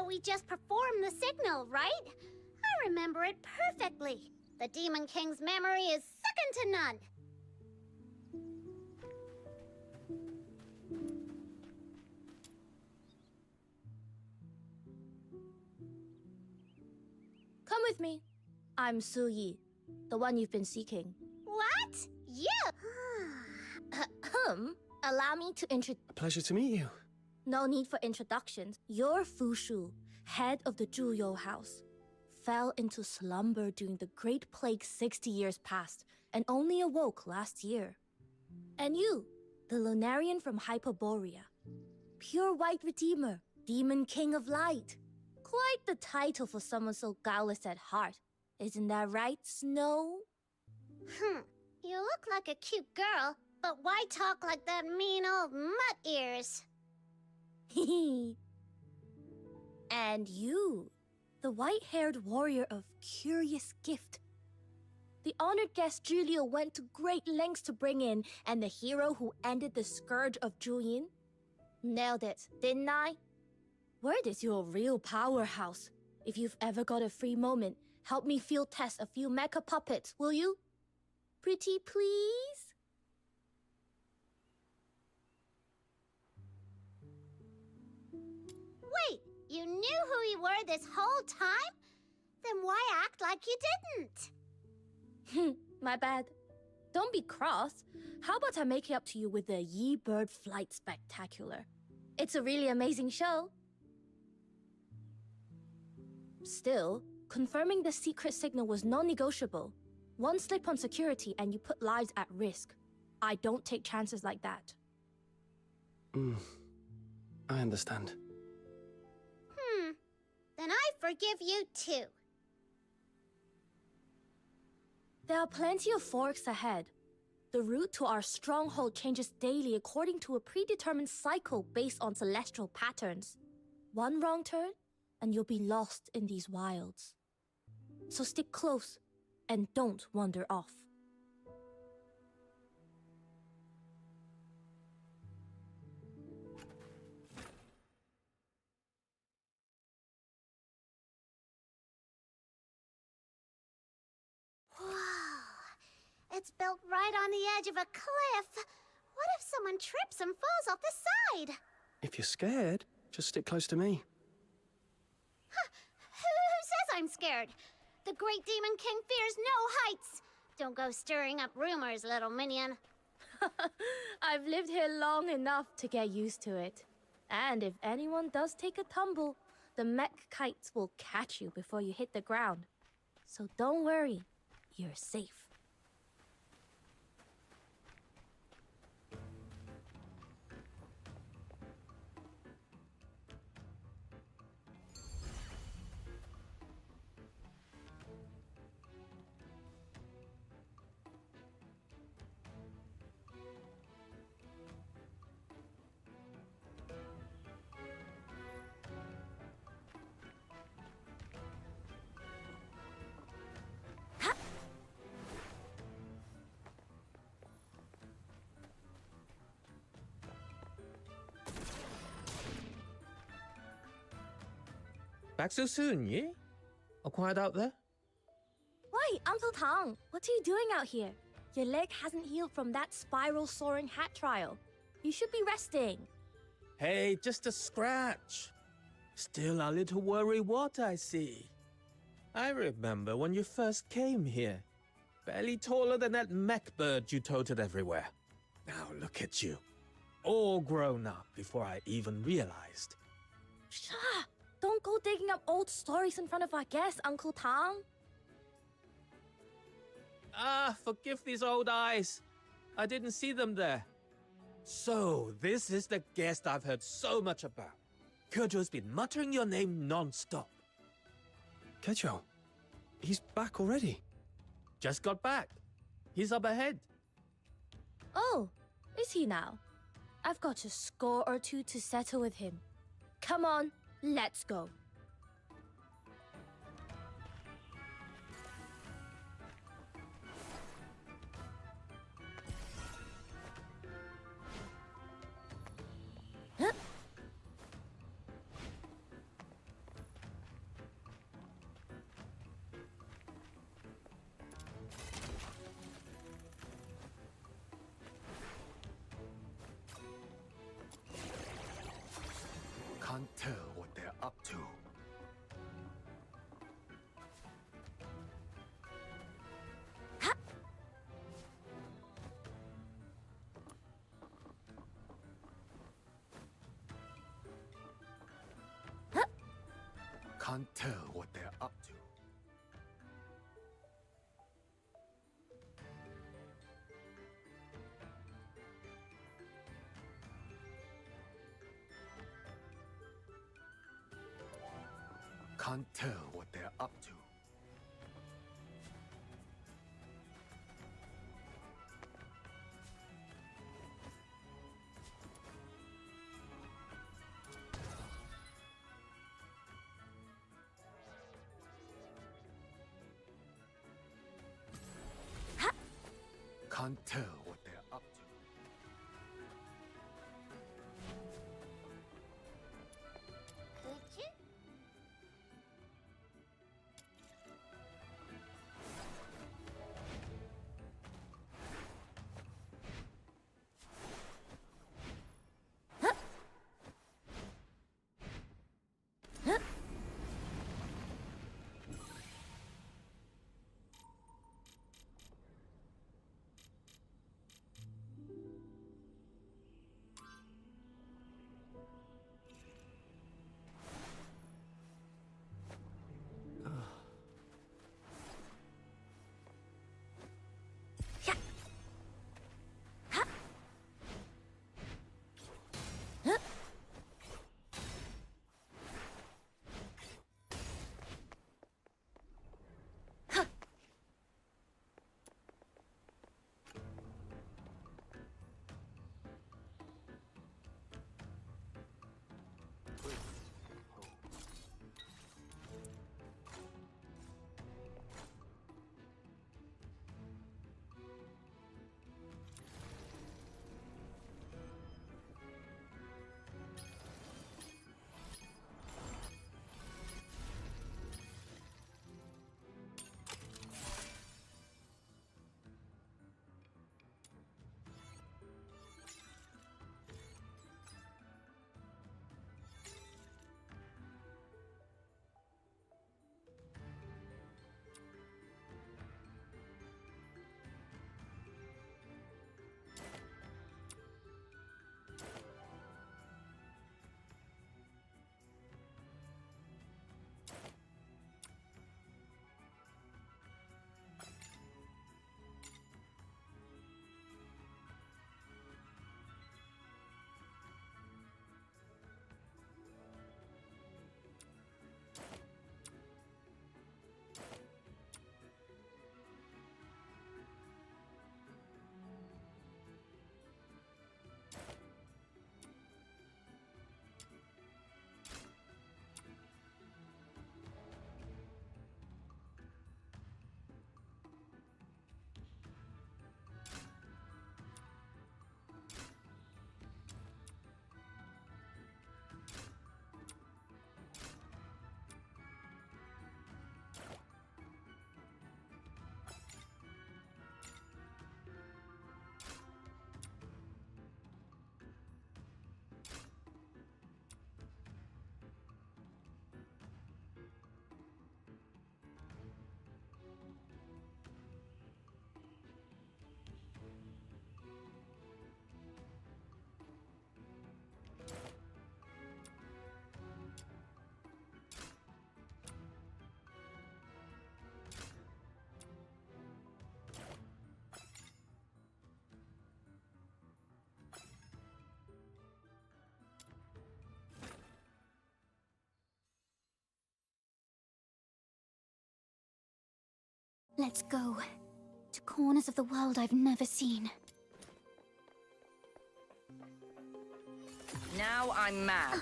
how we just performed the signal, right? I remember it perfectly. The Demon King's memory is second to none. Come with me. I'm Su Yi, the one you've been seeking. What? You? Allow me to introduce... A pleasure to meet you. No need for introductions. You're Fu Shu, head of the Zhuyo house. Fell into slumber during the Great Plague 60 years past, and only awoke last year. And you, the Lunarian from Hyperborea. Pure White Redeemer, Demon King of Light. Quite the title for someone so guileless at heart. Isn't that right, Snow? You look like a cute girl, but why talk like that mean old mutt ears? And you, the white-haired warrior of curious gift. The honored guest Julio went to great lengths to bring in, and the hero who ended the scourge of Juyin. Nailed it, didn't I? Word is you're a real powerhouse. If you've ever got a free moment, help me field test a few mecha puppets, will you? Pretty please? Wait, you knew who you were this whole time? Then why act like you didn't? My bad. Don't be cross. How about I make it up to you with the Yi Bird Flight Spectacular? It's a really amazing show. Still, confirming the secret signal was non-negotiable. One slip on security and you put lives at risk. I don't take chances like that. I understand. Then I forgive you too. There are plenty of forks ahead. The route to our stronghold changes daily according to a predetermined cycle based on celestial patterns. One wrong turn, and you'll be lost in these wilds. So stick close, and don't wander off. Whoa, it's built right on the edge of a cliff. What if someone trips and falls off the side? If you're scared, just stick close to me. Who says I'm scared? The Great Demon King fears no heights. Don't go stirring up rumors, little minion. I've lived here long enough to get used to it. And if anyone does take a tumble, the mech kites will catch you before you hit the ground. So don't worry, you're safe. Back so soon, yeah? All quiet out there? Wait, Uncle Tang, what are you doing out here? Your leg hasn't healed from that spiral soaring hat trial. You should be resting. Hey, just a scratch. Still a little worry what I see. I remember when you first came here. Barely taller than that mech bird you toted everywhere. Now look at you. All grown up before I even realized. Shah! Don't go digging up old stories in front of our guests, Uncle Tang. Ah, forgive these old eyes. I didn't see them there. So, this is the guest I've heard so much about. Kyojo's been muttering your name non-stop. Kecho, he's back already. Just got back. He's up ahead. Oh, is he now? I've got a score or two to settle with him. Come on, let's go. Can't tell what they're up to. Can't tell what they're up to. Can't tell what they're up to. Can't tell what they're up to. Could you? Let's go. To corners of the world I've never seen. Now I'm mad.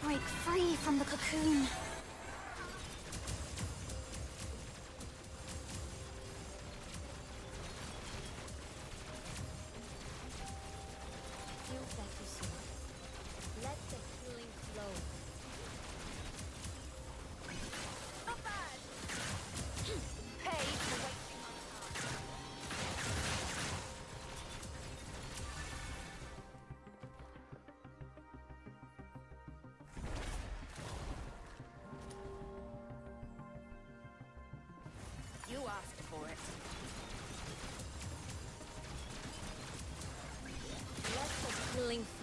Break free from the cocoon. Feel better soon. Let the healing flow. Not bad. Pay for wasting my time.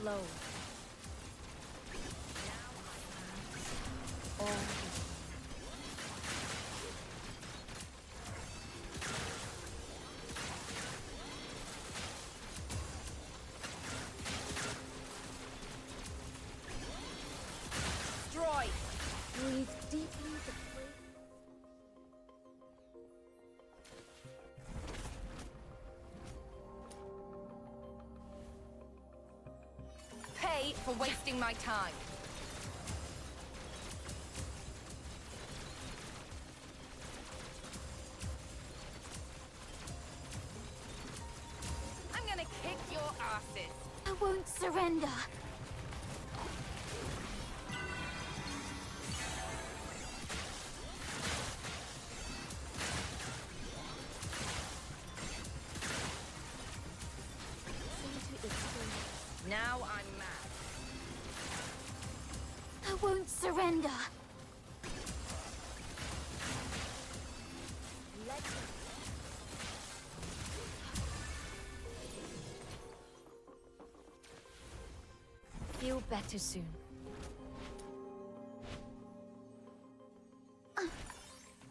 flow. All destroy. Breathe deeply the breath. Pay for wasting my time. I'm gonna kick your asses. I won't surrender. Now I'm mad. I won't surrender. Feel better soon.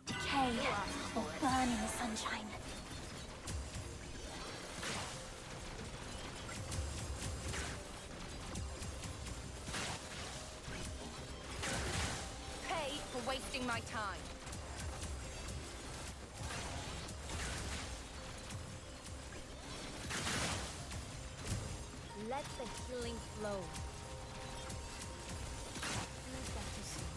Decay or burn in the sunshine. Pay for wasting my time. Let the healing flow. Feel better soon.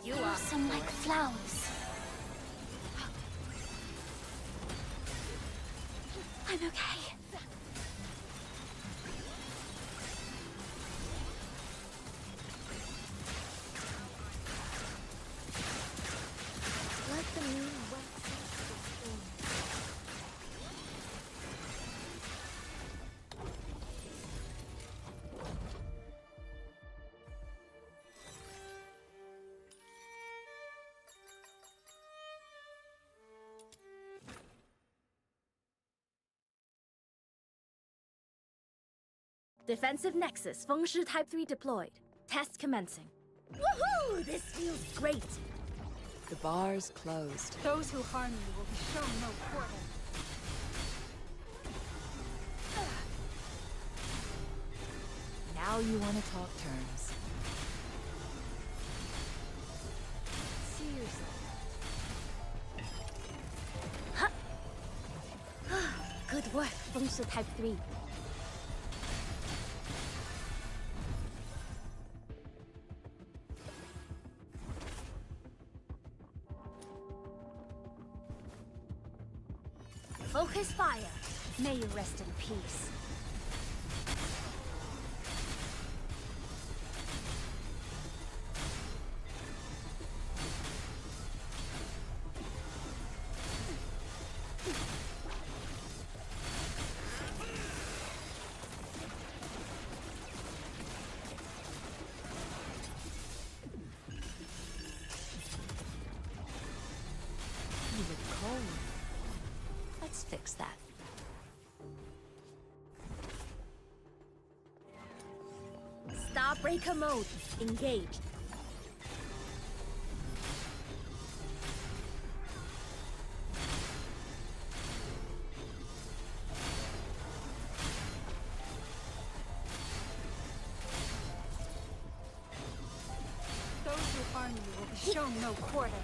You are Blossom like flowers. I'm okay. Let the moon wet the storm. Defensive Nexus, Fengshi Type 3 deployed. Test commencing. Woohoo! This feels great! The bar's closed. Those who harm you will be shown no quarter. Now you want to talk terms. See yourself. Good work, Fengshi Type 3. Focus fire. May you rest in peace. You look cold. Let's fix that. Starbreaker mode. Engaged. Those who harm you will be shown no quarter.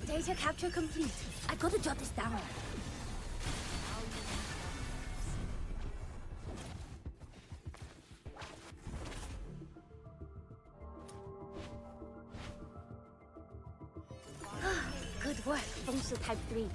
Data capture complete. I gotta jot this down. Good work, Fengshi Type 3.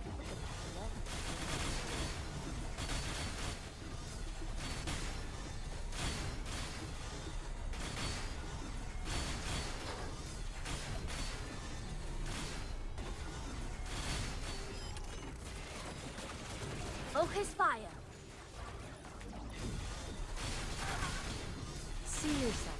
Invoke his fire. See yourself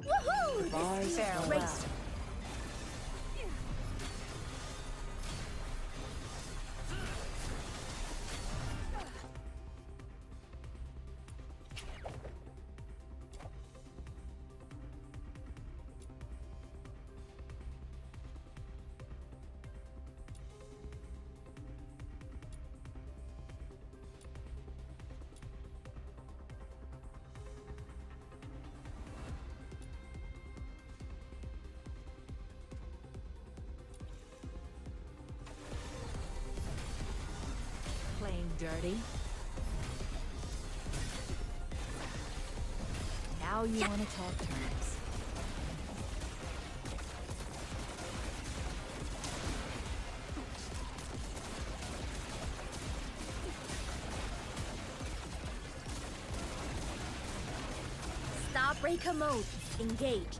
Woohoo! Bars This farewell. race. playing dirty. Now you want to talk terms. Starbreaker mode. Engage.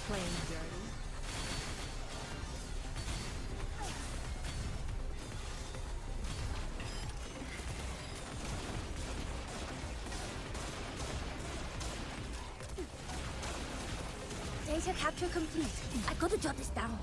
Playing dirty. Data capture complete. I gotta jot this down.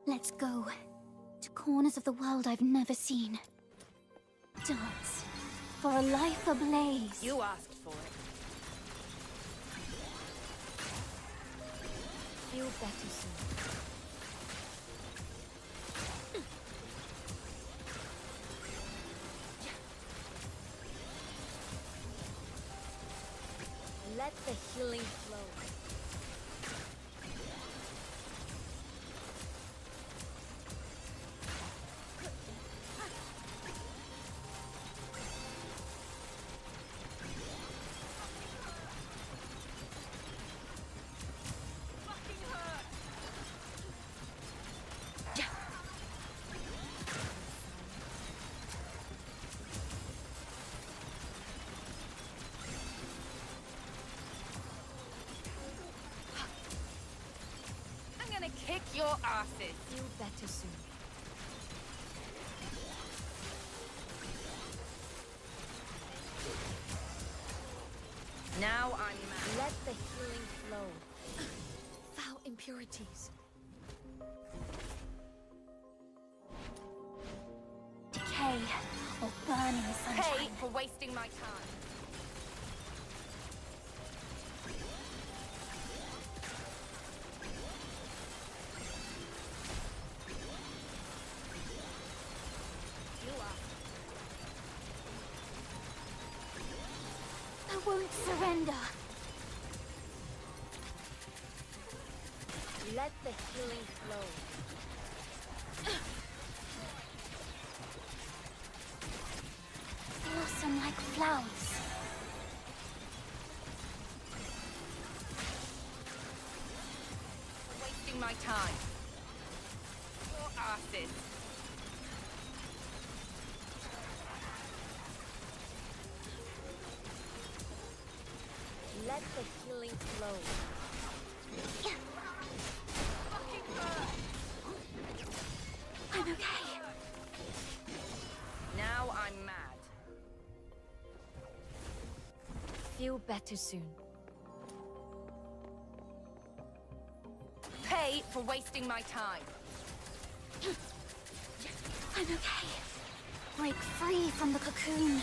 Let's go. To corners of the world I've never seen. Dance. For a life ablaze. You asked for it. Feel better soon. Let the healing flow. Kick your asses. Feel better soon. Now I'm mad. Let the healing flow. Foul impurities. Decay or burning sunshine. Pay for wasting my time. I won't surrender. Let the healing flow. Blossom like flowers. Wasting my time. Your asses. Let the healing flow. I'm okay. Now I'm mad. Feel better soon. Pay Pay for wasting my time. I'm okay. Break free from the cocoon.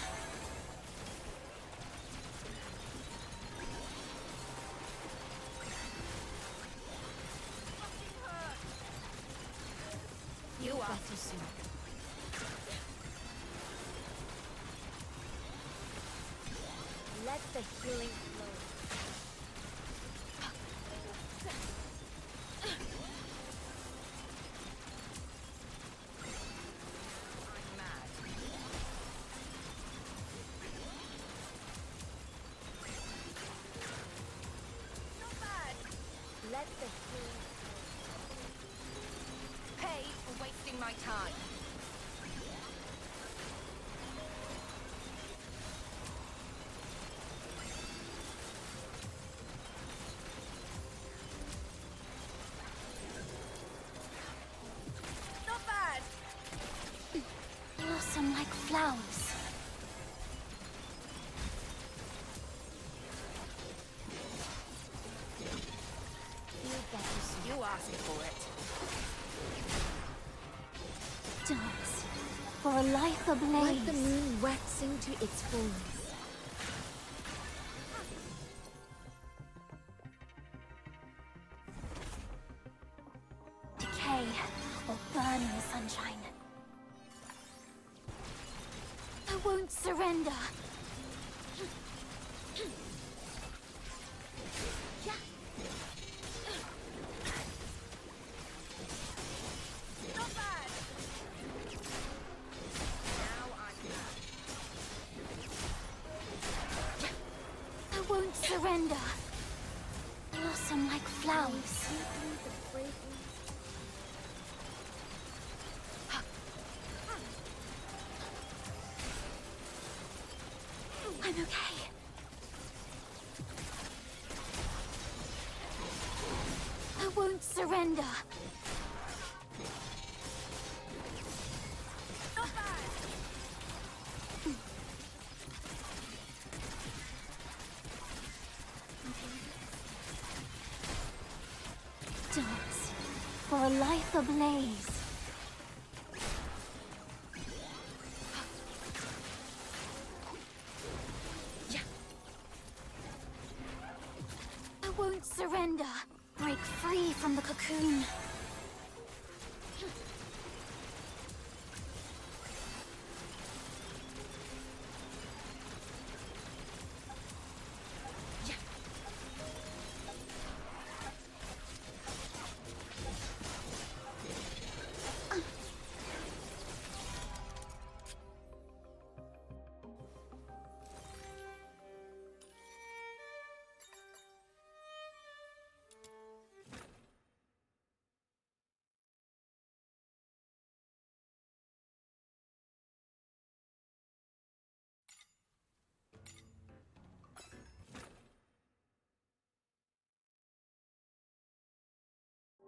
You are. Better soon. Let the healing flow. I'm mad. Not bad. Let the healing Pay for wasting my time. Not bad. Blossom like flowers. feel better soon. You asked for it. Dance for a life Let the ablaze. moon waxing to its fullness. Decay or burn in the sunshine. I won't surrender. Not bad. Now I'm mad. I won't surrender. Blossom like flowers. Simply the fragrance. I'm okay. I won't surrender. Not bad. Dance for a life ablaze. I won't surrender. Break free from the cocoon.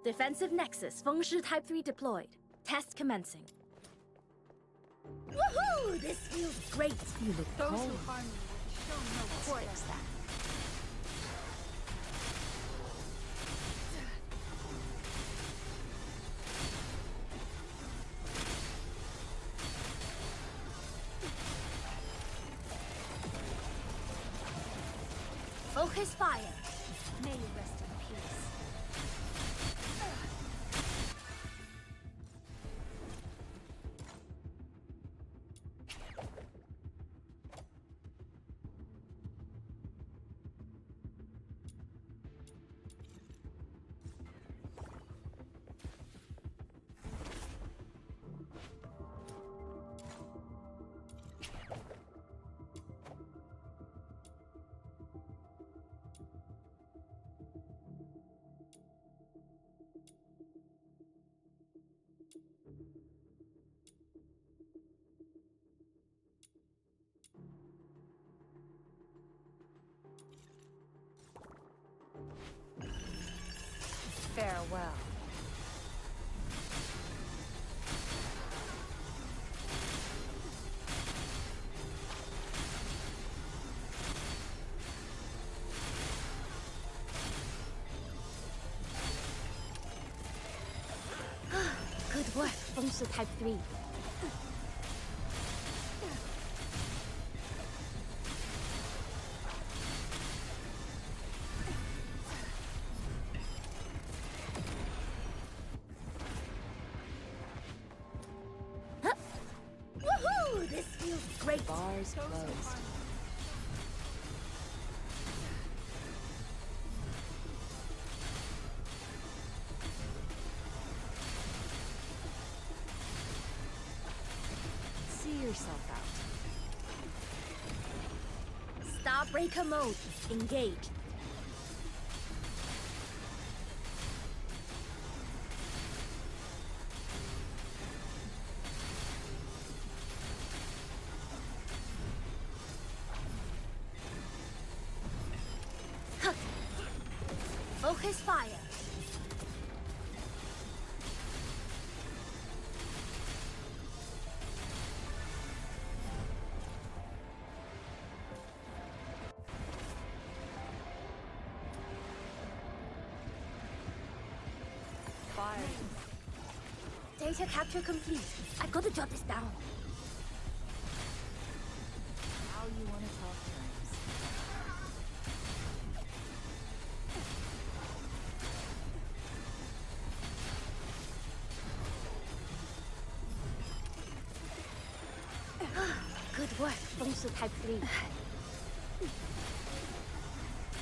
Defensive Nexus, Fengshi Type 3 deployed. Test commencing. Woohoo! This feels great. You look Those cold. who harm me will be shown no Towards respect. that. Focus fire. May you rest in peace. Farewell. Good work, 风速 Type 3. Huh. Woohoo! This feels great. Bars closed. See yourself out. Starbreaker mode. Engage. Huh. Focus fire. Fire. Data capture complete. I've got to jot this down. How you want to talk terms. Good work, 风速 Type 3.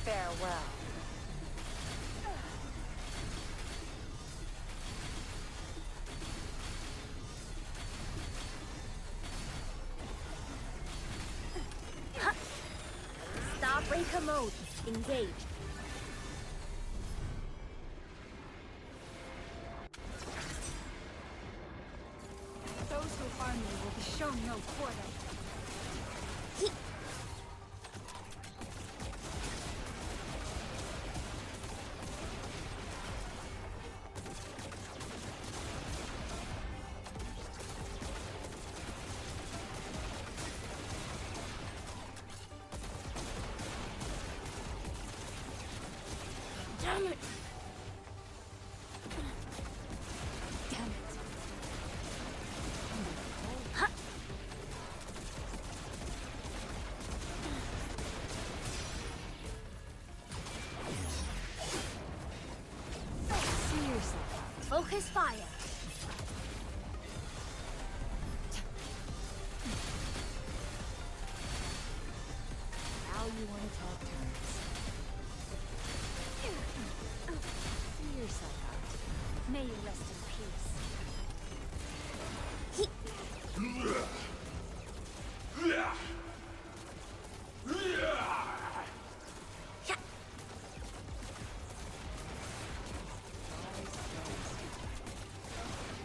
Farewell. Starbreaker mode. Engage. Those who harm me will be shown no quarter. Damn it! Damn it. See yourself out. Focus fire. How you want to talk terms. See yourself out. May you rest in peace.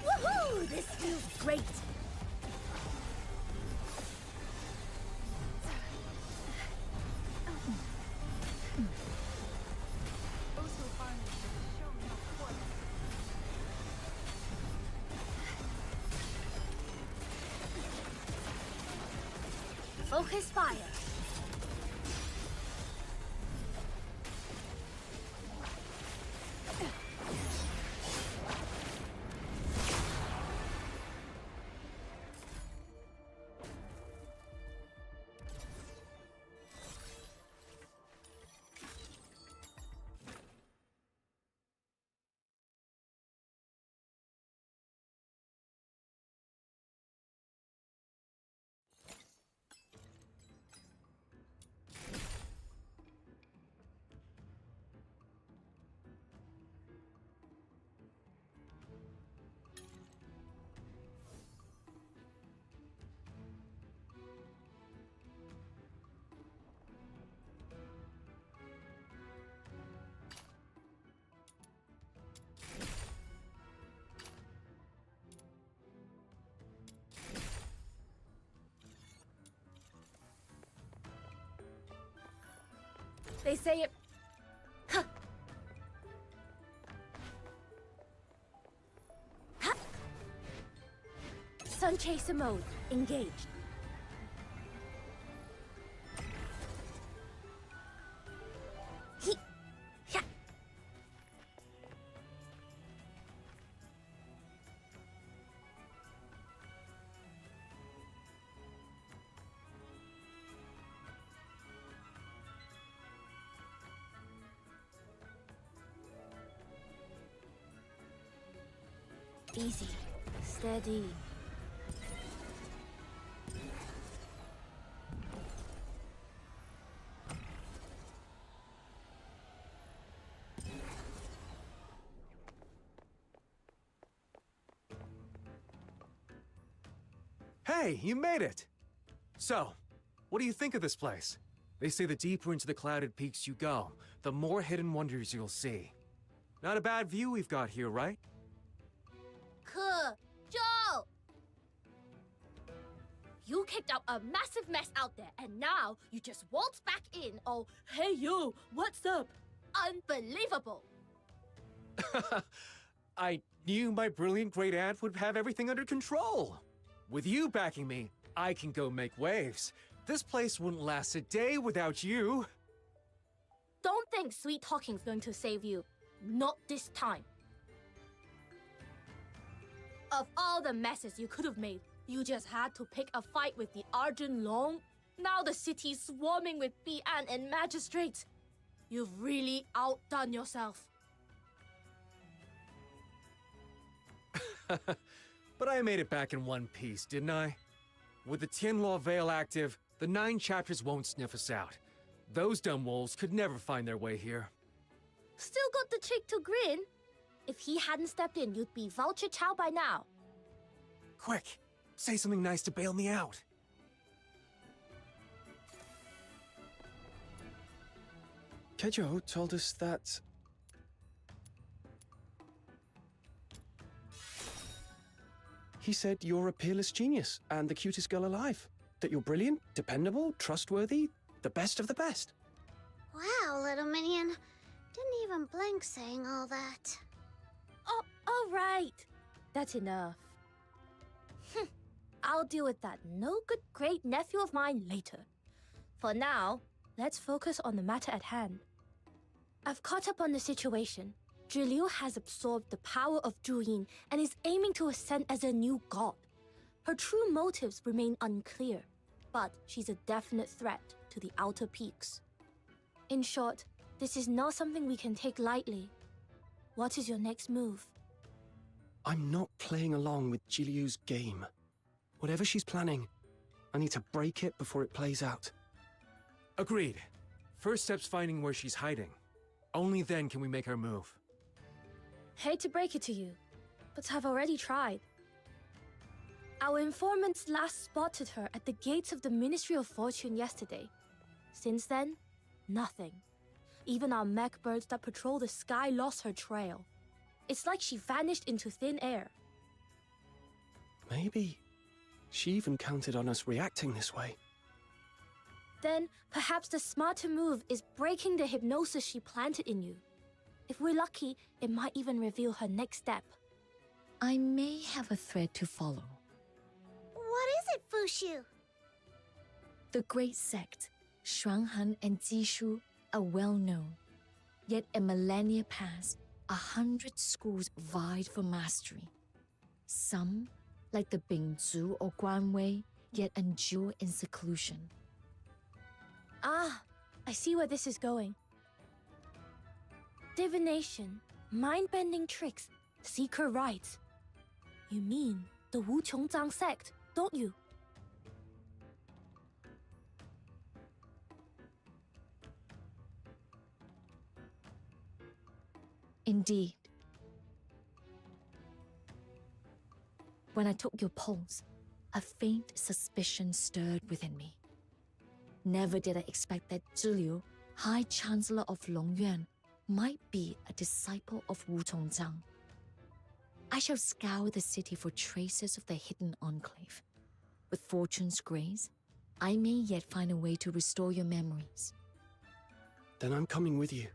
Woohoo! This feels great. Those who harm me will be shown no quarter. Focus fire. They say it. Huh. Huh. Sun Chaser mode engaged. He. Ha. Easy. Steady. Hey, you made it! So, what do you think of this place? They say the deeper into the clouded peaks you go, the more hidden wonders you'll see. Not a bad view we've got here, right? Joe! You kicked up a massive mess out there, and now you just waltz back in. Oh, hey you, what's up? Unbelievable! I knew my brilliant great aunt would have everything under control. With you backing me, I can go make waves. This place wouldn't last a day without you. Don't think sweet talking's going to save you. Not this time. Of all the messes you could have made, you just had to pick a fight with the Argent Long. Now the city's swarming with Bi'an and magistrates. You've really outdone yourself. But I made it back in one piece, didn't I? With the Tianluo Veil active, the 9 chapters won't sniff us out. Those dumb wolves could never find their way here. Still got the cheek to grin. If he hadn't stepped in, you'd be vulture chow by now. Quick, say something nice to bail me out. Kejo told us that... He said you're a peerless genius and the cutest girl alive. That you're brilliant, dependable, trustworthy, the best of the best. Wow, little minion. Didn't even blink saying all that. Oh, all right. That's enough. I'll deal with that no good great nephew of mine later. For now, let's focus on the matter at hand. I've caught up on the situation. Zhiliu has absorbed the power of Zhuyin and is aiming to ascend as a new god. Her true motives remain unclear, but she's a definite threat to the outer peaks. In short, this is not something we can take lightly. What is your next move? I'm not playing along with Jiliu's game. Whatever she's planning, I need to break it before it plays out. Agreed. First step's finding where she's hiding. Only then can we make our move. Hate to break it to you, but I've already tried. Our informants last spotted her at the gates of the Ministry of Fortune yesterday. Since then, nothing. Even our mech birds that patrol the sky lost her trail. It's like she vanished into thin air. Maybe she even counted on us reacting this way. Then, perhaps the smarter move is breaking the hypnosis she planted in you. If we're lucky, it might even reveal her next step. I may have a thread to follow. What is it, Fushu? The great sect, Shuanghan and Jishu, are well known. Yet a millennia passed, 100 schools vied for mastery. Some, like the Bingzu or Guanwei, yet endure in seclusion. Ah, I see where this is going. Divination, mind-bending tricks, seeker rites. You mean the Wu Qiongzang sect, don't you? Indeed. When I took your pulse, a faint suspicion stirred within me. Never did I expect that Zhiliu, High Chancellor of Longyuan, might be a disciple of Wu Qiongzang. I shall scour the city for traces of the hidden enclave. With fortune's grace, I may yet find a way to restore your memories. Then I'm coming with you.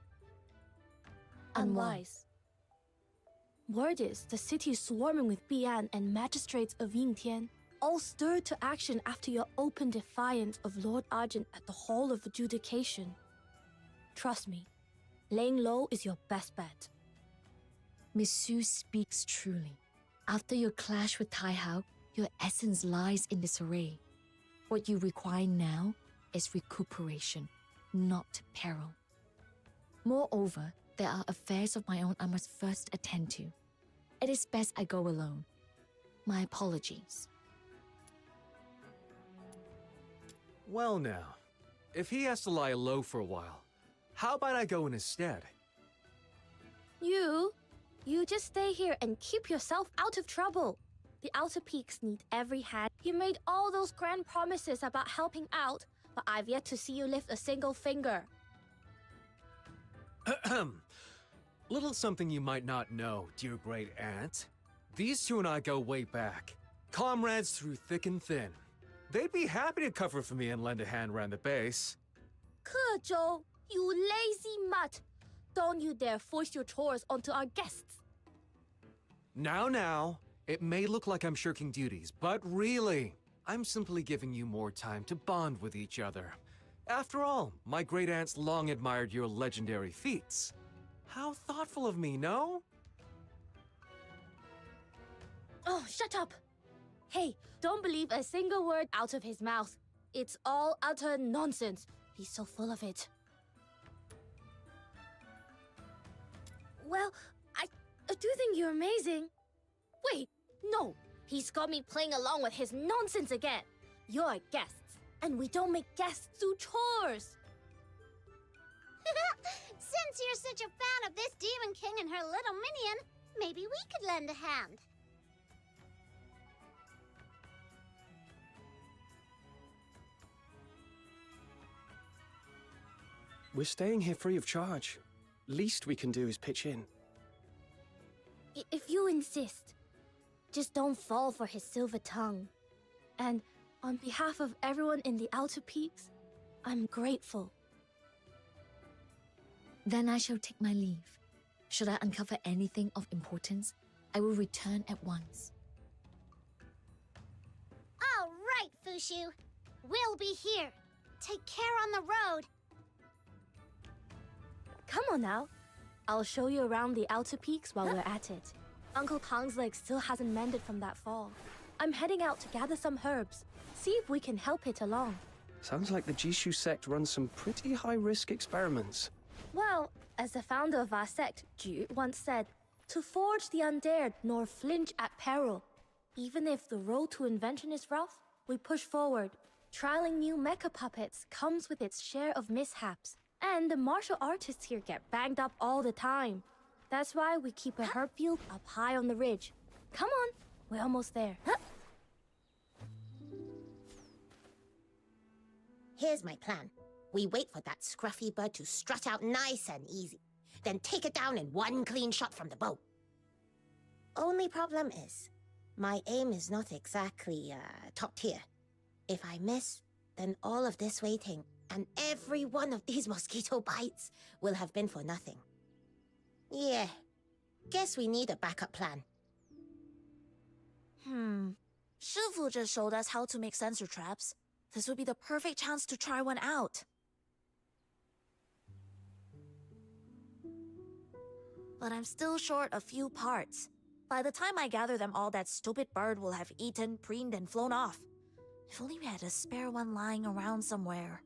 Unwise. Word is the city is swarming with Bi'an and magistrates of Yingtian, all stirred to action after your open defiance of Lord Argent at the Hall of Adjudication. Trust me, laying low is your best bet. Monsieur speaks truly. After your clash with Tai Hao, your essence lies in disarray. What you require now is recuperation, not peril. Moreover, there are affairs of my own I must first attend to. It is best I go alone. My apologies. Well now, if he has to lie low for a while, how about I go in his stead? You just stay here and keep yourself out of trouble. The Outer Peaks need every hand. You made all those grand promises about helping out, but I've yet to see you lift a single finger. Little something you might not know, dear great aunt. These two and I go way back. Comrades through thick and thin. They'd be happy to cover for me and lend a hand around the base.Kezhou, you lazy mutt! Don't you dare force your chores onto our guests. Now, it may look like I'm shirking duties, but really, I'm simply giving you more time to bond with each other. After all, my great aunts long admired your legendary feats. How thoughtful of me, no? Oh, shut up! Hey, don't believe a single word out of his mouth. It's all utter nonsense. He's so full of it. Well, I do think you're amazing. Wait, no. He's got me playing along with his nonsense again. You're guests, and we don't make guests do chores. Since you're such a fan of this Demon King and her little minion, maybe we could lend a hand. We're staying here free of charge. Least we can do is pitch in. If you insist, just don't fall for his silver tongue. And on behalf of everyone in the Outer Peaks, I'm grateful. Then I shall take my leave. Should I uncover anything of importance, I will return at once. All right, Fushu. We'll be here. Take care on the road. Come on now. I'll show you around the Outer Peaks while we're at it. Uncle Tang's leg still hasn't mended from that fall. I'm heading out to gather some herbs. See if we can help it along. Sounds like the Jishu sect runs some pretty high-risk experiments. Well, as the founder of our sect, Ju, once said, to forge the undared nor flinch at peril. Even if the road to invention is rough, we push forward. Trialing new mecha puppets comes with its share of mishaps. And the martial artists here get banged up all the time. That's why we keep a herb field up high on the ridge. Come on, we're almost there. Here's my plan. We wait for that scruffy bird to strut out nice and easy, then take it down in one clean shot from the bow. Only problem is, my aim is not exactly, top tier. If I miss, then all of this waiting and every one of these mosquito bites will have been for nothing. Yeah, guess we need a backup plan. Shifu just showed us how to make sensor traps. This would be the perfect chance to try one out. But I'm still short a few parts. By the time I gather them all, that stupid bird will have eaten, preened, and flown off. If only we had a spare one lying around somewhere.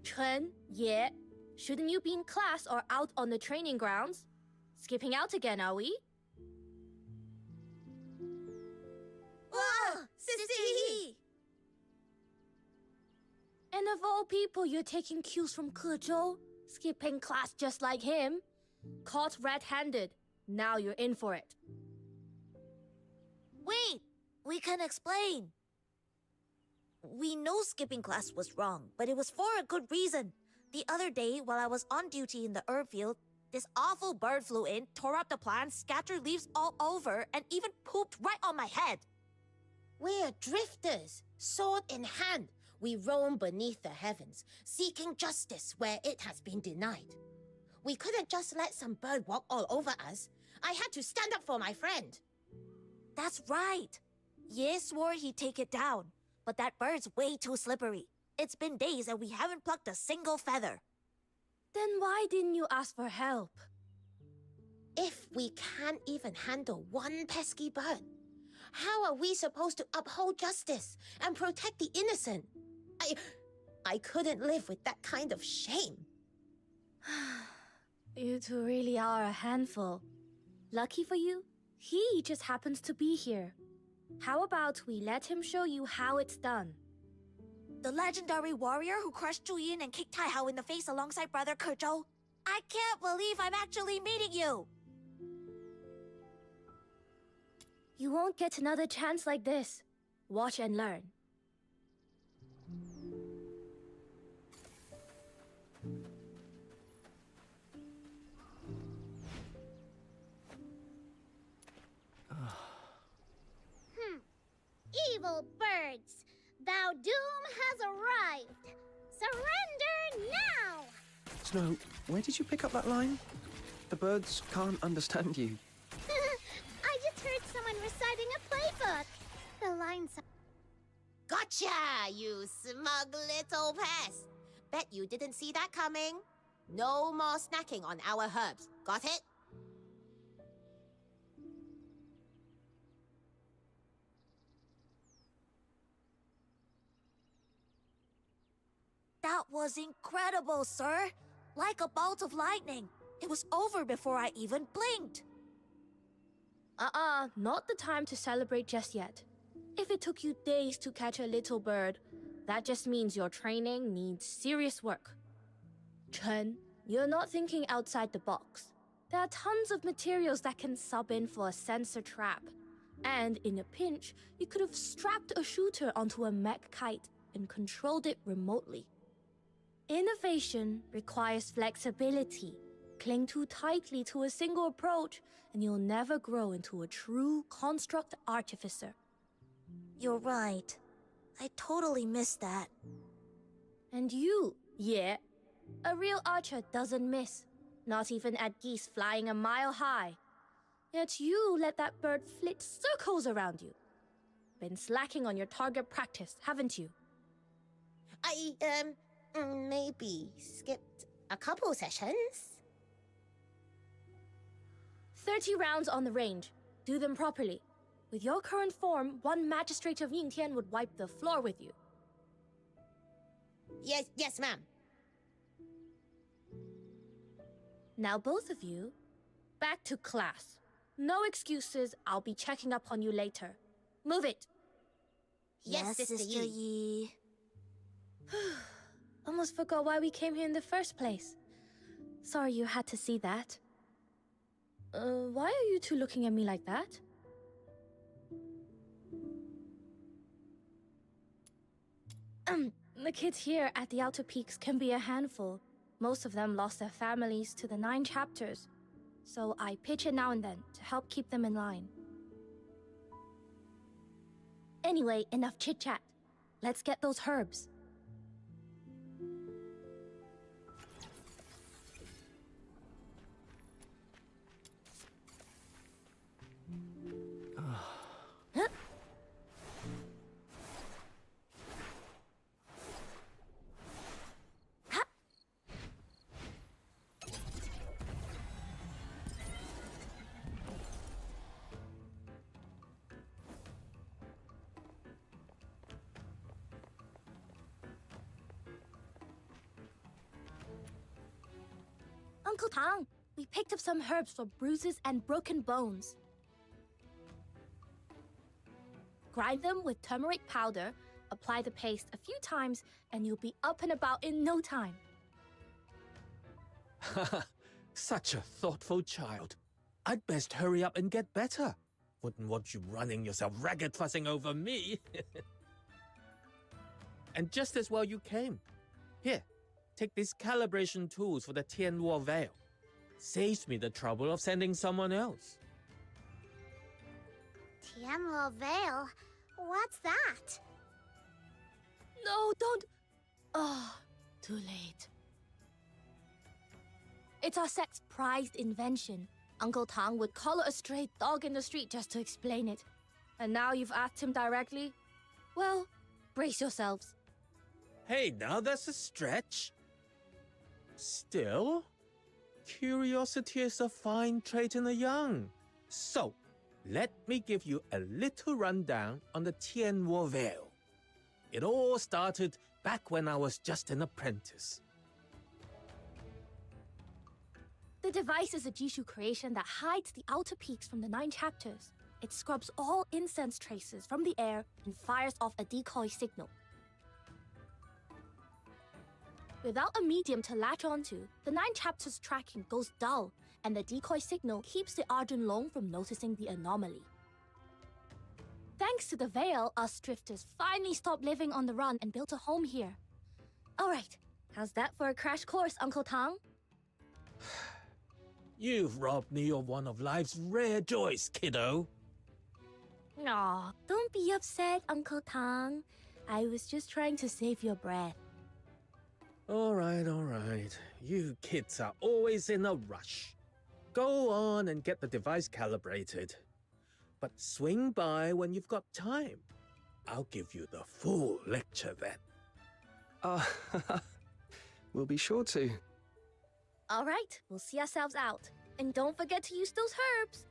Chen, Ye, shouldn't you be in class or out on the training grounds? Skipping out again, are we? Whoa! Sissy! And of all people, you're taking cues fromKezhou, skipping class just like him. Caught red-handed. Now you're in for it. Wait! We can explain. We know skipping class was wrong, but it was for a good reason. The other day, while I was on duty in the herb field, this awful bird flew in, tore up the plants, scattered leaves all over, and even pooped right on my head. We're drifters, sword in hand. We roam beneath the heavens, seeking justice where it has been denied. We couldn't just let some bird walk all over us. I had to stand up for my friend. That's right. Ye swore he'd take it down, but that bird's way too slippery. It's been days and we haven't plucked a single feather. Then why didn't you ask for help? If we can't even handle one pesky bird, How are we supposed to uphold justice and protect the innocent? I couldn't live with that kind of shame. You two really are a handful. Lucky for you, he just happens to be here. How about we let him show you how it's done? The legendary warrior who crushed Zhu Yin and kicked Tai Hao in the face alongside brother Ke Zhou. I can't believe I'm actually meeting you! You won't get another chance like this. Watch and learn. Evil birds, thou doom has arrived. Surrender now! Snow, where did you pick up that line? The birds can't understand you. I just heard someone reciting a playbook. The lines are... Gotcha, you smug little pest. Bet you didn't see that coming. No more snacking on our herbs. Got it? That was incredible, sir! Like a bolt of lightning. It was over before I even blinked. Not the time to celebrate just yet. If it took you days to catch a little bird, that just means your training needs serious work. Chen, you're not thinking outside the box. There are tons of materials that can sub in for a sensor trap. And in a pinch, you could have strapped a shooter onto a mech kite and controlled it remotely. Innovation requires flexibility. Cling too tightly to a single approach, and you'll never grow into a true construct artificer. You're right. I totally missed that. And you, yeah. A real archer doesn't miss, not even at geese flying a mile high. Yet you let that bird flit circles around you. Been slacking on your target practice, haven't you? Maybe skipped a couple sessions. 30 rounds on the range. Do them properly. With your current form, one magistrate of Yingtian would wipe the floor with you. Yes, ma'am. Now both of you, back to class. No excuses, I'll be checking up on you later. Move it! Yes, Sister Yi. Almost forgot why we came here in the first place. Sorry you had to see that. Why are you two looking at me like that? The kids here at the Outer Peaks can be a handful. Most of them lost their families to the 9 chapters. So I pitch in now and then to help keep them in line. Anyway, enough chit-chat. Let's get those herbs. Huh? Ha! Uncle Tang, we picked up some herbs for bruises and broken bones. Grind them with turmeric powder, apply the paste a few times, and you'll be up and about in no time. Such a thoughtful child. I'd best hurry up and get better. Wouldn't want you running yourself ragged fussing over me. And just as well you came. Here, take these calibration tools for the Tianluo Veil. Saves me the trouble of sending someone else. Tianluo Veil? What's that? No, don't... Oh, too late. It's our sect's prized invention. Uncle Tang would collar a stray dog in the street just to explain it. And now you've asked him directly? Well, brace yourselves. Hey, now that's a stretch. Still, curiosity is a fine trait in the young. So, Let me give you a little rundown on the Tianwo Veil. It all started back when I was just an apprentice. The device is a Jishu creation that hides the outer peaks from the 9 chapters. It scrubs all incense traces from the air and fires off a decoy signal. Without a medium to latch onto, the 9 chapters tracking goes dull, and the decoy signal keeps the Arjun Long from noticing the anomaly. Thanks to the Veil, us drifters finally stopped living on the run and built a home here. Alright, how's that for a crash course, Uncle Tang? You've robbed me of one of life's rare joys, kiddo. Aw, don't be upset, Uncle Tang. I was just trying to save your breath. All right. You kids are always in a rush. Go on and get the device calibrated. But swing by when you've got time. I'll give you the full lecture then. We'll be sure to. Alright, we'll see ourselves out. And don't forget to use those herbs.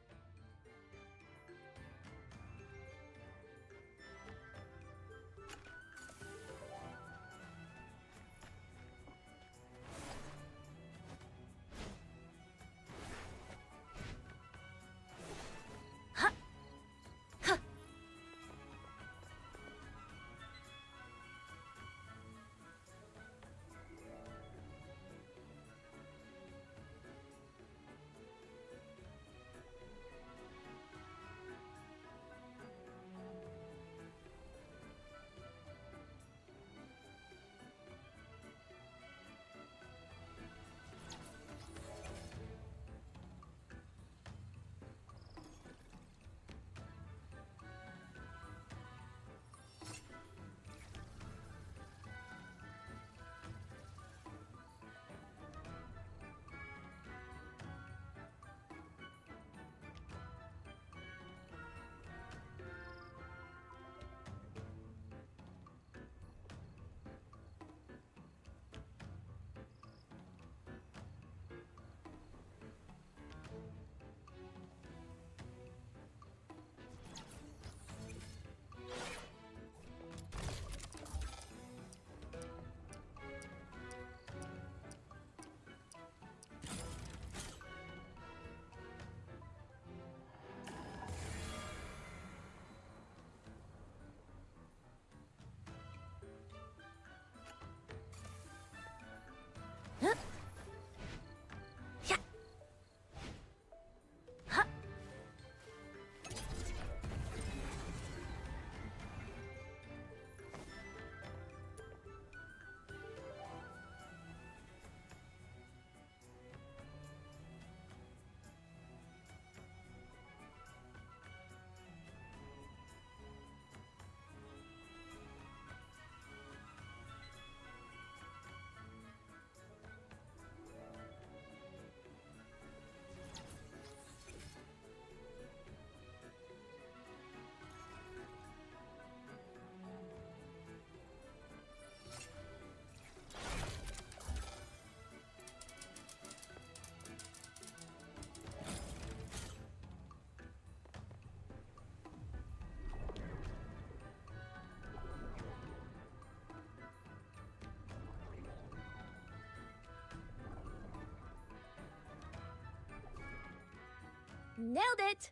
Nailed it!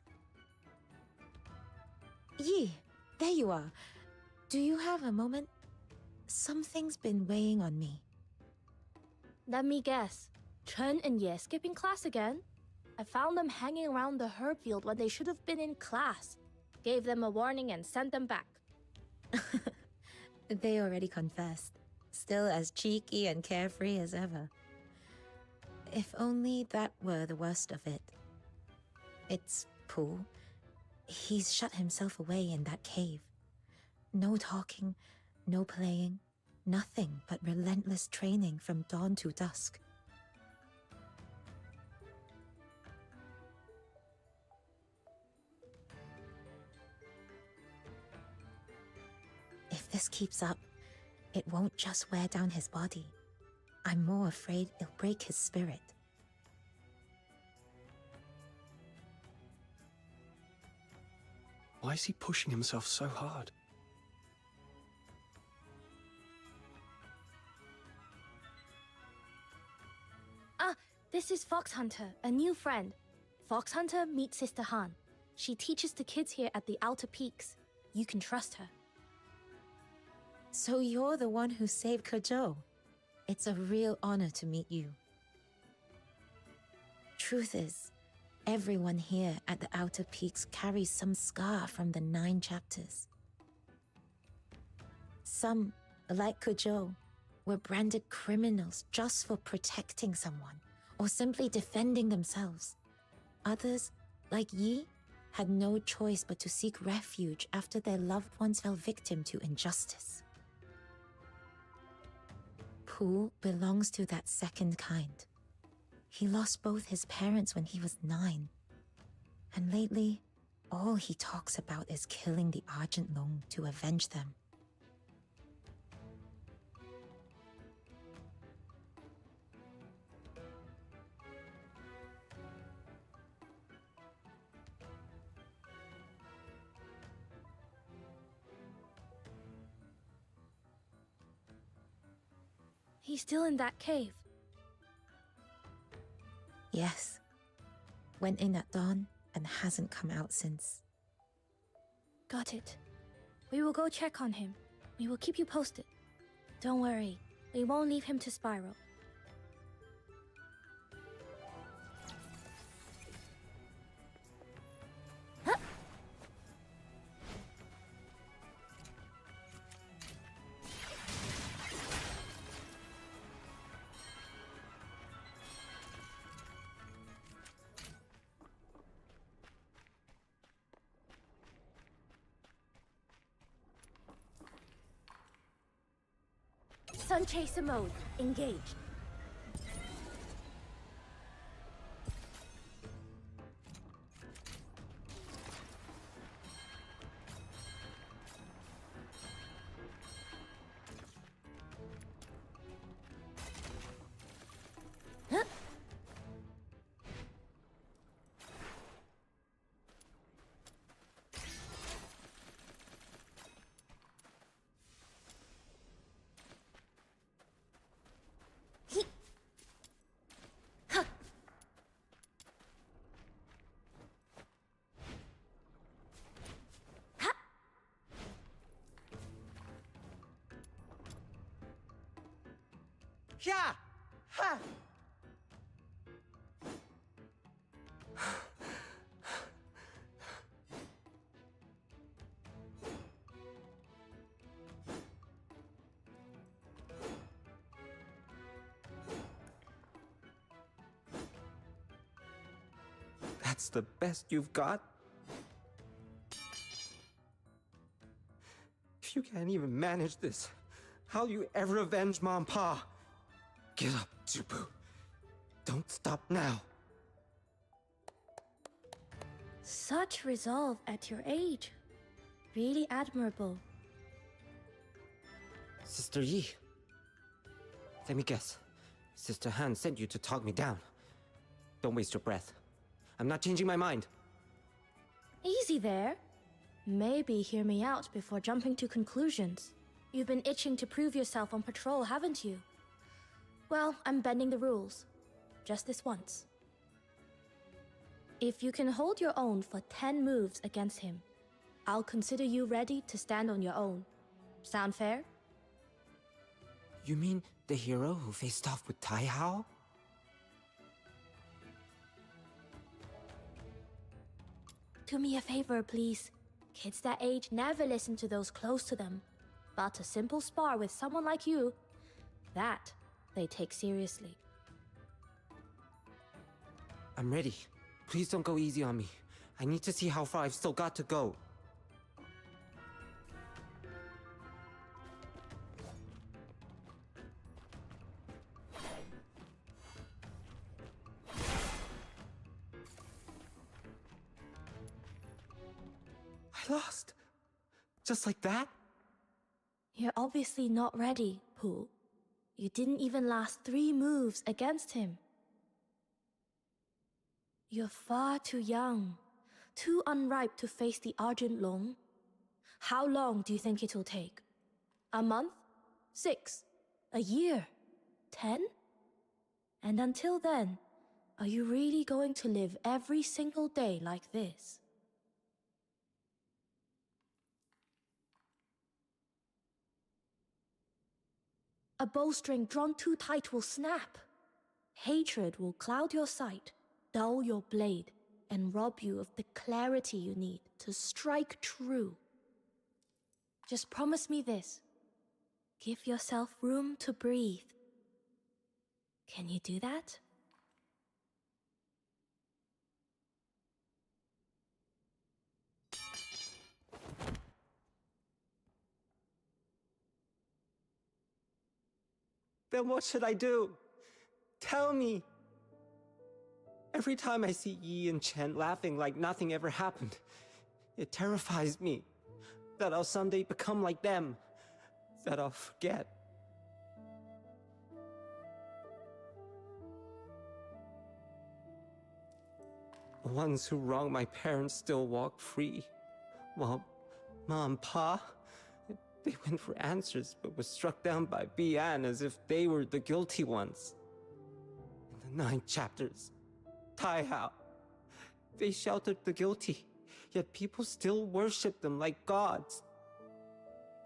Yi, there you are. Do you have a moment? Something's been weighing on me. Let me guess. Chen and Ye skipping class again? I found them hanging around the herb field when they should have been in class. Gave them a warning and sent them back. They already confessed. Still as cheeky and carefree as ever. If only that were the worst of it. It's Pooh. He's shut himself away in that cave. No talking, no playing, nothing but relentless training from dawn to dusk. If this keeps up, it won't just wear down his body. I'm more afraid it'll break his spirit. Why is he pushing himself so hard? Ah, this is Fox Hunter, a new friend. Fox Hunter meets Sister Han. She teaches the kids here at the Outer Peaks. You can trust her. So you're the one who saved Kejou. It's a real honor to meet you. Truth is, everyone here at the Outer Peaks carries some scar from the 9 chapters. Some, like Kejou, were branded criminals just for protecting someone or simply defending themselves. Others, like Yi, had no choice but to seek refuge after their loved ones fell victim to injustice. Pooh belongs to that second kind. He lost both his parents when he was 9. And lately, all he talks about is killing the Argent Long to avenge them. He's still in that cave. Yes. Went in at dawn and hasn't come out since. Got it. We will go check on him. We will keep you posted. Don't worry, we won't leave him to spiral. Sun Chaser mode, engaged. Yeah! Ha! That's the best you've got? If you can't even manage this, how'll you ever avenge Mom and Pa? Get up, Zubu. Don't stop now. Such resolve at your age. Really admirable. Sister Yi. Let me guess. Sister Han sent you to talk me down. Don't waste your breath. I'm not changing my mind. Easy there. Maybe hear me out before jumping to conclusions. You've been itching to prove yourself on patrol, haven't you? Well, I'm bending the rules. Just this once. If you can hold your own for 10 moves against him, I'll consider you ready to stand on your own. Sound fair? You mean the hero who faced off with Tai Hao? Do me a favor, please. Kids that age never listen to those close to them. But a simple spar with someone like you, that they take seriously. I'm ready. Please don't go easy on me. I need to see how far I've still got to go. I lost. Just like that? You're obviously not ready, Pooh. You didn't even last 3 moves against him. You're far too young. too unripe to face the Argent Long. How long do you think it'll take? A month? 6? A year? 10? And until then, are you really going to live every single day like this? A bowstring drawn too tight will snap. Hatred will cloud your sight, dull your blade, and rob you of the clarity you need to strike true. Just promise me this. Give yourself room to breathe. Can you do that? Then what should I do? Tell me. Every time I see Yi and Chen laughing like nothing ever happened, it terrifies me that I'll someday become like them, that I'll forget. The ones who wronged my parents still walk free, while Ma and Pa, they went for answers but were struck down by Bian as if they were the guilty ones. In the 9 chapters, Tai Hao, they sheltered the guilty, yet people still worship them like gods.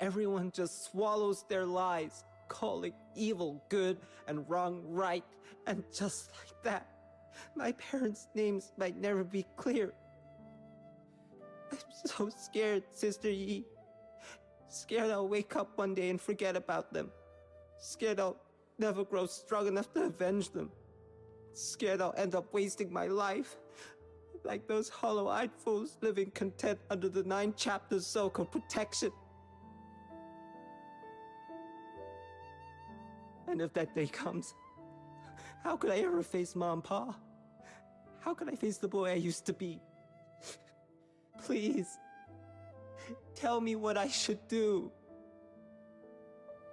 Everyone just swallows their lies, calling evil good and wrong right, and just like that, my parents' names might never be clear. I'm so scared, Sister Yi. Scared I'll wake up one day and forget about them. Scared I'll never grow strong enough to avenge them. Scared I'll end up wasting my life, like those hollow-eyed fools living content under the 9 chapters so-called protection. And if that day comes, how could I ever face Ma and Pa? How could I face the boy I used to be? Please, tell me what I should do.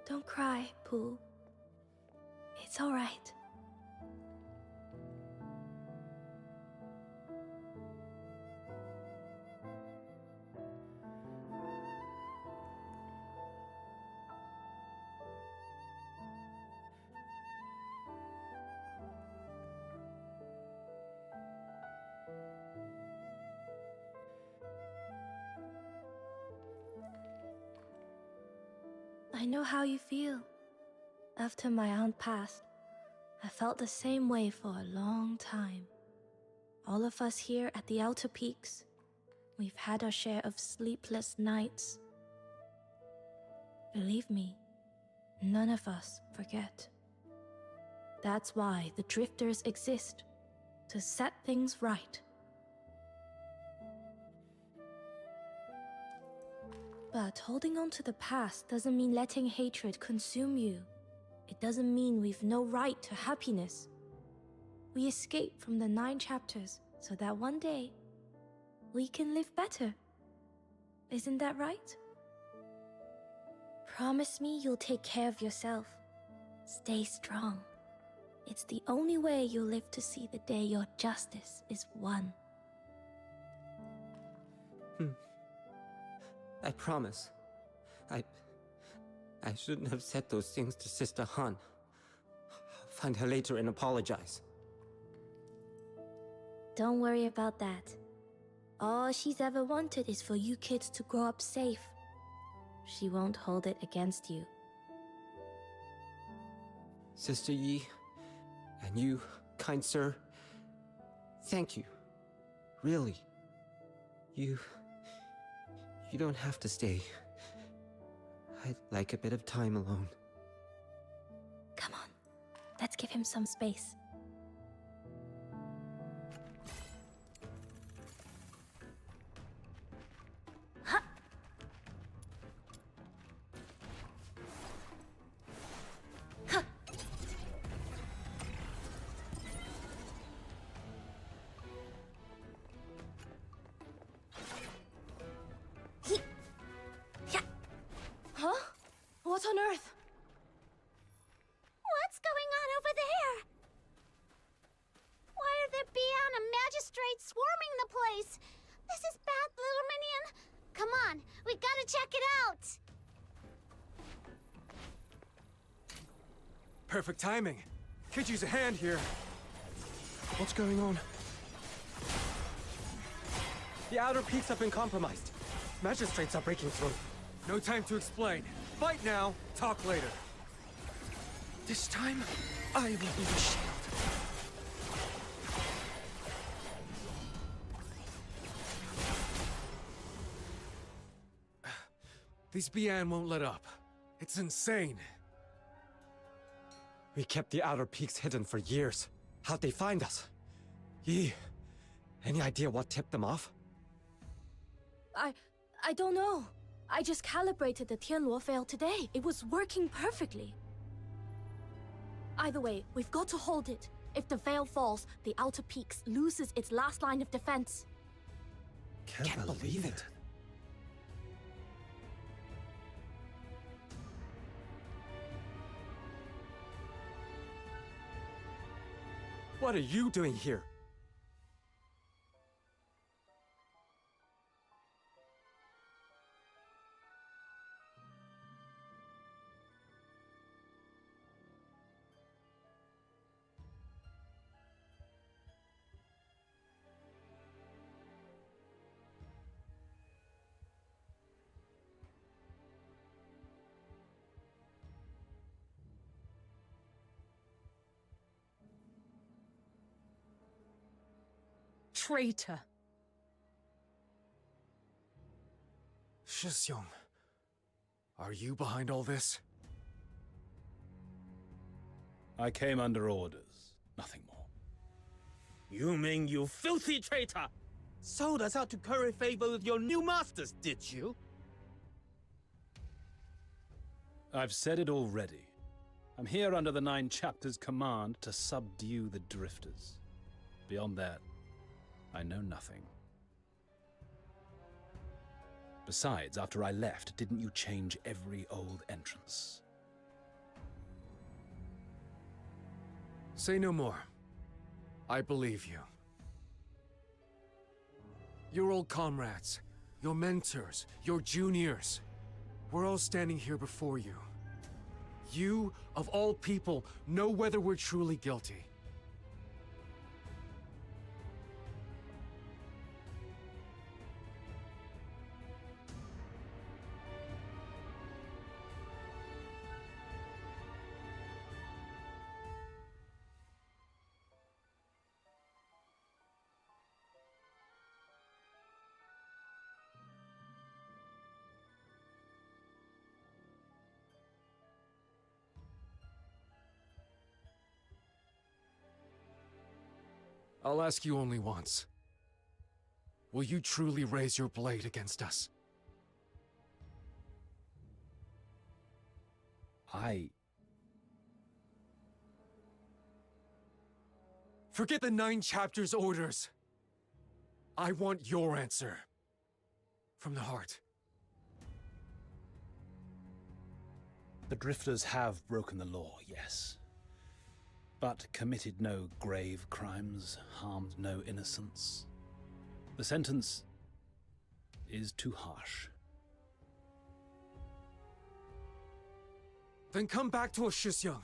Don't cry, Pooh. It's all right. I know how you feel. After my aunt passed, I felt the same way for a long time. All of us here at the Outer Peaks, we've had our share of sleepless nights. Believe me, none of us forget. That's why the Drifters exist, to set things right. But holding on to the past doesn't mean letting hatred consume you. It doesn't mean we've no right to happiness. We escape from the 9 chapters so that one day we can live better. Isn't that right? Promise me you'll take care of yourself. Stay strong. It's the only way you'll live to see the day your justice is won. I promise. I shouldn't have said those things to Sister Han. I'll find her later and apologize. Don't worry about that. All she's ever wanted is for you kids to grow up safe. She won't hold it against you. Sister Yi, and you, kind sir, thank you. Really. You don't have to stay. I'd like a bit of time alone. Come on, let's give him some space. Huh. Huh. Huh? What on earth? What's going on over there? Why are there Bian and magistrates swarming the place? This is bad, little minion. Come on, we gotta check it out. Perfect timing. Could use a hand here. What's going on? The outer peaks have been compromised. Magistrates are breaking through. No time to explain. Fight now, talk later. This time, I will be the shield. These Bian won't let up. It's insane. We kept the outer peaks hidden for years. How'd they find us? Yi, any idea what tipped them off? I don't know. I just calibrated the Tianluo veil today. It was working perfectly. Either way, we've got to hold it. If the veil falls, the outer peaks loses its last line of defense. Can't believe it. What are you doing here? Traitor. Shisyong, are you behind all this? I came under orders, nothing more. You mean you filthy traitor! Sold us out to curry favor with your new masters, did you? I've said it already. I'm here under the 9 chapters' command to subdue the drifters. Beyond that, I know nothing. Besides, after I left, didn't you change every old entrance? Say no more. I believe you. Your old comrades, your mentors, your juniors. We're all standing here before you. You, of all people, know whether we're truly guilty. I'll ask you only once. Will you truly raise your blade against us? Forget the 9 chapters' orders. I want your answer. From the heart. The drifters have broken the law, yes. But committed no grave crimes, harmed no innocents. The sentence is too harsh. Then come back to us, Shisyong.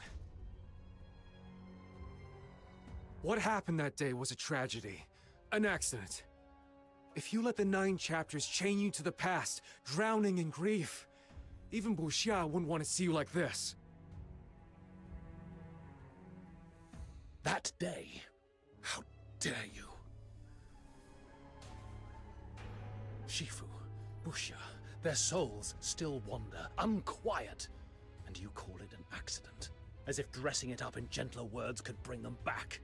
What happened that day was a tragedy, an accident. If you let the 9 chapters chain you to the past, drowning in grief, even Buxia wouldn't want to see you like this. That day? How dare you? Shifu, Buxia, their souls still wander, unquiet. And you call it an accident, as if dressing it up in gentler words could bring them back.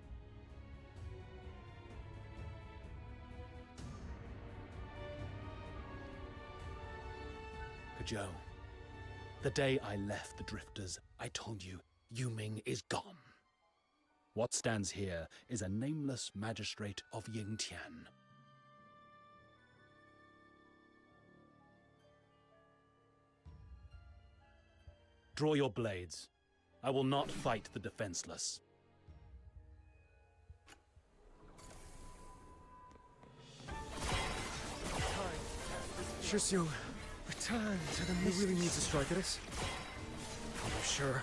Joe, the day I left the drifters, I told you, Yuming is gone. What stands here is a nameless magistrate of Yingtian. Draw your blades. I will not fight the defenseless. Shushu, return to the mist. You really need to strike at us? Are you sure?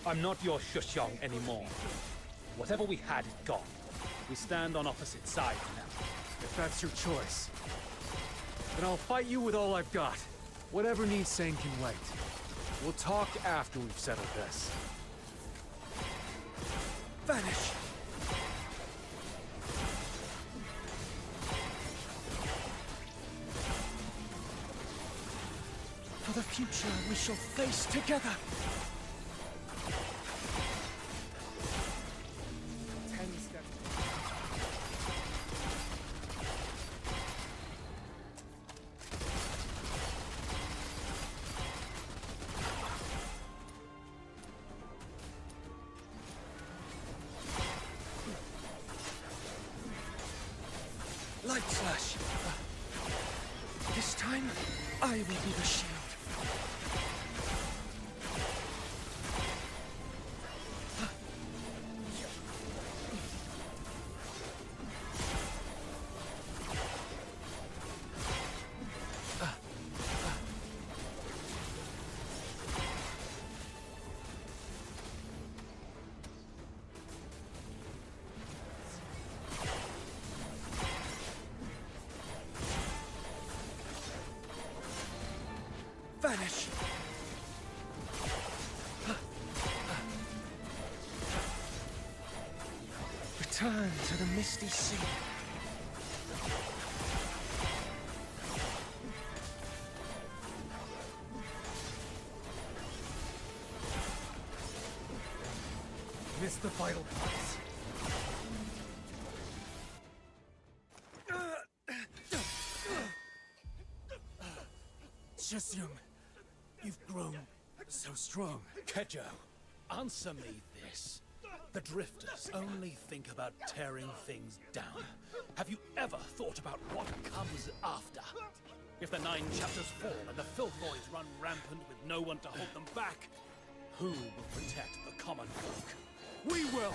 I'm not your Shushong anymore. Whatever we had is gone. We stand on opposite sides now. If that's your choice, then I'll fight you with all I've got. Whatever needs saying can wait. We'll talk after we've settled this. Vanish! For the future, we shall face together! Light flash. This time, I will be the shield. Vanish! Return to the misty sea. Miss the vital parts. Shusung, you've grown so strong. Kejo, answer me this. The Drifters only think about tearing things down. Have you ever thought about what comes after? If the 9 chapters fall and the Filthoids run rampant with no one to hold them back, who will protect the common folk? We will!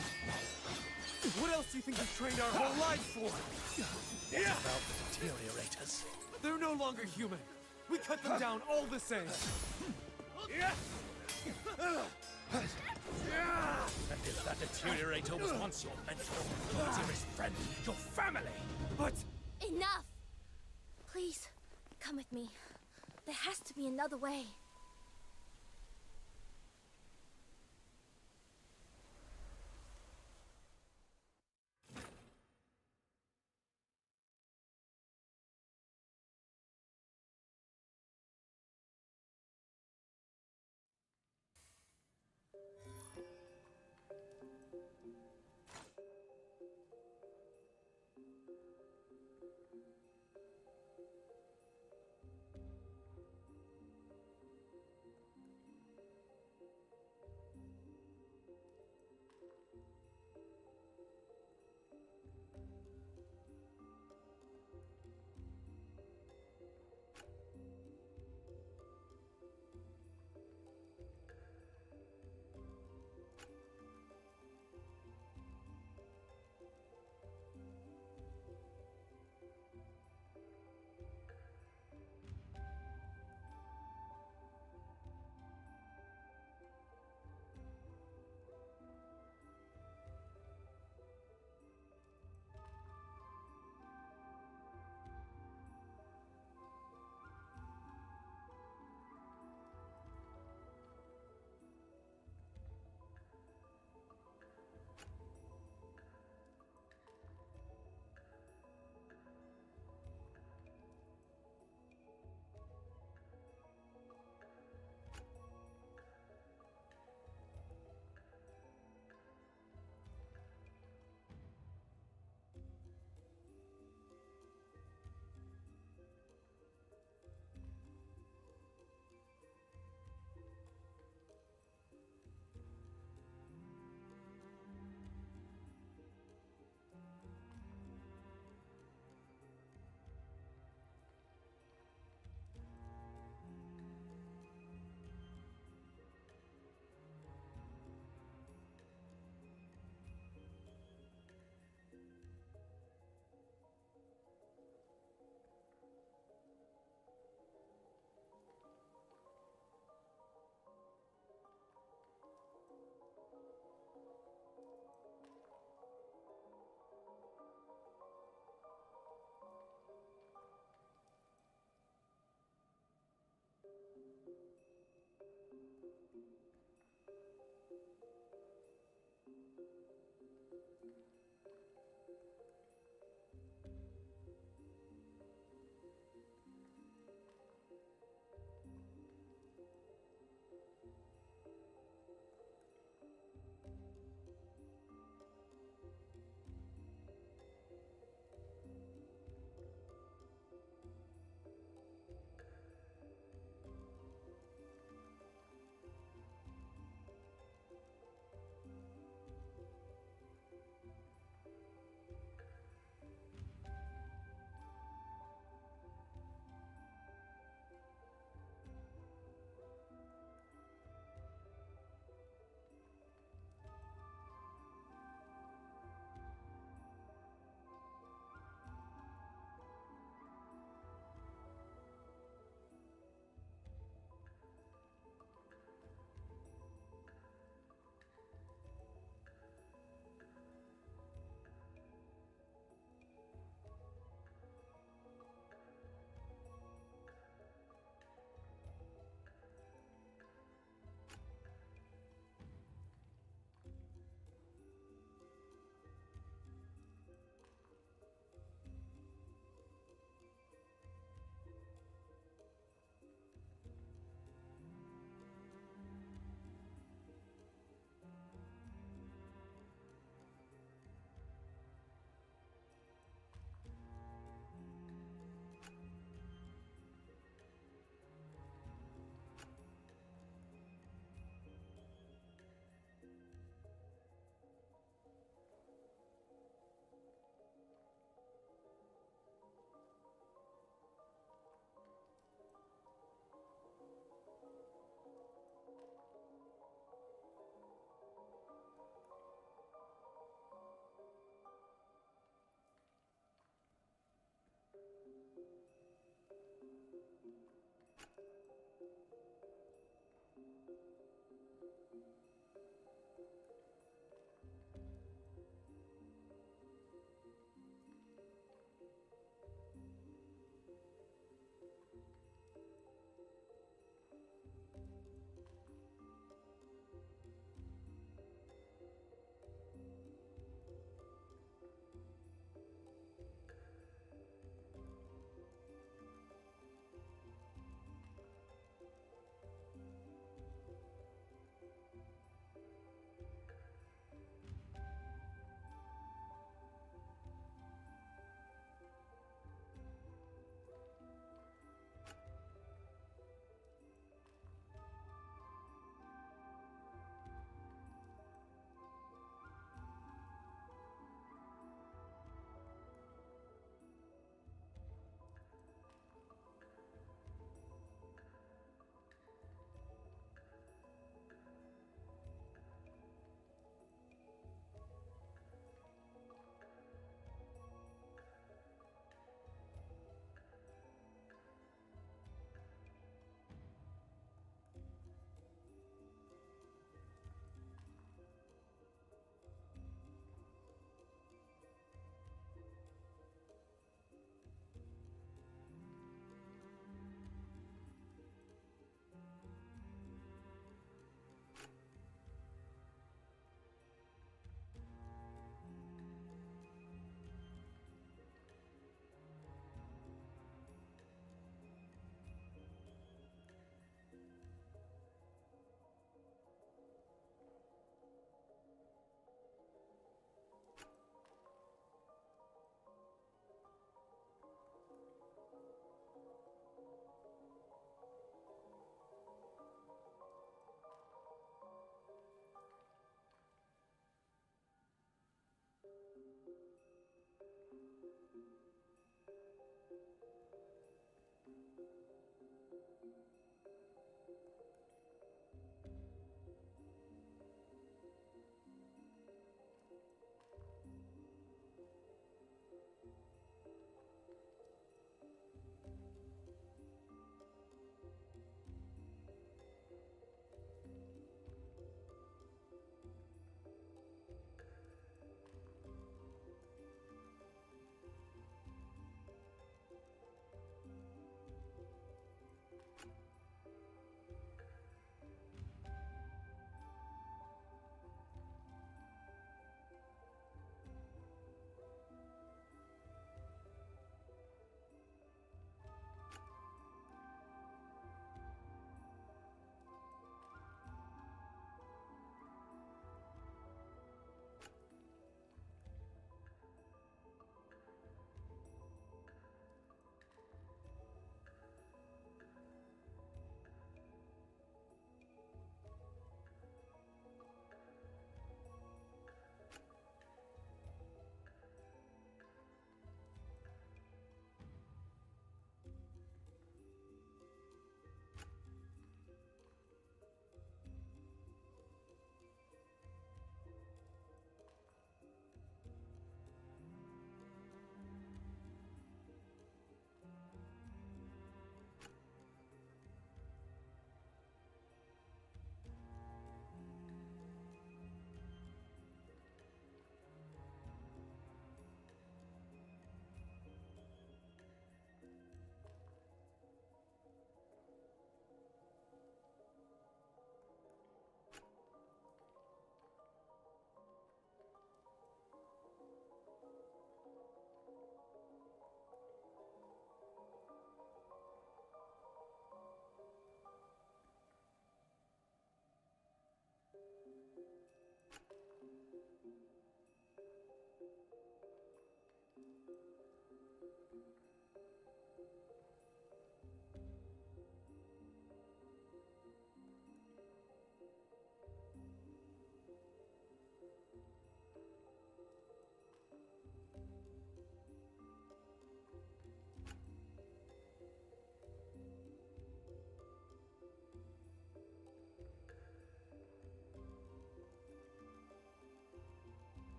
What else do you think we've trained our whole lives for? What about the Deteriorators? They're no longer human. We cut them down all the same. And if that Deteriorator was once your mentor, your dearest friend, your family! But... Enough! Please, come with me. There has to be another way.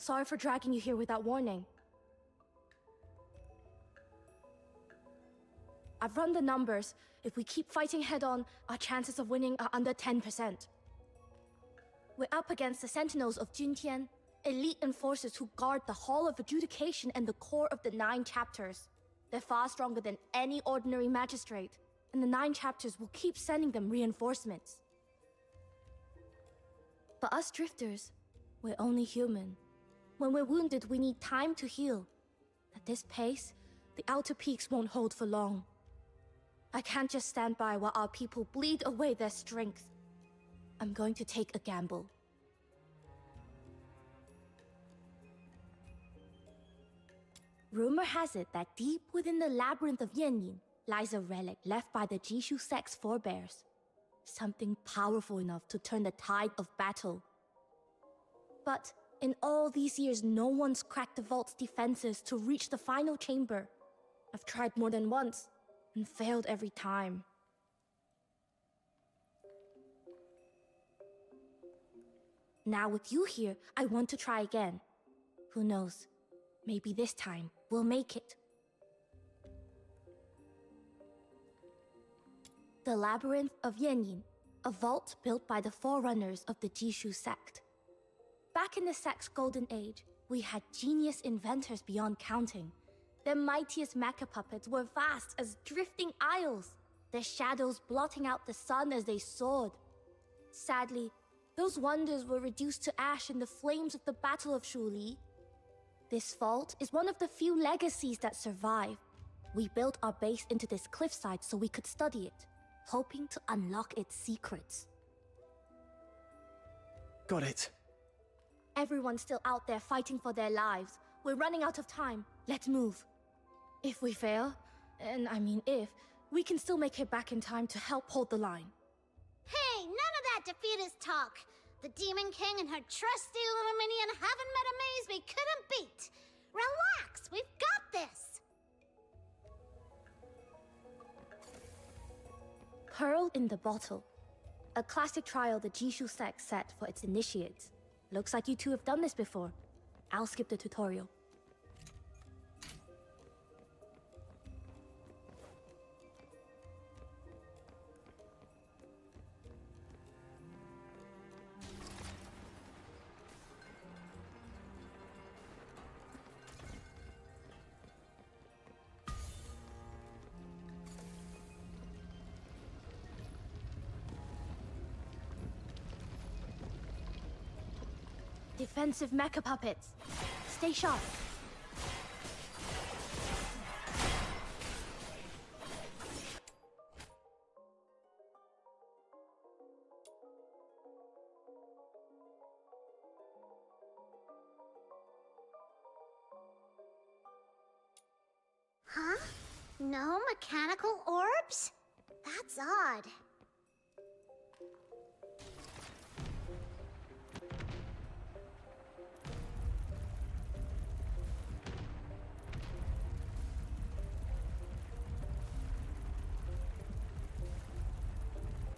Sorry for dragging you here without warning. I've run the numbers. If we keep fighting head-on, our chances of winning are under 10%. We're up against the Sentinels of Juntian, elite enforcers who guard the Hall of Adjudication and the core of the 9 chapters. They're far stronger than any ordinary magistrate, and the 9 chapters will keep sending them reinforcements. But us drifters, we're only human. When we're wounded, we need time to heal. At this pace, the outer peaks won't hold for long. I can't just stand by while our people bleed away their strength. I'm going to take a gamble. Rumor has it that deep within the labyrinth of Yanyin lies a relic left by the Jishu sect's forebears. Something powerful enough to turn the tide of battle. But in all these years, no one's cracked the vault's defenses to reach the final chamber. I've tried more than once, and failed every time. Now with you here, I want to try again. Who knows? Maybe this time, we'll make it. The Labyrinth of Yanyin, a vault built by the forerunners of the Jishu sect. Back in the sect's golden age, we had genius inventors beyond counting. Their mightiest mecha puppets were vast as drifting isles, their shadows blotting out the sun as they soared. Sadly, those wonders were reduced to ash in the flames of the Battle of Shuli. This vault is one of the few legacies that survive. We built our base into this cliffside so we could study it, hoping to unlock its secrets. Got it. Everyone's still out there fighting for their lives. We're running out of time. Let's move. If we fail, and I mean if, we can still make it back in time to help hold the line. Hey, none of that defeatist talk! The Demon King and her trusty little minion haven't met a maze we couldn't beat! Relax, we've got this! Pearl in the Bottle. A classic trial the Jishu sect set for its initiates. Looks like you two have done this before. I'll skip the tutorial. Defensive mecha puppets. Stay sharp. Huh? No mechanical orbs? That's odd.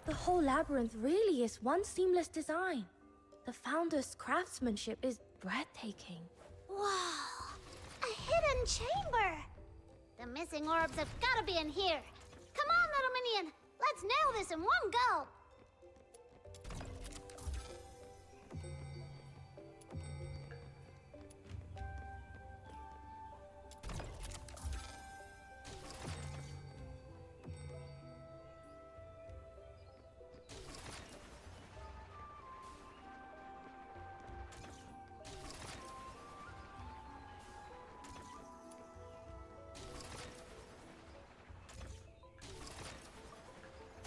The whole labyrinth really is one seamless design. The founder's craftsmanship is breathtaking. Wow! A hidden chamber! The missing orbs have gotta be in here. Come on, little minion! Let's nail this in one go!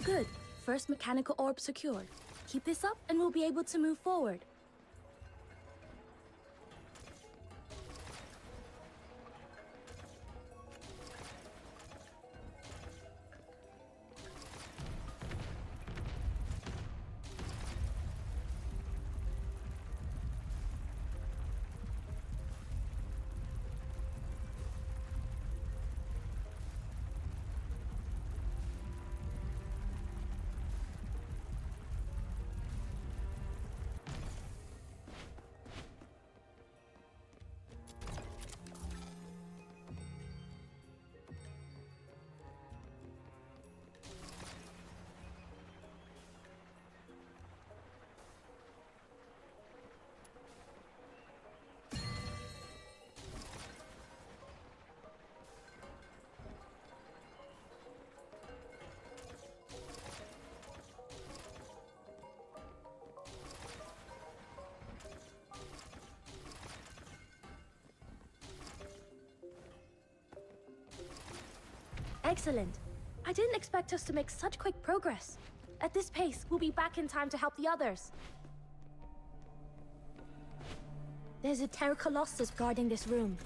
Good. First mechanical orb secured. Keep this up and we'll be able to move forward. Excellent. I didn't expect us to make such quick progress. At this pace, we'll be back in time to help the others. There's a Terra Colossus guarding this room.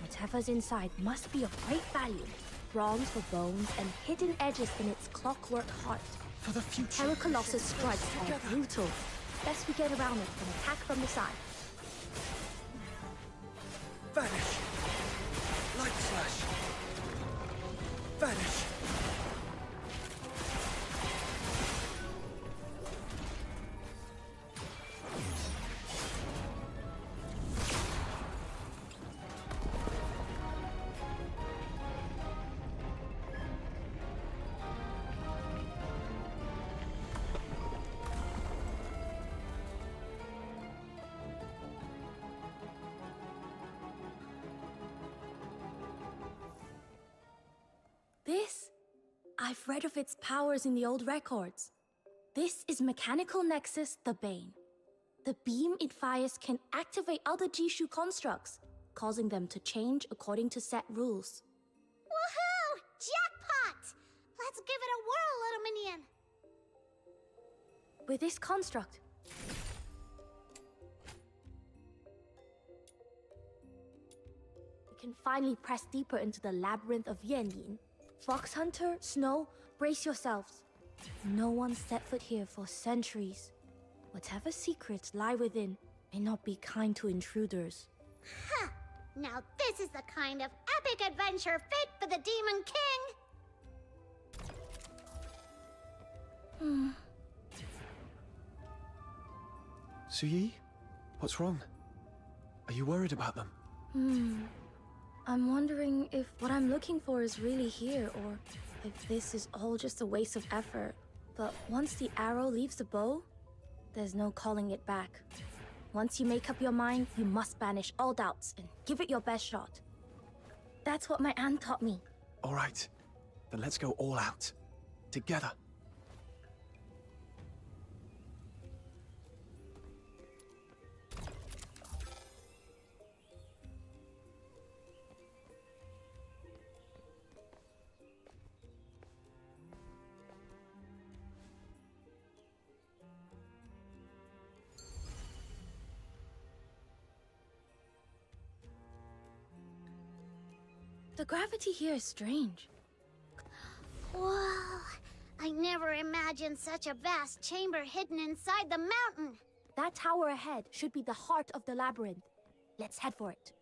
Whatever's inside must be of great value. Bronze for bones and hidden edges in its clockwork heart. For the future. Terra Colossus strikes are brutal. Best we get around it and attack from the side. Vanish! Light flash! Vanish! This? I've read of its powers in the old records. This is Mechanical Nexus, the Bane. The beam it fires can activate other Jishu constructs, causing them to change according to set rules. Woohoo! Jackpot! Let's give it a whirl, little minion. With this construct, we can finally press deeper into the labyrinth of Yanyin. Fox Hunter, Snow, brace yourselves. No one set foot here for centuries. Whatever secrets lie within may not be kind to intruders. Huh! Now this is the kind of epic adventure fit for the Demon King! Suyi? What's wrong? Are you worried about them? I'm wondering if what I'm looking for is really here, or if this is all just a waste of effort. But once the arrow leaves the bow, there's no calling it back. Once you make up your mind, you must banish all doubts and give it your best shot. That's what my aunt taught me. All right. Then let's go all out. Together. The gravity here is strange. Whoa! I never imagined such a vast chamber hidden inside the mountain. That tower ahead should be the heart of the labyrinth. Let's head for it.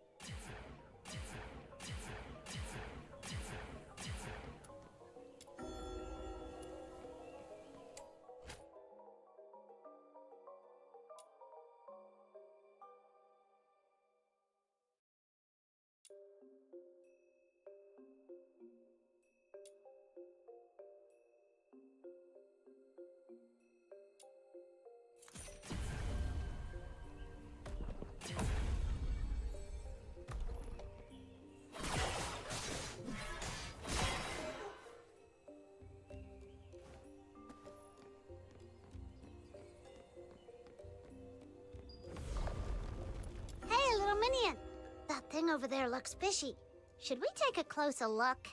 Minion, that thing over there looks fishy. Should we take a closer look?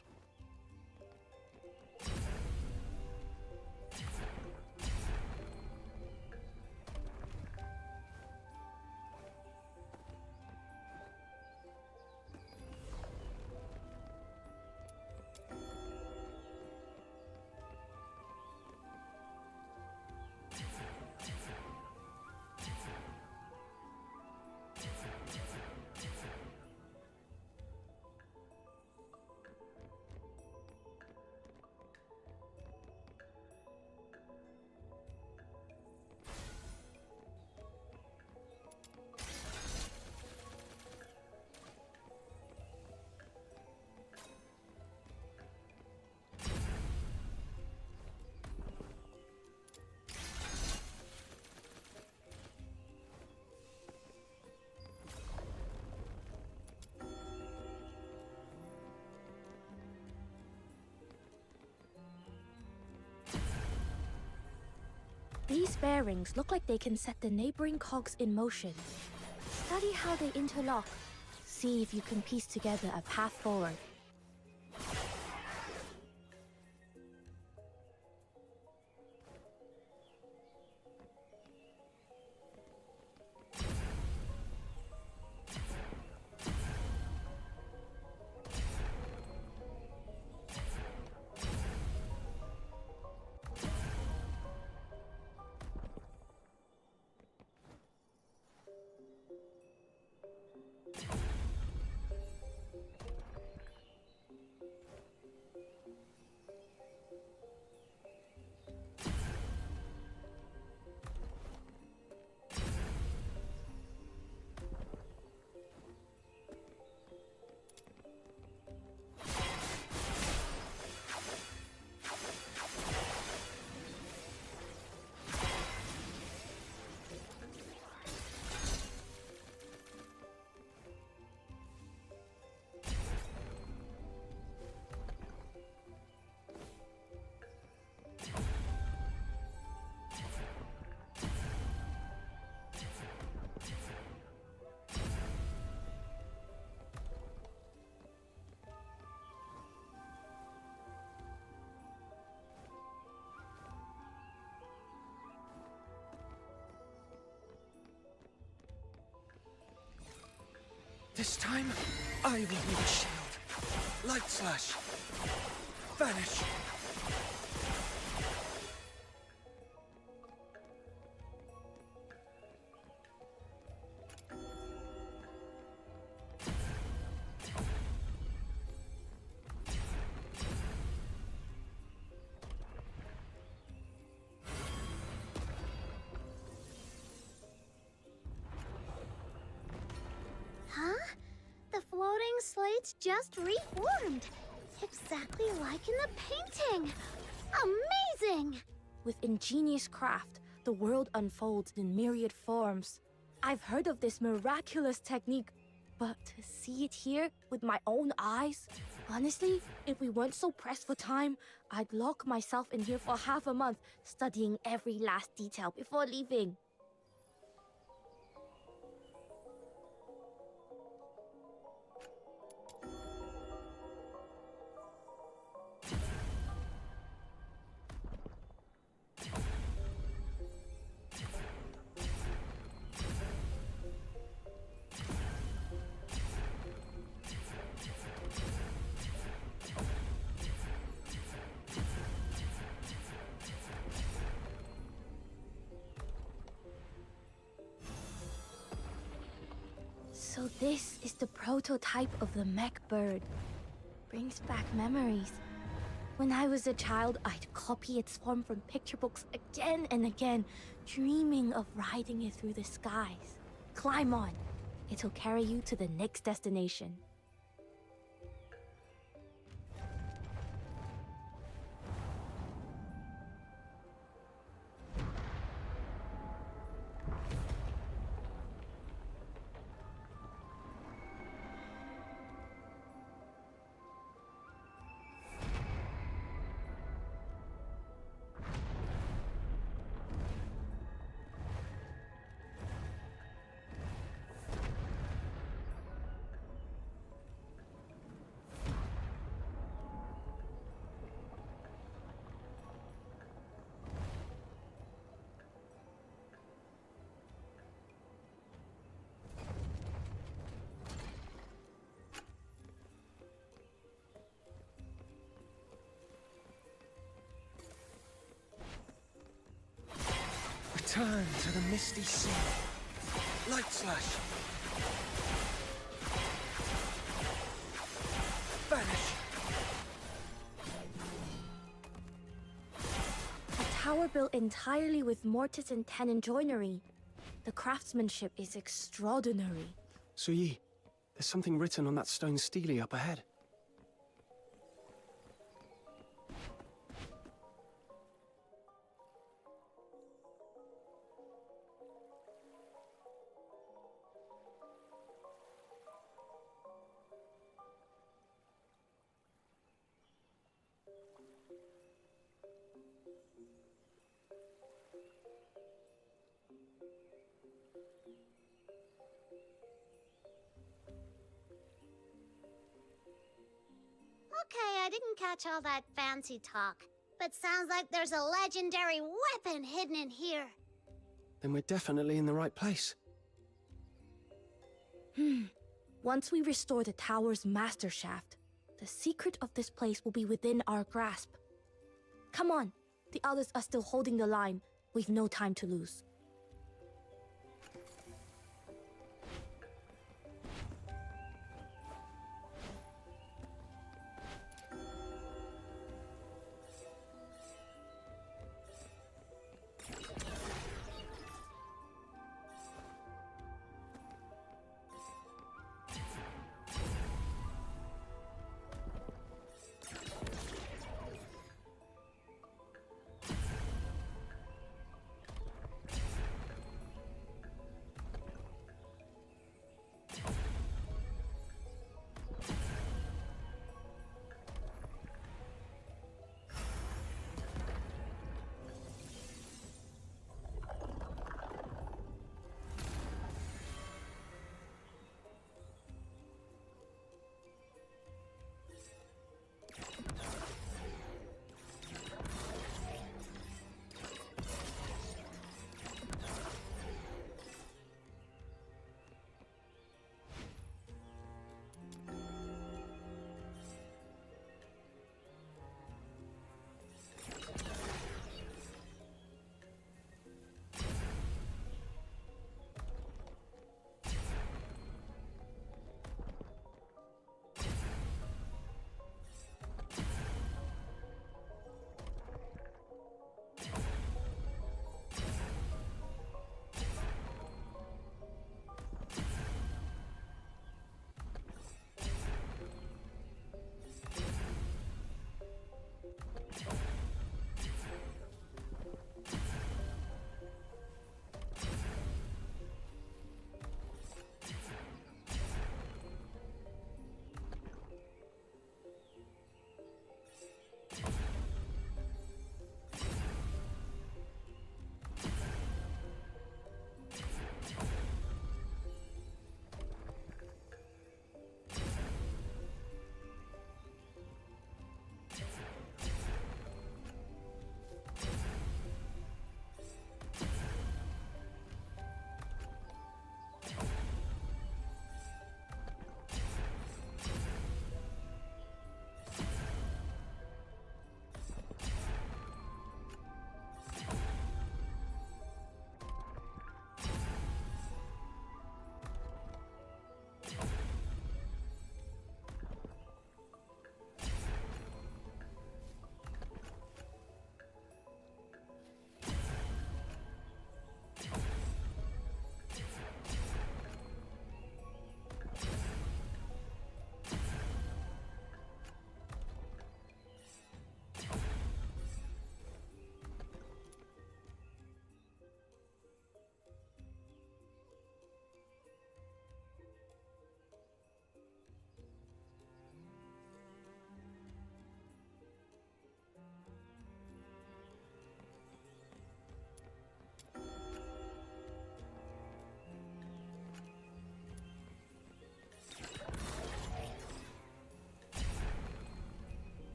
These bearings look like they can set the neighboring cogs in motion. Study how they interlock. See if you can piece together a path forward. This time, I will be the shield. Light slash. Vanish. Huh? The floating slates just reformed. Exactly like in the painting. Amazing! With ingenious craft, the world unfolds in myriad forms. I've heard of this miraculous technique, but to see it here with my own eyes? Honestly, if we weren't so pressed for time, I'd lock myself in here for half a month, studying every last detail before leaving. So this is the prototype of the mech bird. Brings back memories. When I was a child, I'd copy its form from picture books again and again, dreaming of riding it through the skies. Climb on. It'll carry you to the next destination. Return to the misty sea. Light slash. Vanish. A tower built entirely with mortise and tenon joinery. The craftsmanship is extraordinary. Suyi, there's something written on that stone stele up ahead. Okay, I didn't catch all that fancy talk, but sounds like there's a legendary weapon hidden in here. Then we're definitely in the right place. Once we restore the tower's master shaft, the secret of this place will be within our grasp. Come on, the others are still holding the line. We've no time to lose.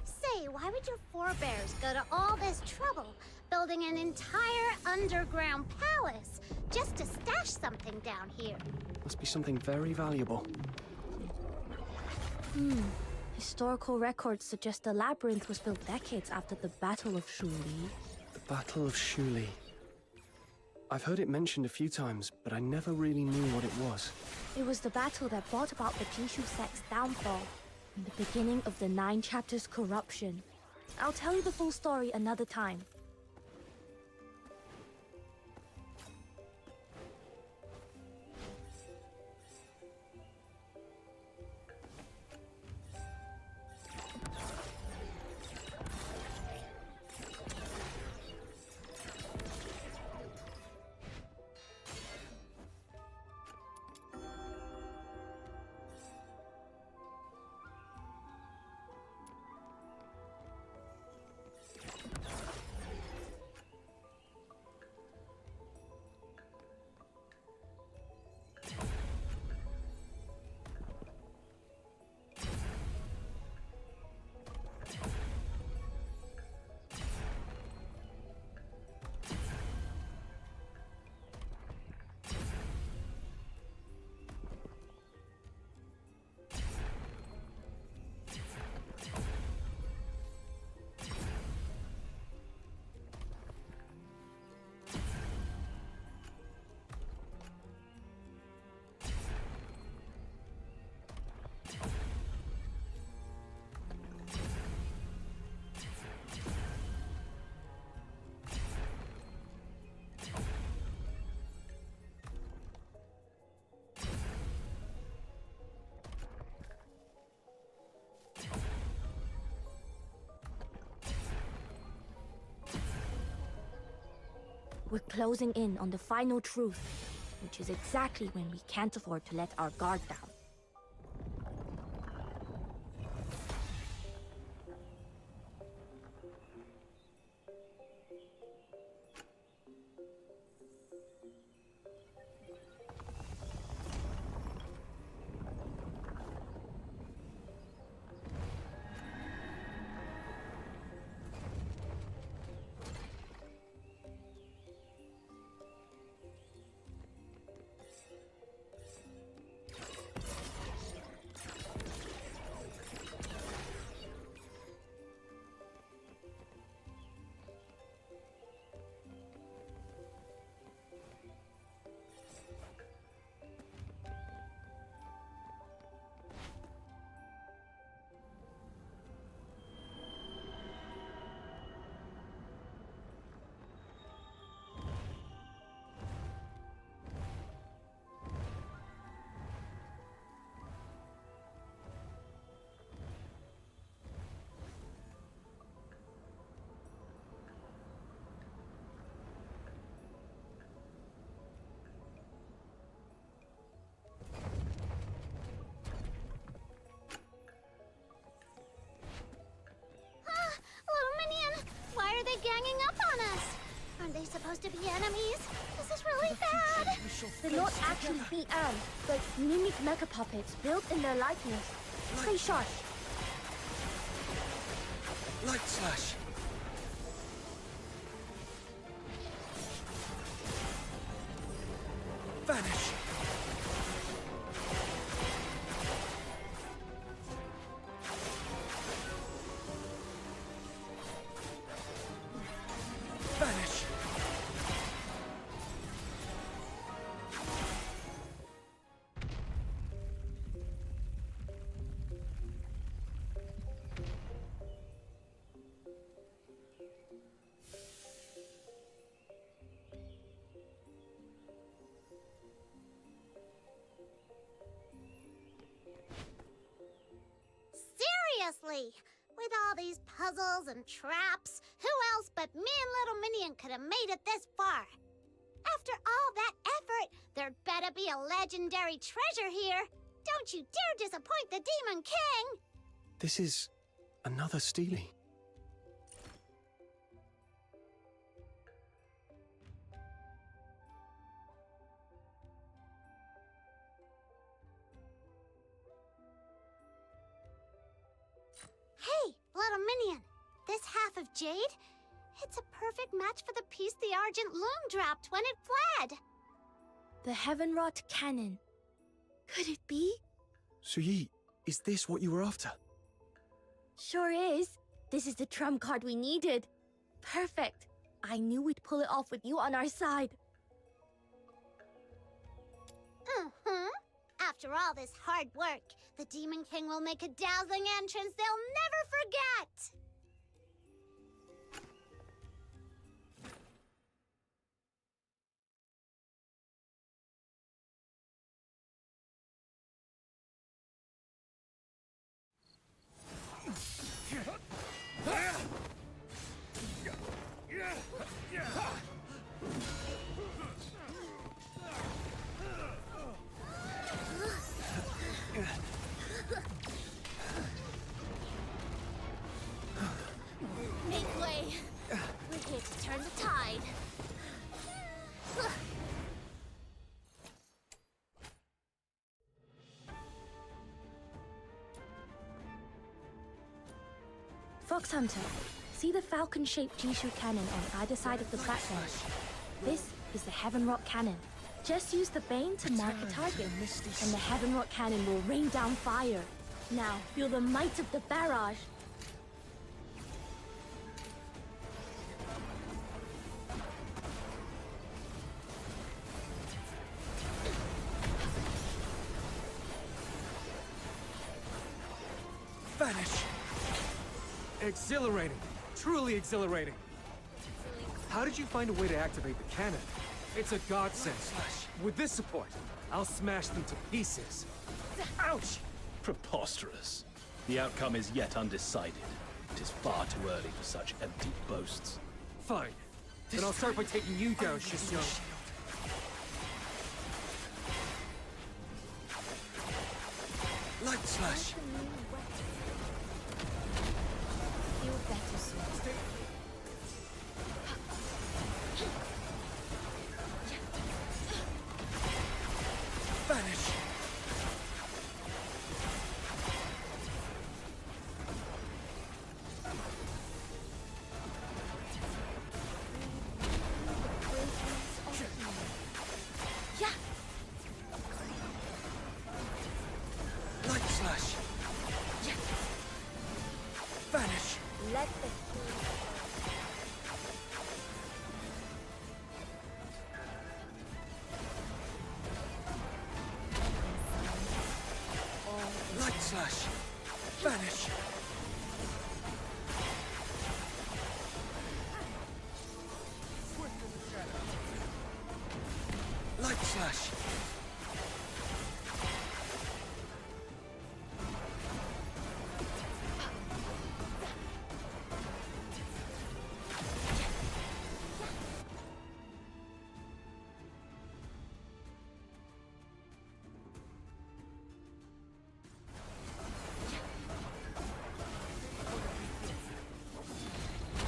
Say, why would your forebears go to all this trouble building an entire underground palace just to stash something down here? Must be something very valuable. Historical records suggest the labyrinth was built decades after the Battle of Shuli. The Battle of Shuli. I've heard it mentioned a few times, but I never really knew what it was. It was the battle that brought about the Jishu sect's downfall and the beginning of the 9 chapters corruption. I'll tell you the full story another time. We're closing in on the final truth, which is exactly when we can't afford to let our guard down. Are they ganging up on us? Aren't they supposed to be enemies? This is really bad. They're not actually Bi-An, but mimic mecha puppets built in their likeness. Pretty sharp. Light slash. Vanish. Vanish. Seriously! With all these puzzles and traps, who else but me and Little Minion could have made it this far? After all that effort, there'd better be a legendary treasure here. Don't you dare disappoint the Demon King! This is another Steely. Hey, Little Minion, this half of jade? It's a perfect match for the piece the Argent Loom dropped when it fled. The Heavenwrought Cannon. Could it be? Suyi, is this what you were after? Sure is. This is the trump card we needed. Perfect. I knew we'd pull it off with you on our side. After all this hard work, the Demon King will make a dazzling entrance they'll never forget! Make way. We're here to turn the tide. Fox Hunter, see the falcon-shaped Jishu cannon on either side of the platform. This is the Heavenwrought Cannon. Just use the Bane to mark a target, and the Heavenwrought Cannon will rain down fire. Now, feel the might of the barrage. Vanish! Exhilarating. Truly exhilarating. How did you find a way to activate the cannon? It's a godsend. With this support, I'll smash them to pieces. Ouch! Preposterous. The outcome is yet undecided. It is far too early for such empty boasts. Fine. Then I'll start by taking you down, Shisyong. Light slash. Feel better soon. Vanish. Yeah. Light slash. Vanish. Let the Light slash. Vanish. Light slash.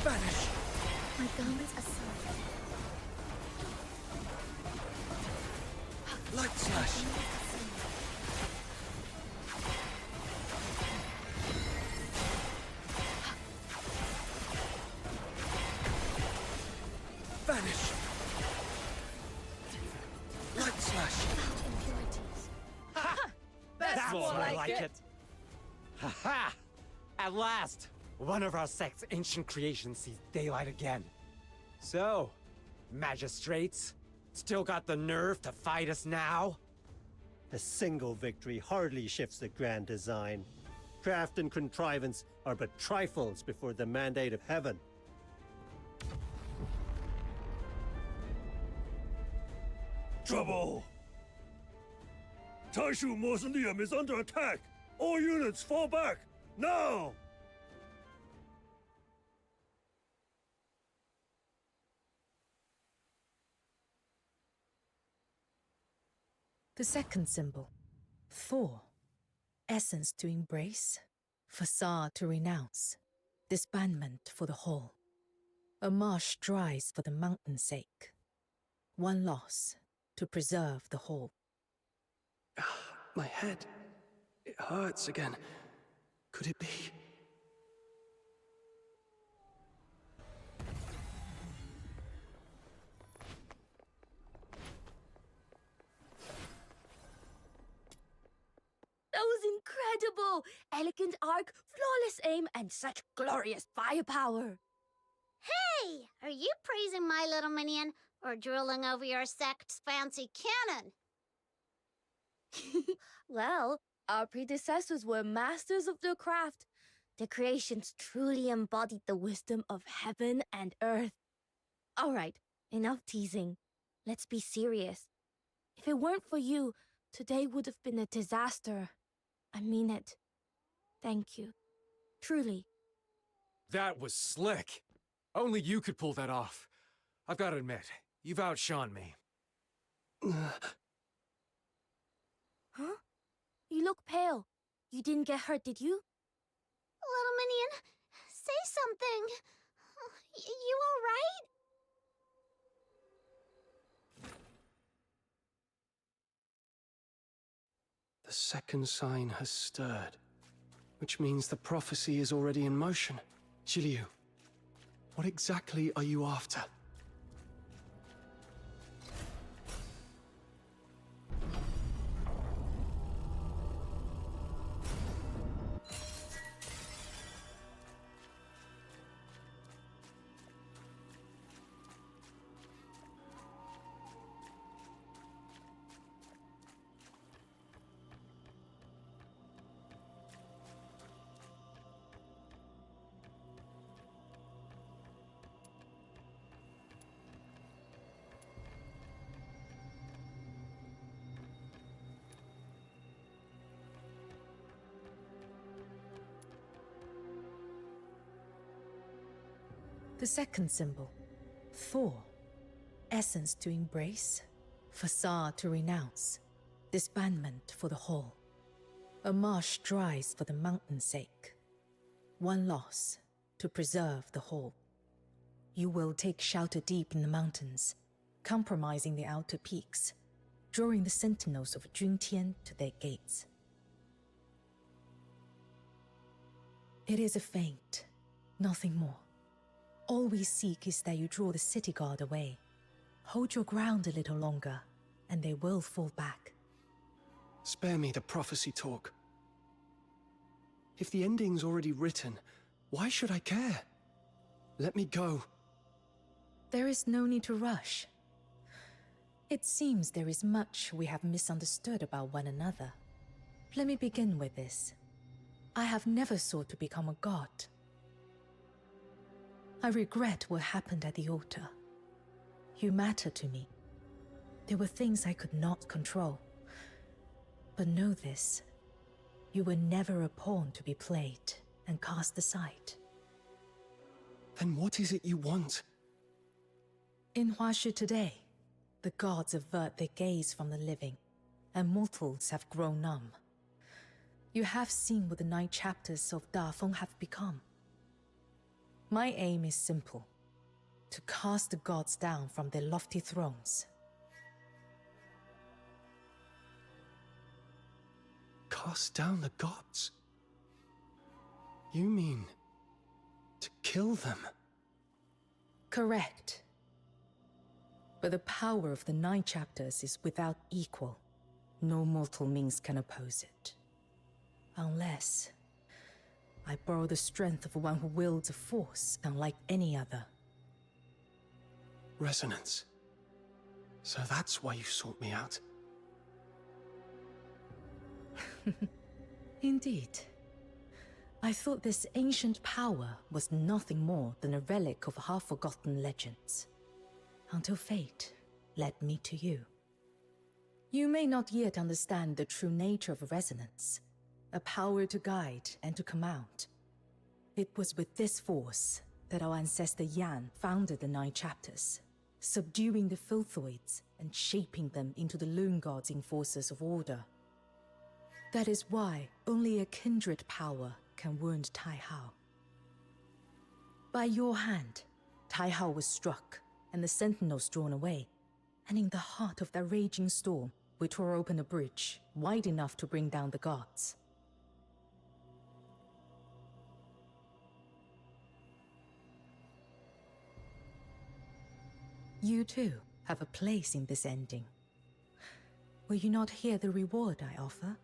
Vanish. my garments aside. Light slash. Vanish. Light slash. Impurities. That's more like it. Ha ha! At last, one of our sect's ancient creations sees daylight again. So, magistrates, still got the nerve to fight us now? A single victory hardly shifts the grand design. Craft and contrivance are but trifles before the mandate of heaven. Trouble! Taishu Mausoleum is under attack! All units fall back! Now! The second symbol, Thor. Essence to embrace, facade to renounce, disbandment for the whole. A marsh strives for the mountain's sake. One loss to preserve the whole. My head. It hurts again. Could it be? That was incredible! Elegant arc, flawless aim, and such glorious firepower. Hey, are you praising my little minion or drooling over your sect's fancy cannon? Well, our predecessors were masters of their craft. Their creations truly embodied the wisdom of heaven and earth. All right, enough teasing. Let's be serious. If it weren't for you, today would have been a disaster. I mean it. Thank you. Truly. That was slick. Only you could pull that off. I've got to admit, you've outshone me. Huh? You look pale. You didn't get hurt, did you? Little minion, say something. You all right? The second sign has stirred, which means the prophecy is already in motion. Shiryu, what exactly are you after? The second symbol, Thor, essence to embrace, facade to renounce, disbandment for the whole. A marsh dries for the mountain's sake. One loss to preserve the whole. You will take shelter deep in the mountains, compromising the outer peaks, drawing the sentinels of Juntian to their gates. It is a feint, nothing more. All we seek is that you draw the city guard away. Hold your ground a little longer, and they will fall back. Spare me the prophecy talk. If the ending's already written, why should I care? Let me go. There is no need to rush. It seems there is much we have misunderstood about one another. Let me begin with this. I have never sought to become a god. I regret what happened at the altar. You matter to me. There were things I could not control. But know this. You were never a pawn to be played and cast aside. Then what is it you want? In Huashi today, the gods avert their gaze from the living, and mortals have grown numb. You have seen what the 9 chapters of Dafeng have become. My aim is simple: to cast the gods down from their lofty thrones. Cast down the gods? You mean to kill them? Correct. But the power of the 9 chapters is without equal. No mortal means can oppose it. Unless I borrow the strength of one who wields a force unlike any other. Resonance. So that's why you sought me out. Indeed. I thought this ancient power was nothing more than a relic of half-forgotten legends. Until fate led me to you. You may not yet understand the true nature of resonance, a power to guide and to command. It was with this force that our ancestor Yan founded the 9 chapters, subduing the Filthoids and shaping them into the Loon God's enforcers of order. That is why only a kindred power can wound Tai Hao. By your hand, Tai Hao was struck, and the sentinels drawn away, and in the heart of that raging storm, we tore open a bridge wide enough to bring down the gods. You too have a place in this ending. Will you not hear the reward I offer?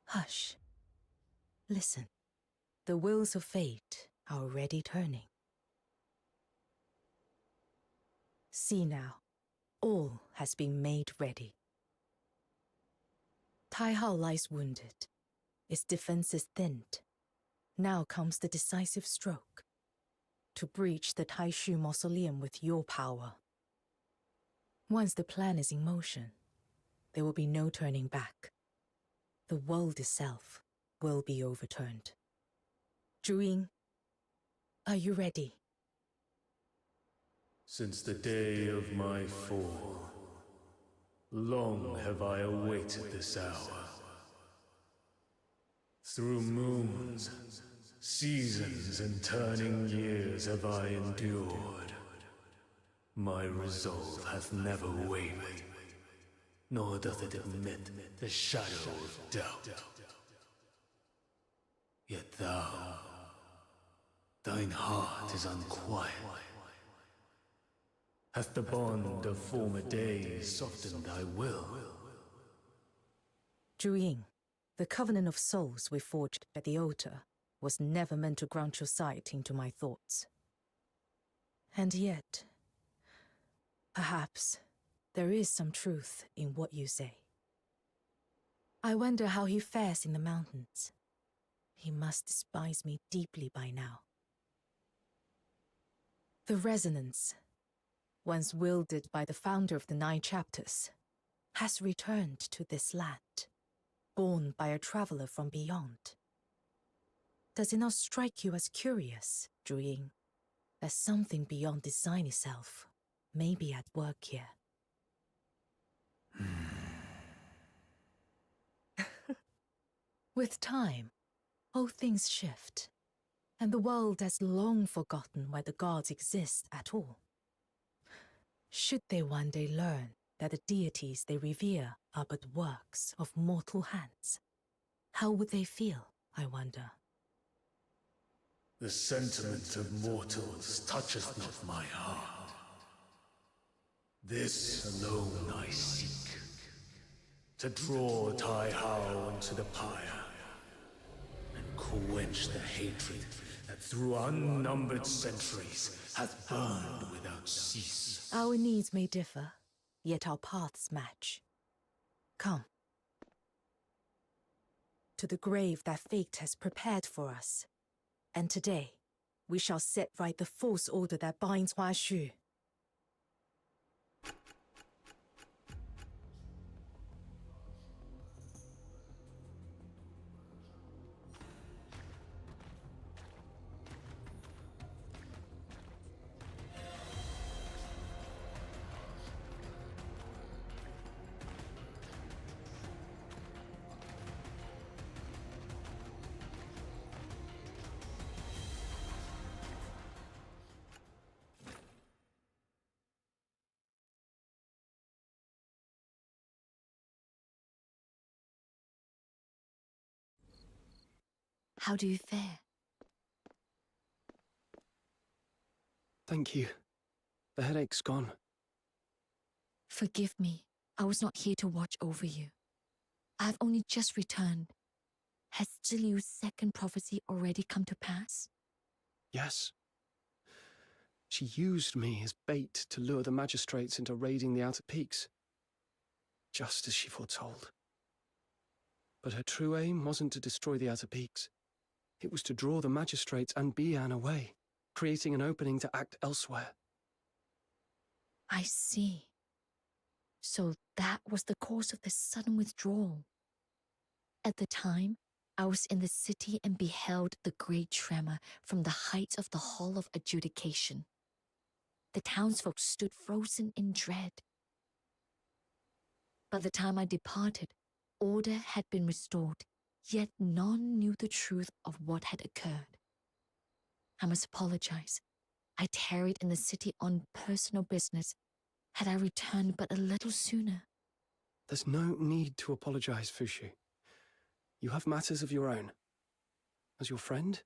Hush. Listen. The wheels of fate are already turning. See now, all has been made ready. Tai Hao lies wounded. Its defenses thinned. Now comes the decisive stroke. To breach the Taishu mausoleum with your power. Once the plan is in motion, there will be no turning back. The world itself will be overturned. Zhu, are you ready? Since the day of my fall, long have I awaited this hour. Through moons, seasons, and turning years have I endured. My resolve hath never wavered, nor doth it admit the shadow of doubt. Yet thou, thine heart is unquiet. Hath the bond of former days softened thy will? Zhu, the covenant of souls we forged at the altar was never meant to grant your sight into my thoughts. And yet, perhaps, there is some truth in what you say. I wonder how he fares in the mountains. He must despise me deeply by now. The resonance, once wielded by the founder of the 9 chapters, has returned to this land, borne by a traveler from beyond. Does it not strike you as curious, Zhu Ying, that something beyond design itself may be at work here? With time, all things shift, and the world has long forgotten why the gods exist at all. Should they one day learn that the deities they revere are but works of mortal hands, how would they feel, I wonder? The sentiment of mortals toucheth not my heart. This alone I seek, to draw Tai Hao into the pyre, and quench the hatred that through unnumbered centuries hath burned without cease. Our needs may differ, yet our paths match. Come. To the grave that fate has prepared for us. And today, we shall set right the false order that binds Hua Xu. How do you fare? Thank you. The headache's gone. Forgive me. I was not here to watch over you. I have only just returned. Has Zhiliu's second prophecy already come to pass? Yes. She used me as bait to lure the magistrates into raiding the outer peaks. Just as she foretold. But her true aim wasn't to destroy the outer peaks. It was to draw the magistrates and Bian away, creating an opening to act elsewhere. I see. So that was the cause of the sudden withdrawal. At the time, I was in the city and beheld the great tremor from the heights of the Hall of Adjudication. The townsfolk stood frozen in dread. By the time I departed, order had been restored, yet none knew the truth of what had occurred. I must apologize. I tarried in the city on personal business. Had I returned but a little sooner. There's no need to apologize, Fushu. You have matters of your own. As your friend,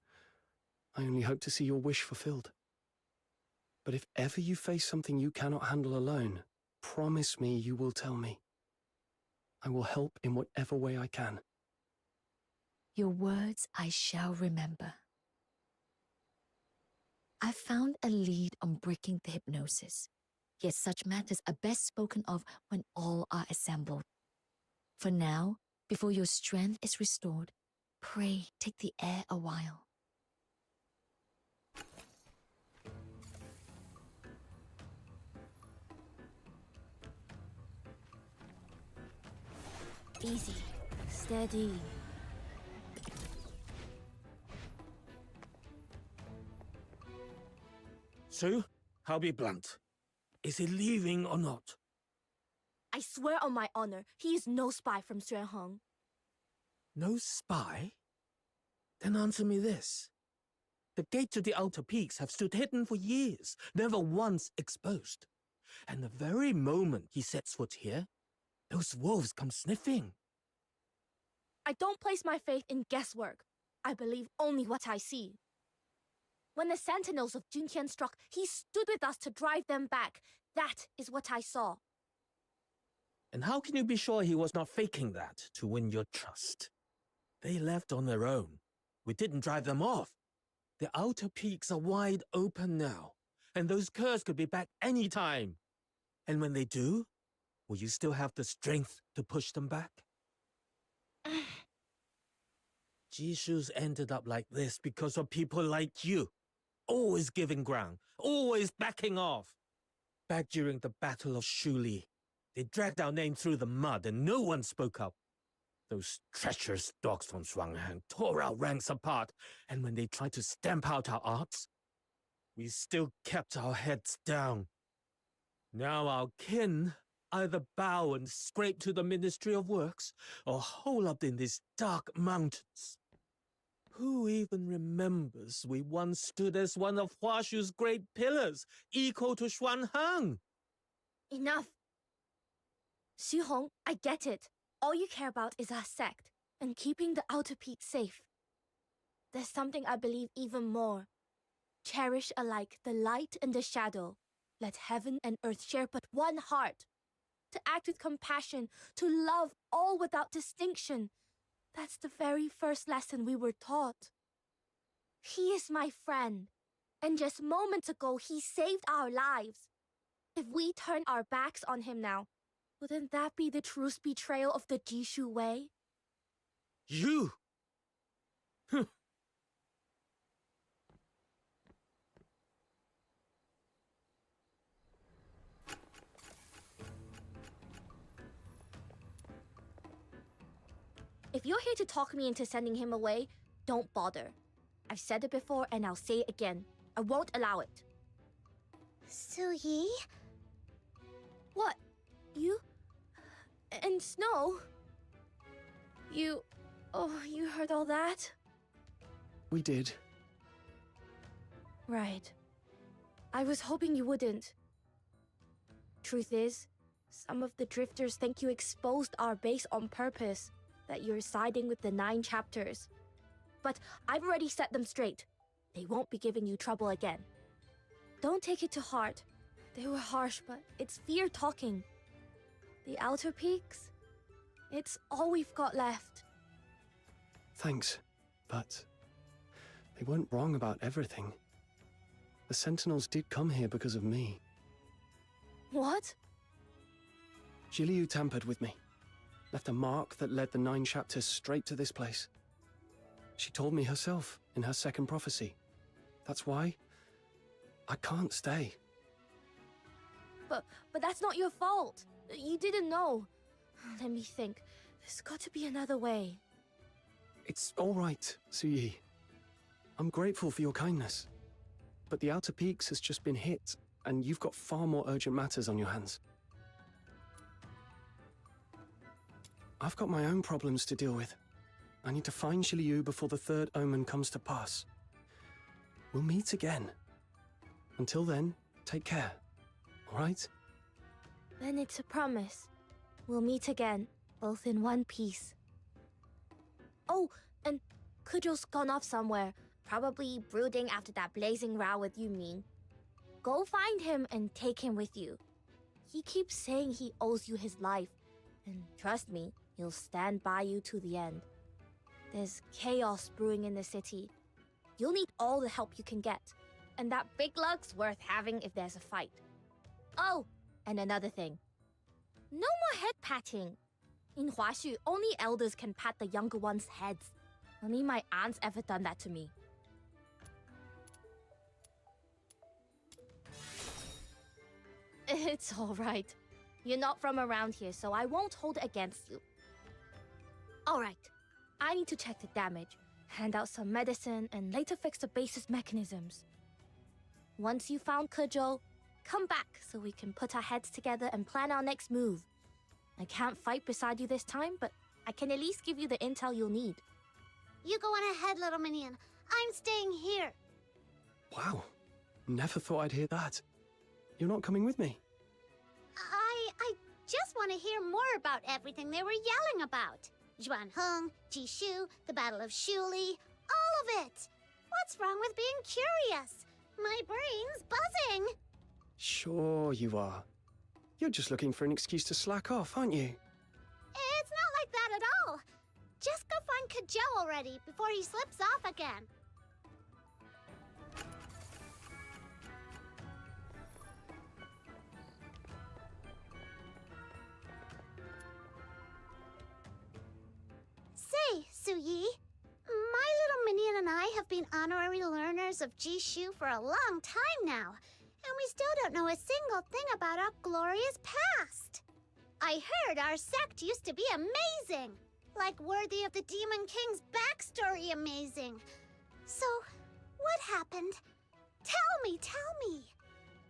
I only hope to see your wish fulfilled. But if ever you face something you cannot handle alone, promise me you will tell me. I will help in whatever way I can. Your words I shall remember. I found a lead on breaking the hypnosis, yet such matters are best spoken of when all are assembled. For now, before your strength is restored, pray take the air a while. Easy, steady. So, I'll be blunt. Is he leaving or not? I swear on my honor, he is no spy from Xuanheng. No spy? Then answer me this. The gate to the outer peaks have stood hidden for years, never once exposed. And the very moment he sets foot here, those wolves come sniffing. I don't place my faith in guesswork. I believe only what I see. When the sentinels of Junqian struck, he stood with us to drive them back. That is what I saw. And how can you be sure he was not faking that to win your trust? They left on their own. We didn't drive them off. The outer peaks are wide open now, and those curs could be back any time. And when they do, will you still have the strength to push them back? Jishu's ended up like this because of people like you. always giving ground, always backing off. Back during the Battle of Shuli, they dragged our name through the mud and no one spoke up. Those treacherous dogs from Shuanghan tore our ranks apart, and when they tried to stamp out our arts, we still kept our heads down. Now our kin either bow and scrape to the Ministry of Works, or hole up in these dark mountains. Who even remembers we once stood as one of Huashu's great pillars, equal to Xuanheng? Enough. Xu Hong, I get it. All you care about is our sect and keeping the outer peak safe. There's something I believe even more. Cherish alike the light and the shadow. Let heaven and earth share but one heart. To act with compassion, to love all without distinction. That's the very first lesson we were taught. He is my friend, and just moments ago he saved our lives. If we turn our backs on him now, wouldn't that be the truest betrayal of the Jishu way? You! If you're here to talk me into sending him away, don't bother. I've said it before and I'll say it again. I won't allow it. Su Yi? What? You? And Snow? You heard all that? We did. Right. I was hoping you wouldn't. Truth is, some of the drifters think you exposed our base on purpose, that you're siding with the 9 chapters. But I've already set them straight. They won't be giving you trouble again. Don't take it to heart. They were harsh, but it's fear talking. The outer peaks? It's all we've got left. Thanks, but they weren't wrong about everything. The Sentinels did come here because of me. What? Jiliu tampered with me. Left a mark that led the 9 chapters straight to this place. She told me herself in her second prophecy. That's why I can't stay. But that's not your fault. You didn't know. Let me think. There's got to be another way. It's all right, Su Yi. I'm grateful for your kindness. But the Outer Peaks has just been hit, and you've got far more urgent matters on your hands. I've got my own problems to deal with. I need to find Shiliu before the third omen comes to pass. We'll meet again. Until then, take care. All right? Then it's a promise. We'll meet again, both in one piece. Oh, and Kujo's gone off somewhere, probably brooding after that blazing row with Yu Min. Go find him and take him with you. He keeps saying he owes you his life, and trust me, he'll stand by you to the end. There's chaos brewing in the city. You'll need all the help you can get, and that big lug's worth having if there's a fight. Oh, and another thing. No more head patting. In Huashu, only elders can pat the younger ones' heads. Only my aunt's ever done that to me. It's all right. You're not from around here, so I won't hold it against you. All right. I need to check the damage, hand out some medicine, and later fix the base's mechanisms. Once you found Kujo, come back so we can put our heads together and plan our next move. I can't fight beside you this time, but I can at least give you the intel you'll need. You go on ahead, little minion. I'm staying here. Wow. Never thought I'd hear that. You're not coming with me? I just want to hear more about everything they were yelling about. Zhuanheng, Jishu, the Battle of Shuli, all of it. What's wrong with being curious? My brain's buzzing. Sure you are. You're just looking for an excuse to slack off, aren't you? It's not like that at all. Just go find Kujo already before he slips off again. Say, Su Yi, my little minion and I have been been honorary learners of Jishu for a long time now, and we still don't know a single thing about our glorious past. I heard our sect used to be amazing, like worthy of the Demon King's backstory amazing. So, what happened? Tell me.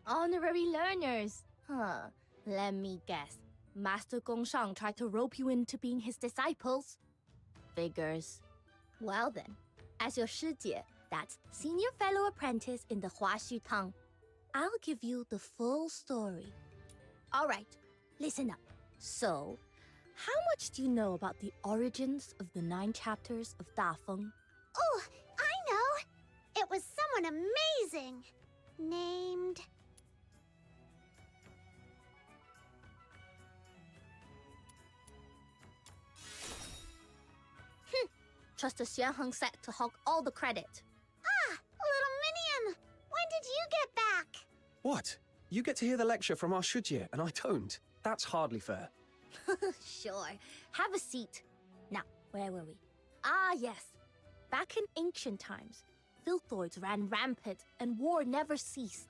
Honorary learners. Huh. Let me guess. Master Gongshang tried to rope you into being his disciples? Figures. Well then, as your Shijie, that's senior fellow apprentice in the Huaxu Tang, I'll give you the full story. Alright, listen up. So, how much do you know about the origins of the 9 chapters of Dafeng? Oh, I know! It was someone amazing! Named... Trust the Xuanheng sect to hog all the credit. Ah, little minion! When did you get back? What? You get to hear the lecture from our Shujie, and I don't? That's hardly fair. Sure. Have a seat. Now, where were we? Ah, yes. Back in ancient times, filthoids ran rampant and war never ceased.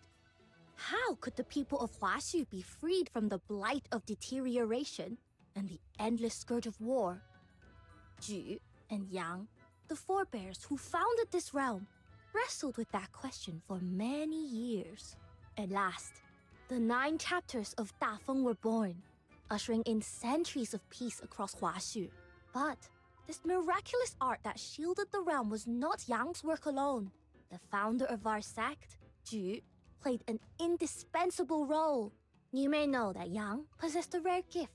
How could the people of Huaxu be freed from the blight of deterioration and the endless scourge of war? Ju and Yang, the forebears who founded this realm, wrestled with that question for many years. At last, the 9 chapters of Dafeng were born, ushering in centuries of peace across Huaxu. But this miraculous art that shielded the realm was not Yang's work alone. The founder of our sect, Ju, played an indispensable role. You may know that Yang possessed a rare gift.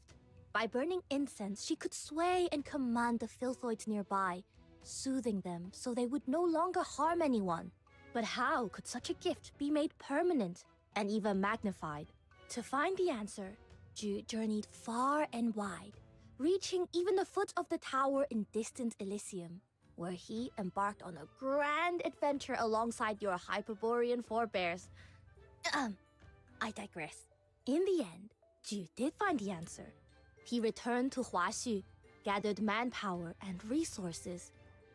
By burning incense, she could sway and command the filthoids nearby, soothing them so they would no longer harm anyone. But how could such a gift be made permanent and even magnified? To find the answer, Ju journeyed far and wide, reaching even the foot of the tower in distant Elysium, where he embarked on a grand adventure alongside your Hyperborean forebears. I digress. In the end, Ju did find the answer. He returned to Huaxu, gathered manpower and resources,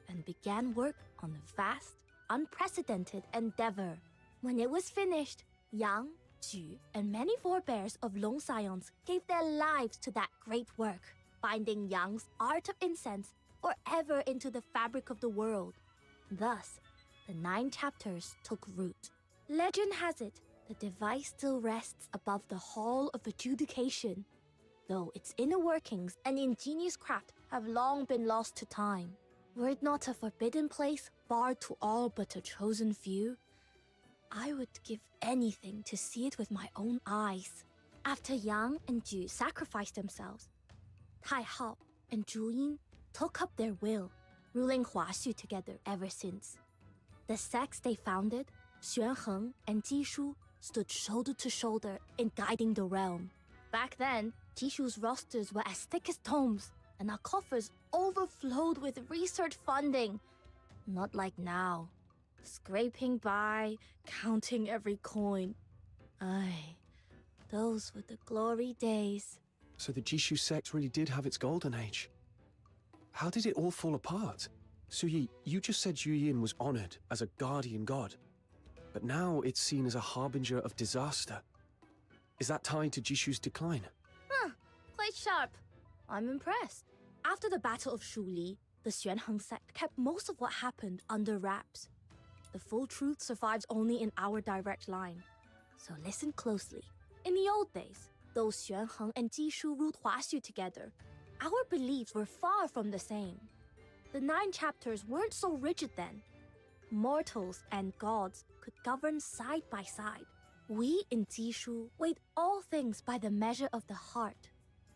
and began work on a vast, unprecedented endeavor. When it was finished, Yang, Ju, and many forebears of Long Scions gave their lives to that great work, binding Yang's art of incense forever into the fabric of the world. Thus, the 9 chapters took root. Legend has it, the device still rests above the Hall of Adjudication, though its inner workings and ingenious craft have long been lost to time. Were it not a forbidden place barred to all but a chosen few, I would give anything to see it with my own eyes. After Yang and Ju sacrificed themselves, Tai Hao and Zhu Yin took up their will, ruling Huaxu together ever since. The sects they founded, Xuanheng and Jishu, stood shoulder to shoulder in guiding the realm. Back then, Jishu's rosters were as thick as tomes, and our coffers overflowed with research funding. Not like now. Scraping by, counting every coin. Aye, those were the glory days. So the Jishu sect really did have its golden age. How did it all fall apart? Suyi, you just said Zhu Yin was honored as a guardian god, but now it's seen as a harbinger of disaster. Is that tied to Jishu's decline? Quite sharp. I'm impressed. After the Battle of Shuli, the Xuanheng sect kept most of what happened under wraps. The full truth survives only in our direct line. So listen closely. In the old days, though Xuanheng and Jishu ruled Huaxu together, our beliefs were far from the same. The 9 chapters weren't so rigid then. Mortals and gods could govern side by side. We in Jishu weighed all things by the measure of the heart.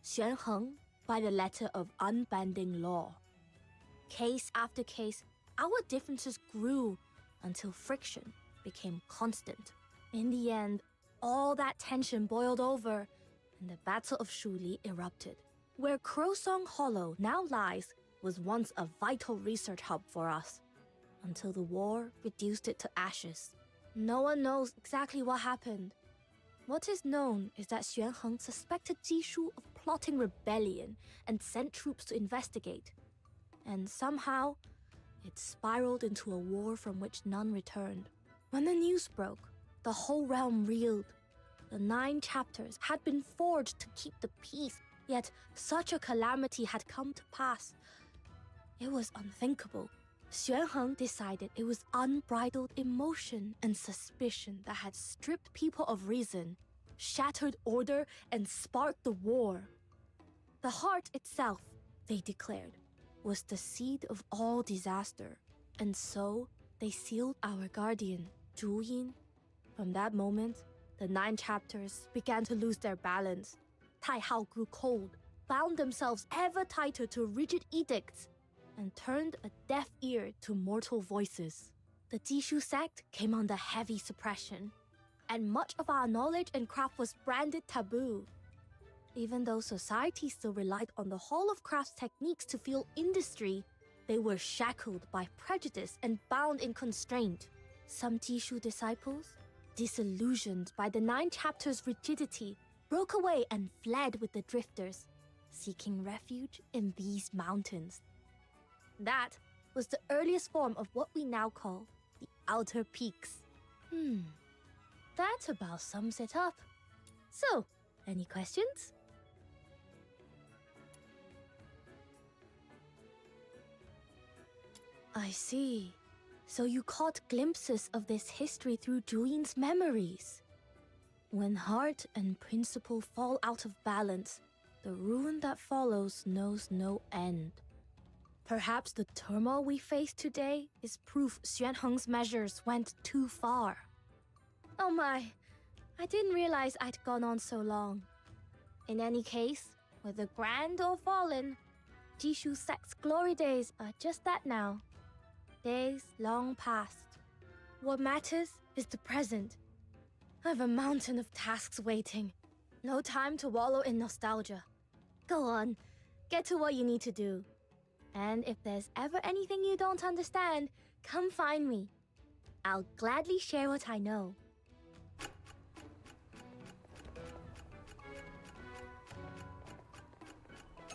Xuanheng by the letter of unbending law. Case after case, our differences grew until friction became constant. In the end, all that tension boiled over, and the Battle of Shuli erupted. Where Crowsong Hollow now lies was once a vital research hub for us, until the war reduced it to ashes. No one knows exactly what happened. What is known is that Xuanheng suspected Jishu of plotting rebellion and sent troops to investigate. And somehow, It spiraled into a war from which none returned. When the news broke, the whole realm reeled. The 9 chapters had been forged to keep the peace, yet such a calamity had come to pass. It was unthinkable. Xuanheng decided it was unbridled emotion and suspicion that had stripped people of reason, shattered order, and sparked the war. The heart itself, they declared, was the seed of all disaster, and so they sealed our guardian, Zhu Yin. From that moment, the 9 chapters began to lose their balance. Tai Hao grew cold, bound themselves ever tighter to rigid edicts, and turned a deaf ear to mortal voices. The Jishu sect came under heavy suppression, and much of our knowledge and craft was branded taboo. Even though society still relied on the Hall of Crafts techniques to fuel industry, they were shackled by prejudice and bound in constraint. Some Jishu disciples, disillusioned by the 9 chapters' rigidity, broke away and fled with the drifters, seeking refuge in these mountains. That was the earliest form of what we now call the Outer Peaks. That about sums it up. So, any questions? I see. So you caught glimpses of this history through Zhu Yin's memories. When heart and principle fall out of balance, the ruin that follows knows no end. Perhaps the turmoil we face today is proof Xuanheng's measures went too far. Oh my, I didn't realize I'd gone on so long. In any case, whether grand or fallen, Jishu sect's glory days are just that now. Days long past. What matters is the present. I've a mountain of tasks waiting. No time to wallow in nostalgia. Go on, get to what you need to do. And if there's ever anything you don't understand, come find me. I'll gladly share what I know.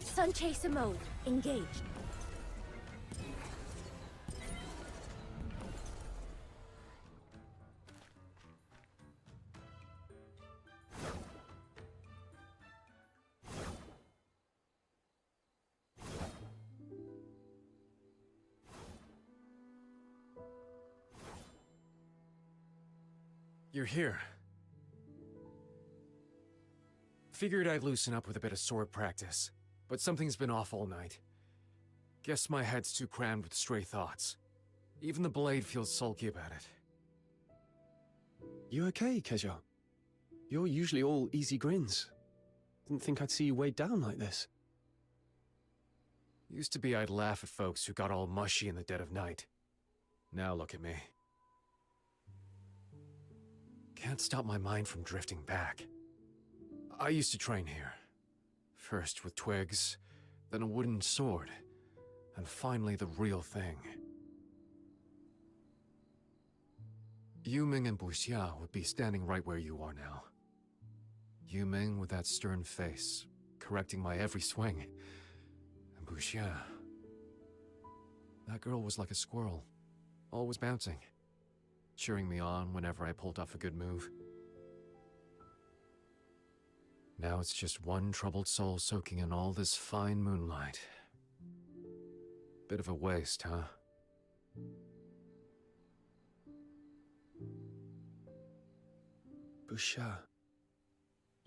Sun Chaser mode engaged. You're here. Figured I'd loosen up with a bit of sword practice, but something's been off all night. Guess my head's too crammed with stray thoughts. Even the blade feels sulky about it. You okay, Kejo? You're usually all easy grins. Didn't think I'd see you weighed down like this. Used to be I'd laugh at folks who got all mushy in the dead of night. Now look at me. Can't stop my mind from drifting back. I used to train here. First with twigs, then a wooden sword, and finally the real thing. Yuming and Buxia would be standing right where you are now. Yuming with that stern face, correcting my every swing. And Buxia... that girl was like a squirrel, always bouncing, cheering me on whenever I pulled off a good move. Now it's just one troubled soul soaking in all this fine moonlight. Bit of a waste, huh? Buxia.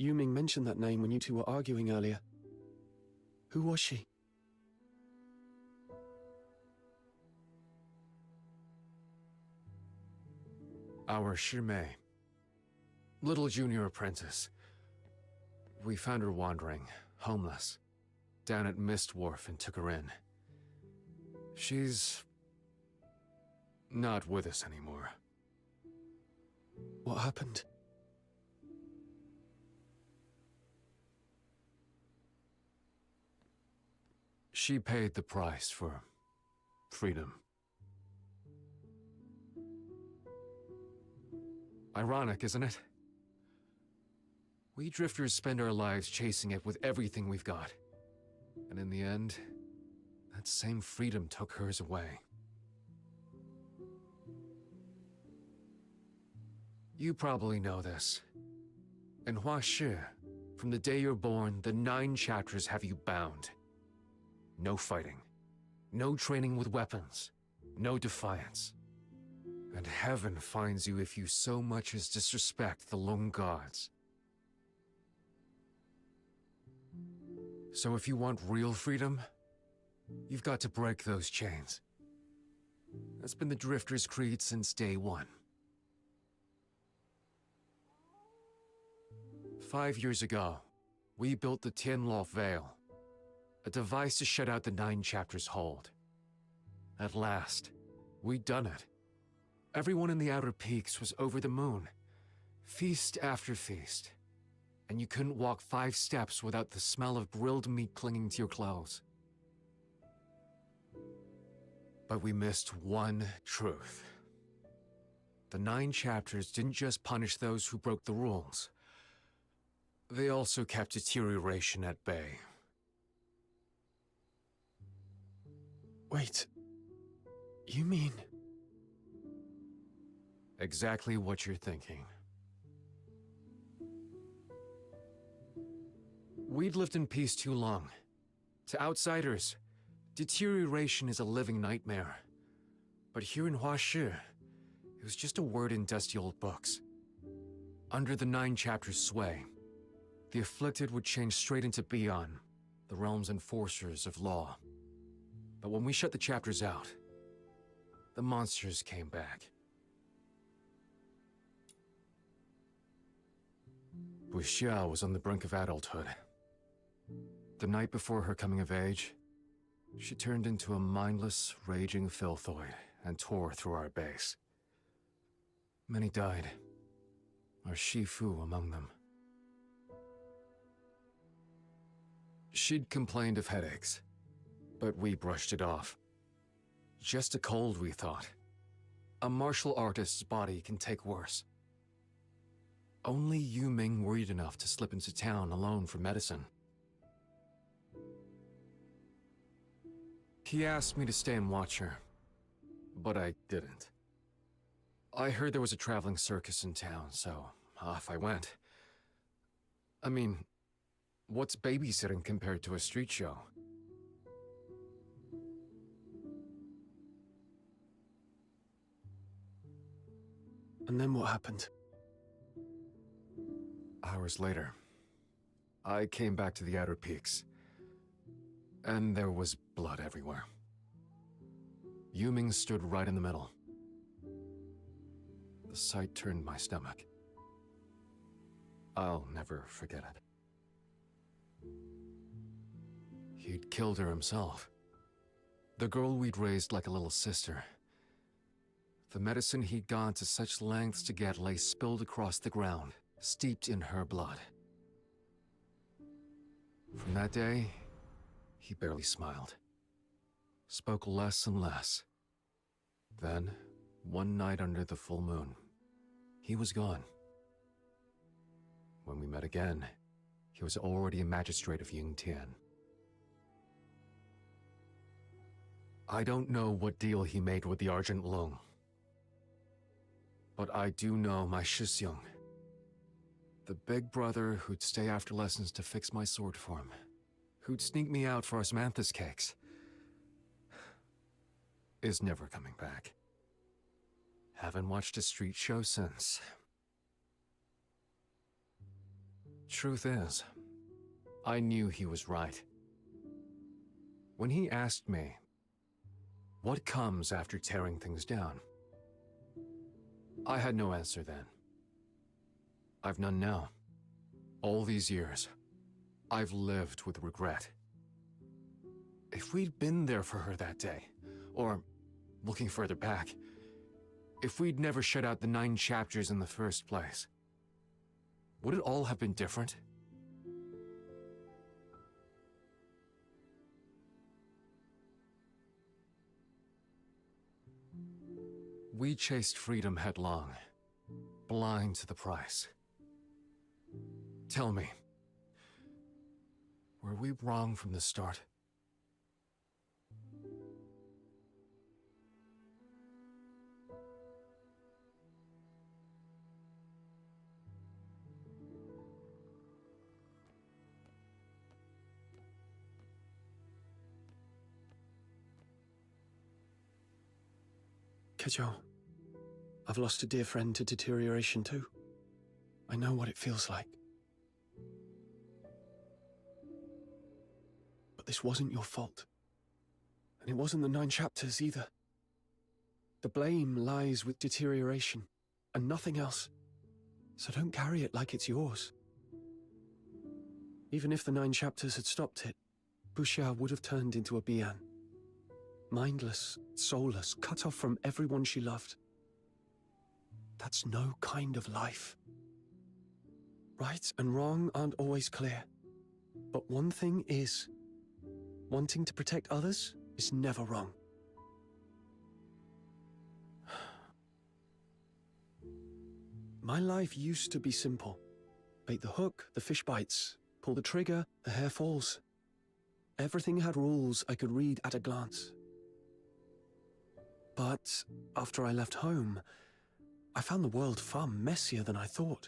Yuming mentioned that name when you two were arguing earlier. Who was she? Our Shimei. Little junior apprentice. We found her wandering, homeless, down at Mist Wharf and took her in. She's... not with us anymore. What happened? She paid the price for freedom. Ironic, isn't it? We drifters spend our lives chasing it with everything we've got. And in the end, that same freedom took hers away. You probably know this. In Huashi, from the day you're born, the 9 chapters have you bound. No fighting. No training with weapons. No defiance. And heaven finds you if you so much as disrespect the Lung Gods. So if you want real freedom, you've got to break those chains. That's been the Drifter's creed since day one. 5 years ago, we built the Tianluo Veil, a device to shut out the 9 chapters' hold. At last, we'd done it. Everyone in the Outer Peaks was over the moon, feast after feast, and you couldn't walk 5 steps without the smell of grilled meat clinging to your clothes. But we missed one truth. The 9 chapters didn't just punish those who broke the rules. They also kept deterioration at bay. Wait. You mean... Exactly what you're thinking. We'd lived in peace too long. To outsiders, deterioration is a living nightmare. But here in Huashi, it was just a word in dusty old books. Under the 9 chapters' sway, the afflicted would change straight into Beyond, the realm's enforcers of law. But when we shut the chapters out, the monsters came back. Wuxia was on the brink of adulthood. The night before her coming of age, she turned into a mindless, raging filthoid and tore through our base. Many died, our Shifu among them. She'd complained of headaches, but we brushed it off. Just a cold, we thought. A martial artist's body can take worse. Only Yu Ming worried enough to slip into town alone for medicine. He asked me to stay and watch her, but I didn't. I heard there was a traveling circus in town, so off I went. I mean, what's babysitting compared to a street show? And then what happened? Hours later, I came back to the Outer Peaks, and there was blood everywhere. Yuming stood right in the middle. The sight turned my stomach. I'll never forget it. He'd killed her himself. The girl we'd raised like a little sister. The medicine he'd gone to such lengths to get lay spilled across the ground, steeped in her blood. From that day, he barely smiled. Spoke less and less. Then, one night under the full moon, he was gone. When we met again, he was already a magistrate of Yingtian. I don't know what deal he made with the Argent Lung, but I do know my Shisyung, the big brother who'd stay after lessons to fix my sword form, who'd sneak me out for osmanthus cakes, is never coming back. Haven't watched a street show since. Truth is, I knew he was right. When he asked me, what comes after tearing things down? I had no answer then. I've none now. All these years, I've lived with regret. If we'd been there for her that day, or, looking further back, if we'd never shut out the 9 chapters in the first place, would it all have been different? We chased freedom headlong, blind to the price. Tell me, were we wrong from the start? Kejo, I've lost a dear friend to deterioration too. I know what it feels like. But this wasn't your fault. And it wasn't the 9 chapters either. The blame lies with deterioration, and nothing else. So don't carry it like it's yours. Even if the 9 chapters had stopped it, Buxia would have turned into a Bian. Mindless, soulless, cut off from everyone she loved. That's no kind of life. Right and wrong aren't always clear. But one thing is, wanting to protect others is never wrong. My life used to be simple. Bait the hook, the fish bites. Pull the trigger, the hair falls. Everything had rules I could read at a glance. But after I left home, I found the world far messier than I thought.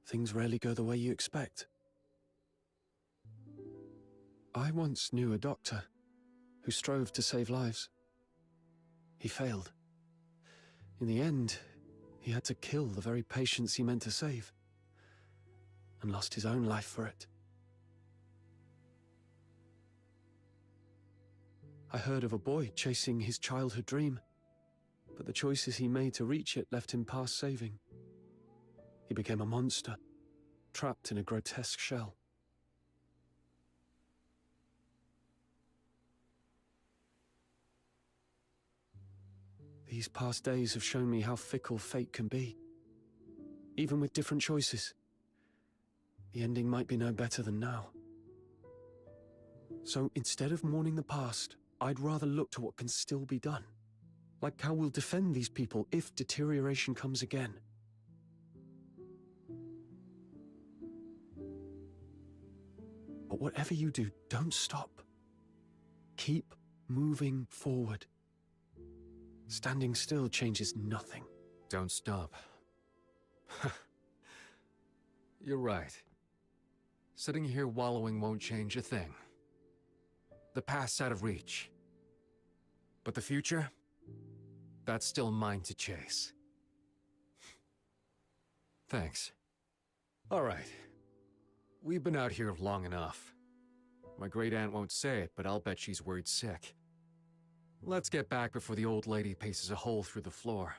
Things rarely go the way you expect. I once knew a doctor who strove to save lives. He failed. In the end, he had to kill the very patients he meant to save, and lost his own life for it. I heard of a boy chasing his childhood dream, but the choices he made to reach it left him past saving. He became a monster, trapped in a grotesque shell. These past days have shown me how fickle fate can be. Even with different choices, the ending might be no better than now. So instead of mourning the past, I'd rather look to what can still be done. Like how we'll defend these people if deterioration comes again. But whatever you do, don't stop. Keep moving forward. Standing still changes nothing. Don't stop. You're right. Sitting here wallowing won't change a thing. The past's out of reach. But the future? That's still mine to chase. Thanks. All right. We've been out here long enough. My great-aunt won't say it, but I'll bet she's worried sick. Let's get back before the old lady paces a hole through the floor.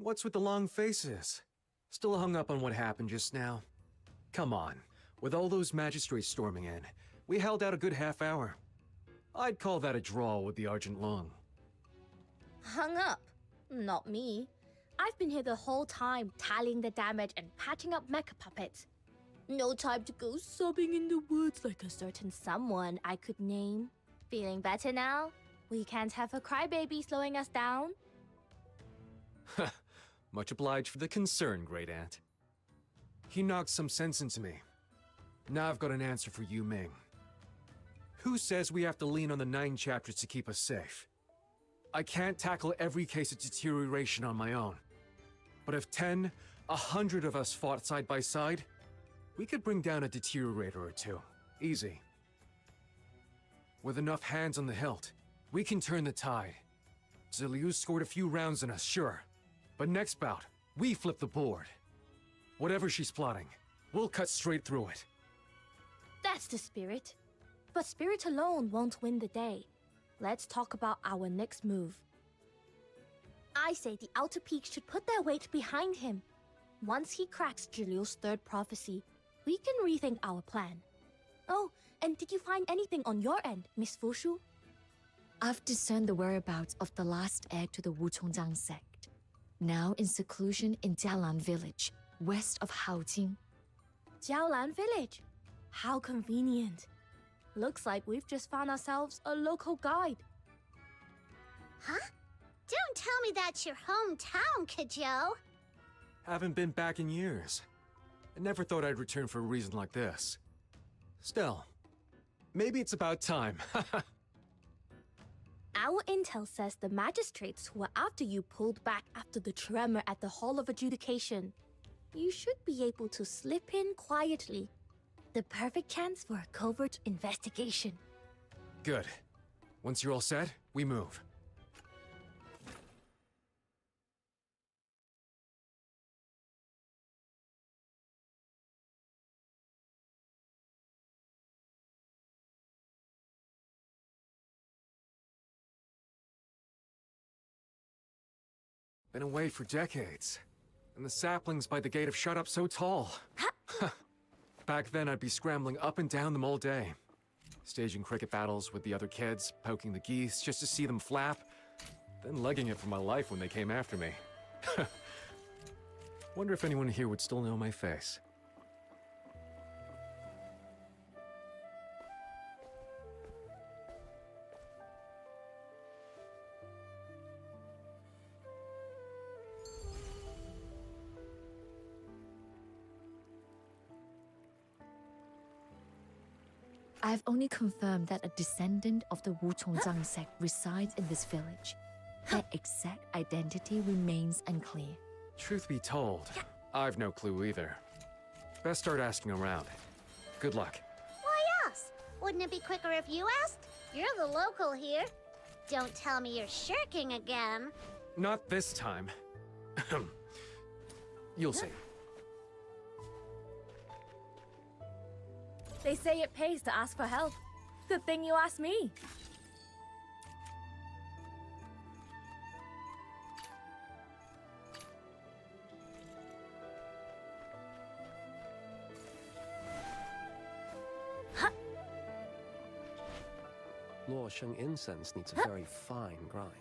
What's with the long faces? Still hung up on what happened just now? Come on, with all those magistrates storming in, we held out a good half hour. I'd call that a draw with the Argent Lung. Hung up? Not me. I've been here the whole time, tallying the damage and patching up mecha puppets. No time to go sobbing in the woods like a certain someone I could name. Feeling better now? We can't have a crybaby slowing us down. Much obliged for the concern, Great Aunt. He knocked some sense into me. Now I've got an answer for Yu Ming. Who says we have to lean on the 9 chapters to keep us safe? I can't tackle every case of deterioration on my own. But if 10, 100 of us fought side by side, we could bring down a deteriorator or two. Easy. With enough hands on the hilt, we can turn the tide. Ziliu scored a few rounds in us, sure. But next bout, we flip the board. Whatever she's plotting, we'll cut straight through it. That's the spirit. But spirit alone won't win the day. Let's talk about our next move. I say the Outer Peaks should put their weight behind him. Once he cracks Zhiliu's 3rd prophecy, we can rethink our plan. Oh, and did you find anything on your end, Miss Fushu? I've discerned the whereabouts of the last heir to the Wuchongjiang sect. Now in seclusion in Jialan village, west of Haojing. Jiaolan village? How convenient. Looks like we've just found ourselves a local guide. Huh? Don't tell me that's your hometown, Kajou. Haven't been back in years. I never thought I'd return for a reason like this. Still, maybe it's about time. Our intel says the magistrates who were after you pulled back after the tremor at the Hall of Adjudication. You should be able to slip in quietly. The perfect chance for a covert investigation. Good. Once you're all set, we move. Been away for decades. And the saplings by the gate have shot up so tall. Back then, I'd be scrambling up and down them all day. Staging cricket battles with the other kids, poking the geese just to see them flap, then legging it for my life when they came after me. Wonder if anyone here would still know my face. I've only confirmed that a descendant of the Wuchongjiang sect resides in this village. Their exact identity remains unclear. Truth be told, I've no clue either. Best start asking around. Good luck. Why us? Wouldn't it be quicker if you asked? You're the local here. Don't tell me you're shirking again. Not this time. You'll see. They say it pays to ask for help. Good thing you asked me. Luosheng incense needs a very fine grind.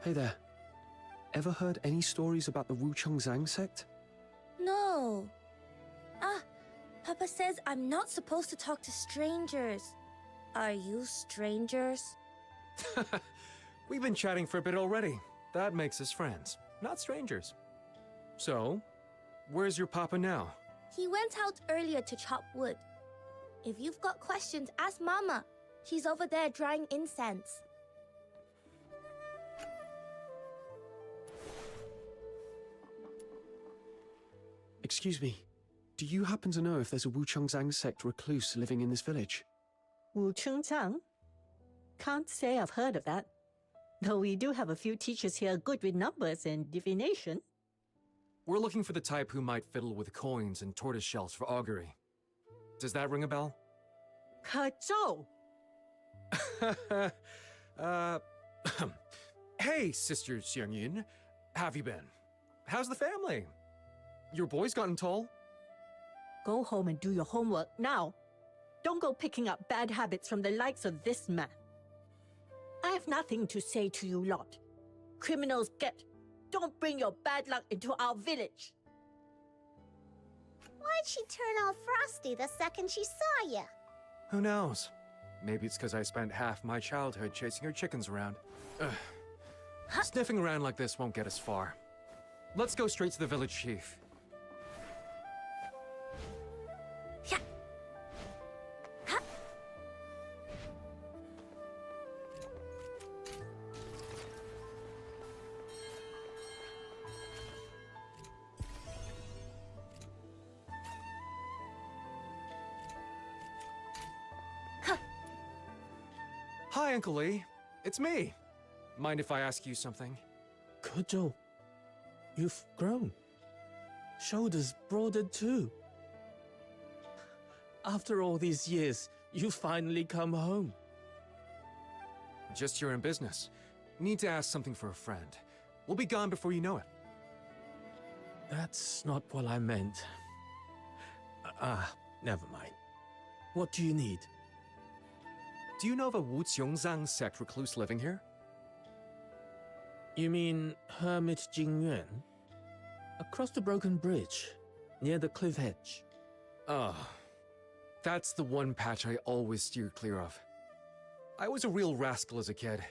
Hey there. Ever heard any stories about the Wu Chongzang sect? No. Papa says I'm not supposed to talk to strangers. Are you strangers? We've been chatting for a bit already. That makes us friends, not strangers. So, where's your papa now? He went out earlier to chop wood. If you've got questions, ask Mama. She's over there drying incense. Excuse me. Do you happen to know if there's a Wu Chongzang sect recluse living in this village? Wu Chungzang? Can't say I've heard of that. Though we do have a few teachers here good with numbers and divination. We're looking for the type who might fiddle with coins and tortoise shells for augury. Does that ring a bell? 可奏! Hey, Sister Xiangyun. Have you been? How's the family? Your boy's gotten tall? Go home and do your homework now. Don't go picking up bad habits from the likes of this man. I have nothing to say to you lot. Criminals get. Don't bring your bad luck into our village. Why'd she turn all frosty the second she saw you? Who knows? Maybe it's because I spent half my childhood chasing her chickens around. Ugh. Sniffing around like this won't get us far. Let's go straight to the village chief. Hi, Uncle Lee. It's me. Mind if I ask you something? Kojo, you've grown. Shoulders broadened too. After all these years, you finally come home. Just here in business. Need to ask something for a friend. We'll be gone before you know it. That's not what I meant. Never mind. What do you need? Do you know of a Wu Qiongzang sect recluse living here? You mean Hermit Jingyuan? Across the broken bridge, near the cliff edge. That's the one patch I always steered clear of. I was a real rascal as a kid.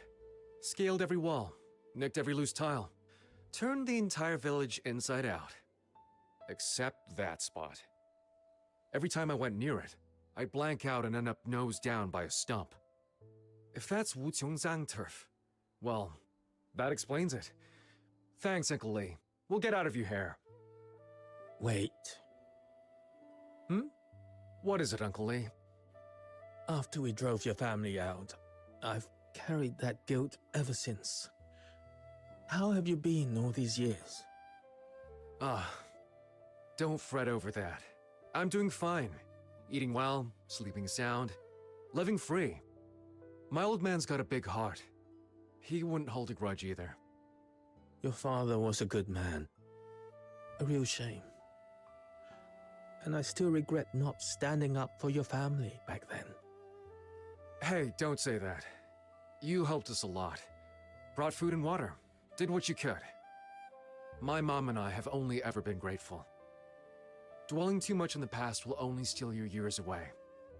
Scaled every wall, nicked every loose tile, turned the entire village inside out. Except that spot. Every time I went near it, I'd blank out and end up nose down by a stump. If that's Wu Qiongzang turf, well, that explains it. Thanks, Uncle Lee. We'll get out of your hair. Wait. What is it, Uncle Lee? After we drove your family out, I've carried that guilt ever since. How have you been all these years? Don't fret over that. I'm doing fine. Eating well, sleeping sound, living free. My old man's got a big heart. He wouldn't hold a grudge either. Your father was a good man. A real shame. And I still regret not standing up for your family back then. Hey, don't say that. You helped us a lot. Brought food and water. Did what you could. My mom and I have only ever been grateful. Dwelling too much in the past will only steal your years away.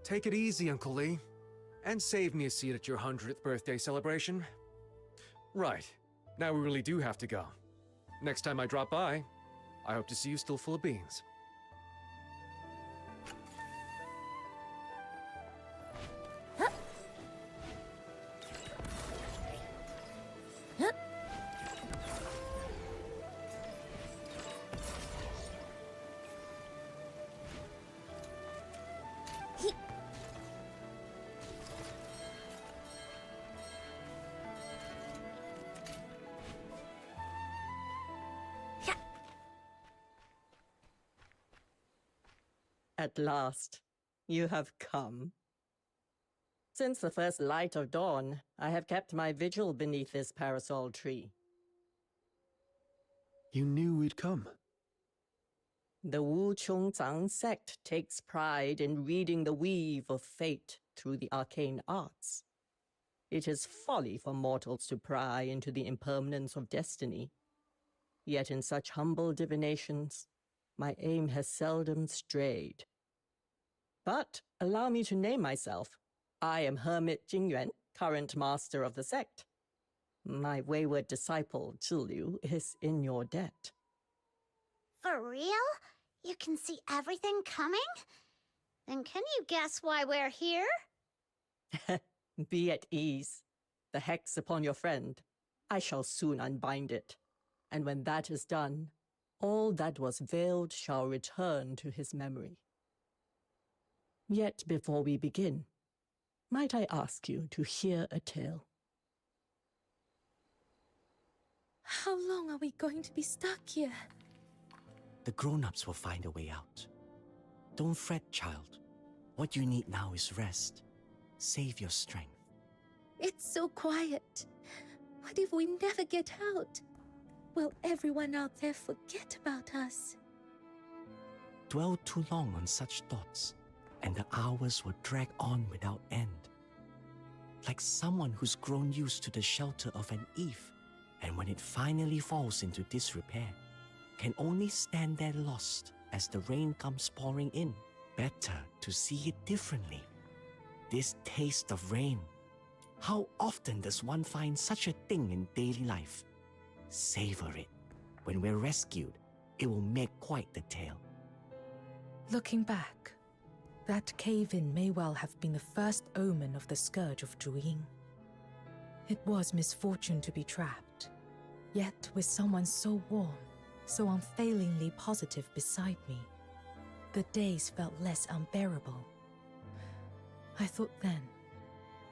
Take it easy, Uncle Lee. And save me a seat at your 100th birthday celebration. Right. Now we really do have to go. Next time I drop by, I hope to see you still full of beans. At last, you have come. Since the first light of dawn, I have kept my vigil beneath this parasol tree. You knew we'd come. The Wu Chongzang sect takes pride in reading the weave of fate through the arcane arts. It is folly for mortals to pry into the impermanence of destiny. Yet in such humble divinations, my aim has seldom strayed. But allow me to name myself. I am Hermit Jingyuan, current master of the sect. My wayward disciple, Zhiliu, is in your debt. For real? You can see everything coming? Then can you guess why we're here? Be at ease. The hex upon your friend. I shall soon unbind it. And when that is done, all that was veiled shall return to his memory. Yet before we begin, might I ask you to hear a tale? How long are we going to be stuck here? The grown-ups will find a way out. Don't fret, child. What you need now is rest. Save your strength. It's so quiet. What if we never get out? Will everyone out there forget about us? Dwell too long on such thoughts, and the hours will drag on without end. Like someone who's grown used to the shelter of an eave, and when it finally falls into disrepair, can only stand there lost as the rain comes pouring in. Better to see it differently. This taste of rain. How often does one find such a thing in daily life? Savor it. When we're rescued, it will make quite the tale. Looking back, that cave-in may well have been the first omen of the scourge of Zhuying. It was misfortune to be trapped, yet with someone so warm, so unfailingly positive beside me, the days felt less unbearable. I thought then,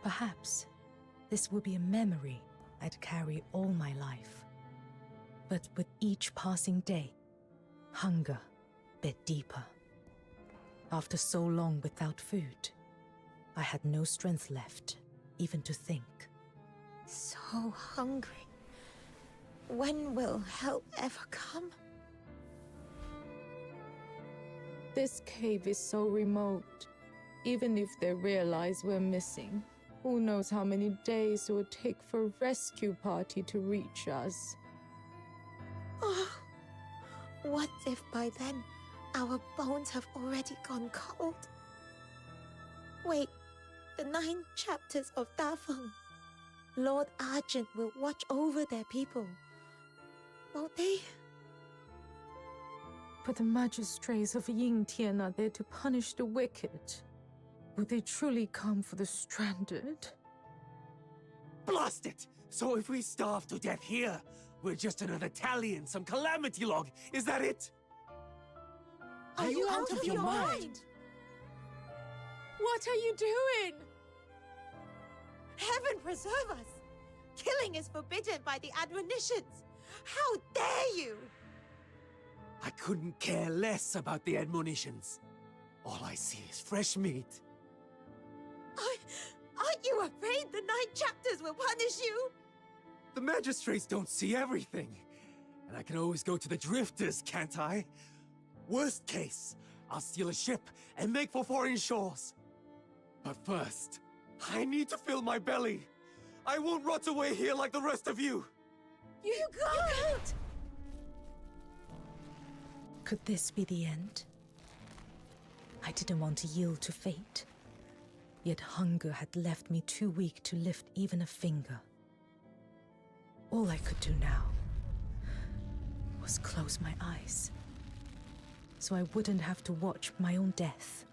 perhaps this would be a memory I'd carry all my life. But with each passing day, hunger bit deeper. After so long without food, I had no strength left, even to think. So hungry. When will help ever come? This cave is so remote. Even if they realize we're missing, who knows how many days it would take for a rescue party to reach us. Oh, what if by then our bones have already gone cold? Wait, the 9 chapters of Dafeng. Lord Argent will watch over their people. Won't they? But the magistrates of Yingtian are there to punish the wicked. Would they truly come for the stranded? Blast it! So if we starve to death here, we're just another tally in some calamity log. Is that it? Are you out of your mind? What are you doing? Heaven preserve us! Killing is forbidden by the admonitions. How dare you! I couldn't care less about the admonitions. All I see is fresh meat. Aren't you afraid the 9 chapters will punish you? The magistrates don't see everything. And I can always go to the drifters, can't I? Worst case, I'll steal a ship and make for foreign shores. But first, I need to fill my belly. I won't rot away here like the rest of you. You can't! Could this be the end? I didn't want to yield to fate. Yet hunger had left me too weak to lift even a finger. All I could do now was close my eyes, so I wouldn't have to watch my own death.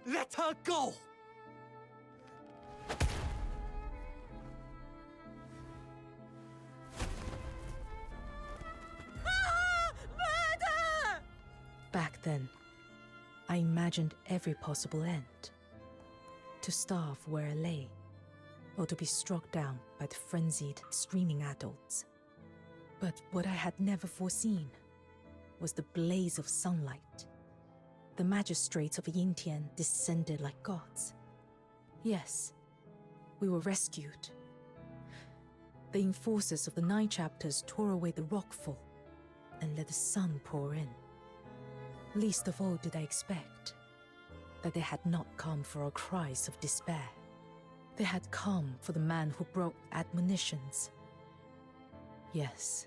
Let her go! Murder! Back then, I imagined every possible end. To starve where I lay, or to be struck down by the frenzied, screaming adults. But what I had never foreseen was the blaze of sunlight. The magistrates of Yingtian descended like gods. Yes, we were rescued. The enforcers of the 9 chapters tore away the rockfall and let the sun pour in. Least of all did I expect, that they had not come for our cries of despair. They had come for the man who broke admonitions. Yes,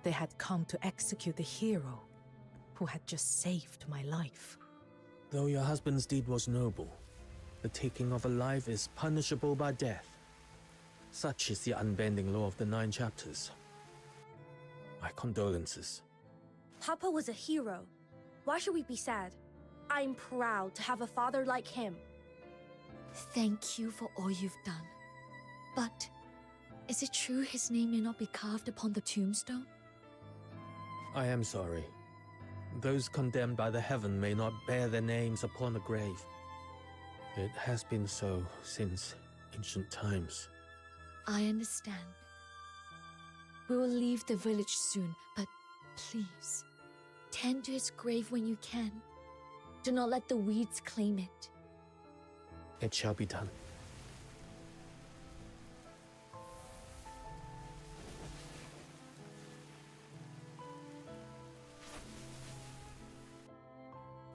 they had come to execute the hero who had just saved my life. Though your husband's deed was noble, the taking of a life is punishable by death. Such is the unbending law of the 9 chapters. My condolences. Papa was a hero. Why should we be sad? I'm proud to have a father like him. Thank you for all you've done. But is it true his name may not be carved upon the tombstone? I am sorry. Those condemned by the heaven may not bear their names upon a grave. It has been so since ancient times. I understand. We will leave the village soon, but please, tend to his grave when you can. Do not let the weeds claim it. It shall be done.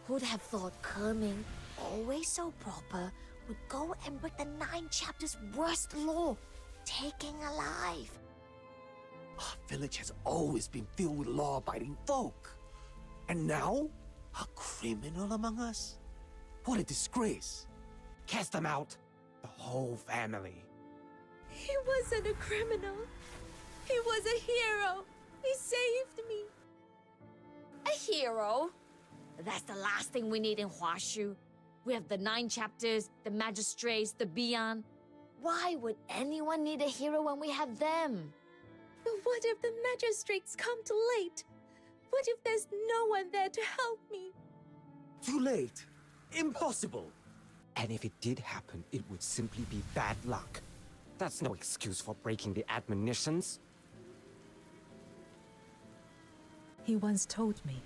Who'd have thought Kerming, always so proper, would go and break the 9 chapters' worst law, taking a life? Our village has always been filled with law-abiding folk. And now, a criminal among us? What a disgrace. Cast them out. The whole family. He wasn't a criminal. He was a hero. He saved me. A hero? That's the last thing we need in Huashu. We have the 9 chapters, the magistrates, the Bian. Why would anyone need a hero when we have them? But what if the magistrates come too late? What if there's no one there to help me? Too late. Impossible. And if it did happen, it would simply be bad luck. That's no excuse for breaking the admonitions. He once told me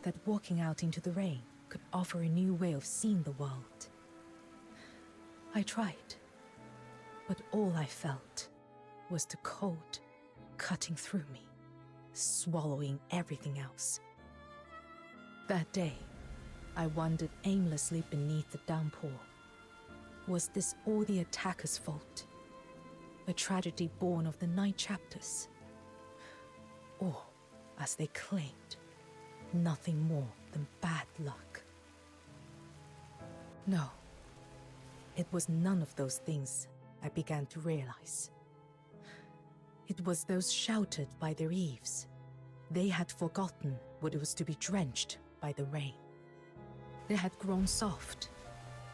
that walking out into the rain could offer a new way of seeing the world. I tried, but all I felt was the cold cutting through me, swallowing everything else. That day, I wandered aimlessly beneath the downpour. Was this all the attacker's fault? A tragedy born of the 9 chapters? Or, as they claimed, nothing more than bad luck? No. It was none of those things, I began to realize. It was those sheltered by their eaves. They had forgotten what it was to be drenched by the rain. They had grown soft,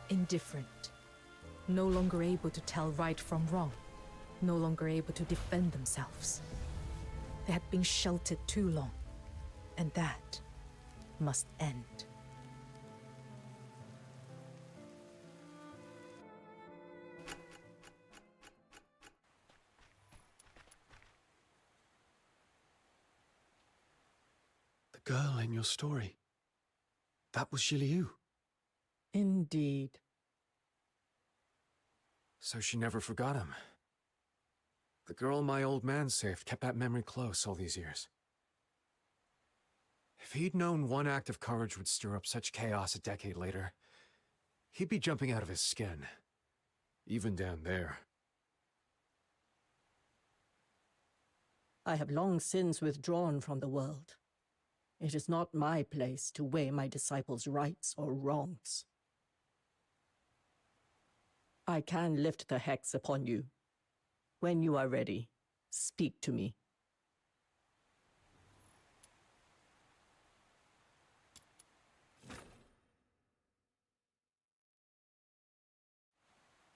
indifferent, no longer able to tell right from wrong, no longer able to defend themselves. They had been sheltered too long, and that must end. The girl in your story. That was Zhiliu. Indeed. So she never forgot him. The girl my old man saved kept that memory close all these years. If he'd known one act of courage would stir up such chaos a decade later, he'd be jumping out of his skin. Even down there. I have long since withdrawn from the world. It is not my place to weigh my disciples' rights or wrongs. I can lift the hex upon you. When you are ready, speak to me.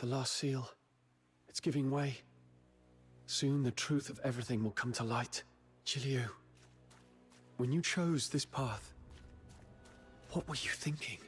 The last seal. It's giving way. Soon the truth of everything will come to light. Zhiliu, when you chose this path, what were you thinking?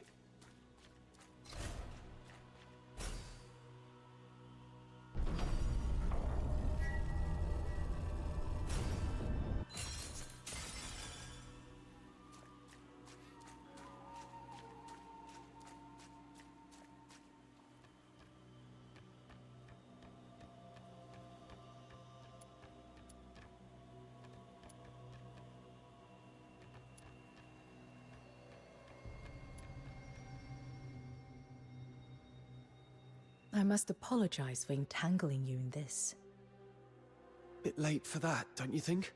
I must apologize for entangling you in this. Bit late for that, don't you think?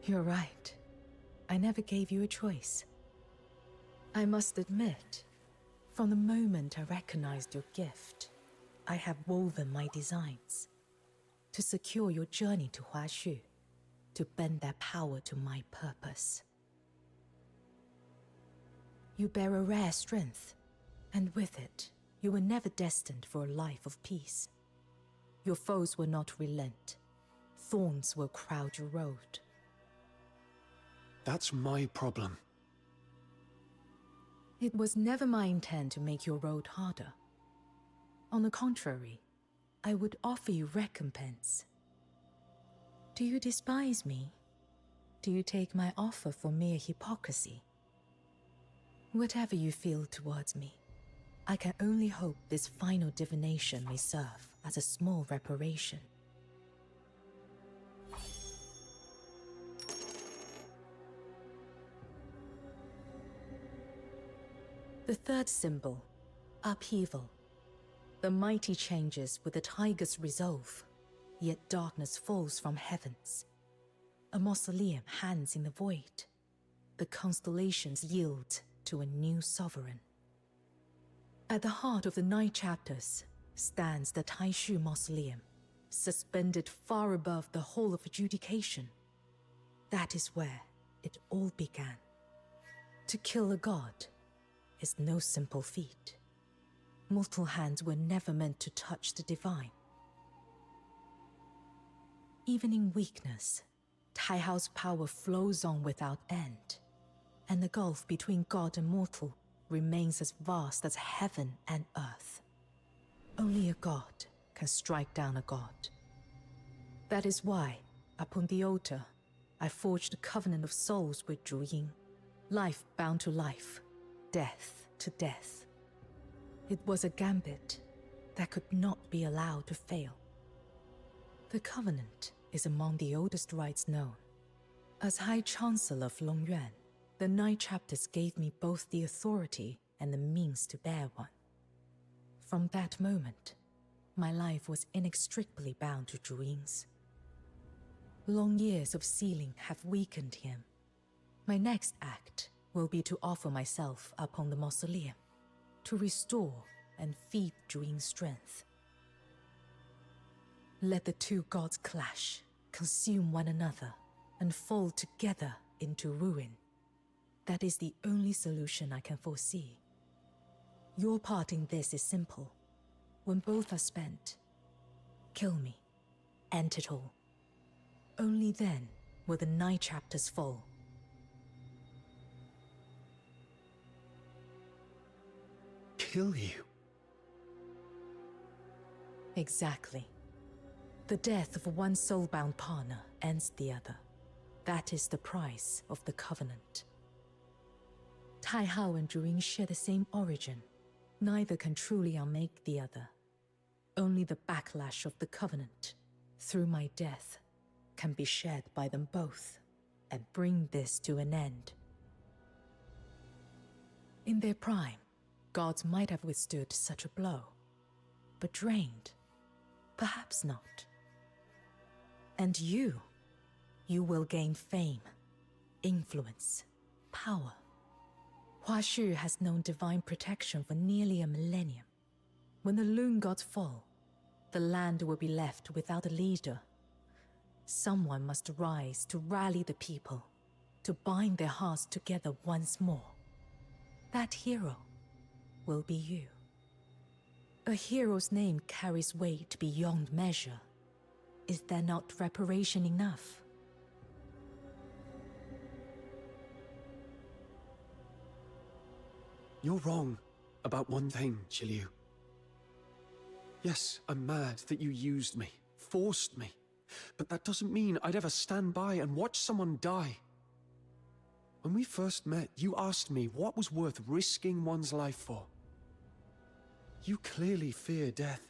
You're right. I never gave you a choice. I must admit, from the moment I recognized your gift, I have woven my designs to secure your journey to Huashu, to bend their power to my purpose. You bear a rare strength, and with it, you were never destined for a life of peace. Your foes will not relent. Thorns will crowd your road. That's my problem. It was never my intent to make your road harder. On the contrary, I would offer you recompense. Do you despise me? Do you take my offer for mere hypocrisy? Whatever you feel towards me, I can only hope this final divination may serve as a small reparation. The third symbol, upheaval. The mighty changes with the tiger's resolve, yet darkness falls from heavens. A mausoleum hangs in the void. The constellations yield to a new sovereign. At the heart of the 9 chapters stands the Taishu Mausoleum, suspended far above the hall of adjudication. That is where it all began. To kill a god is no simple feat. Mortal hands were never meant to touch the divine. Even in weakness, Taihao's power flows on without end, and the gulf between god and mortal remains as vast as heaven and earth. Only a god can strike down a god. That is why, upon the altar, I forged a covenant of souls with Zhu Ying. Life bound to life, death to death. It was a gambit that could not be allowed to fail. The covenant is among the oldest rites known. As High Chancellor of Longyuan, the 9 chapters gave me both the authority and the means to bear one. From that moment, my life was inextricably bound to Zhu Ying's. Long years of sealing have weakened him. My next act will be to offer myself upon the mausoleum, to restore and feed Zhu Ying's strength. Let the 2 gods clash, consume one another, and fall together into ruin. That is the only solution I can foresee. Your part in this is simple. When both are spent, kill me, end it all. Only then will the 9 chapters fall. Kill you? Exactly. The death of one soul-bound partner ends the other. That is the price of the covenant. Taihao and Zhu Ying share the same origin. Neither can truly unmake the other. Only the backlash of the covenant, through my death, can be shared by them both and bring this to an end. In their prime, gods might have withstood such a blow, but drained, perhaps not. And you will gain fame, influence, power. Huashu has known divine protection for nearly a millennium. When the Loon gods fall, the land will be left without a leader. Someone must rise to rally the people, to bind their hearts together once more. That hero will be you. A hero's name carries weight beyond measure. Is there not reparation enough? You're wrong about one thing, Zhiliu. Yes, I'm mad that you used me, forced me. But that doesn't mean I'd ever stand by and watch someone die. When we first met, you asked me what was worth risking one's life for. You clearly fear death.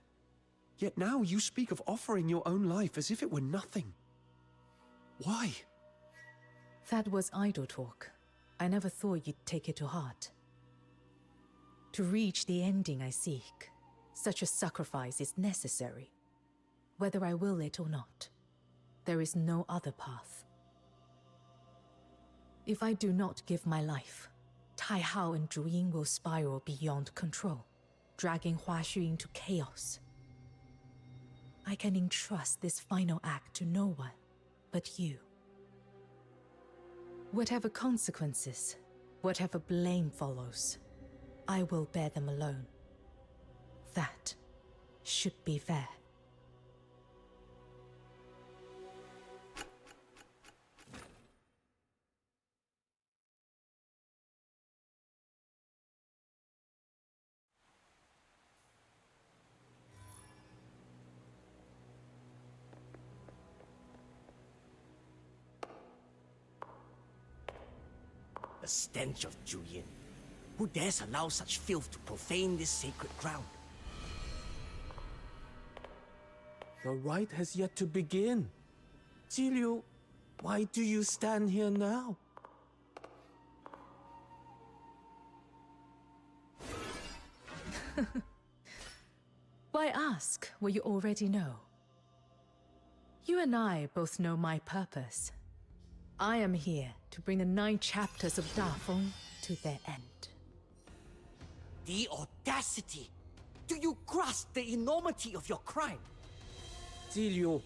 Yet now you speak of offering your own life as if it were nothing. Why? That was idle talk. I never thought you'd take it to heart. To reach the ending I seek, such a sacrifice is necessary. Whether I will it or not, there is no other path. If I do not give my life, Tai Hao and Zhu Ying will spiral beyond control, dragging Hua Xu into chaos. I can entrust this final act to no one but you. Whatever consequences, whatever blame follows, I will bear them alone. That should be fair. The stench of Juyin. Who dares allow such filth to profane this sacred ground? The rite has yet to begin. Jiliu, why do you stand here now? Why ask what you already know? You and I both know my purpose. I am here to bring the 9 chapters of Dafeng to their end. The audacity! Do you grasp the enormity of your crime? Jiliu,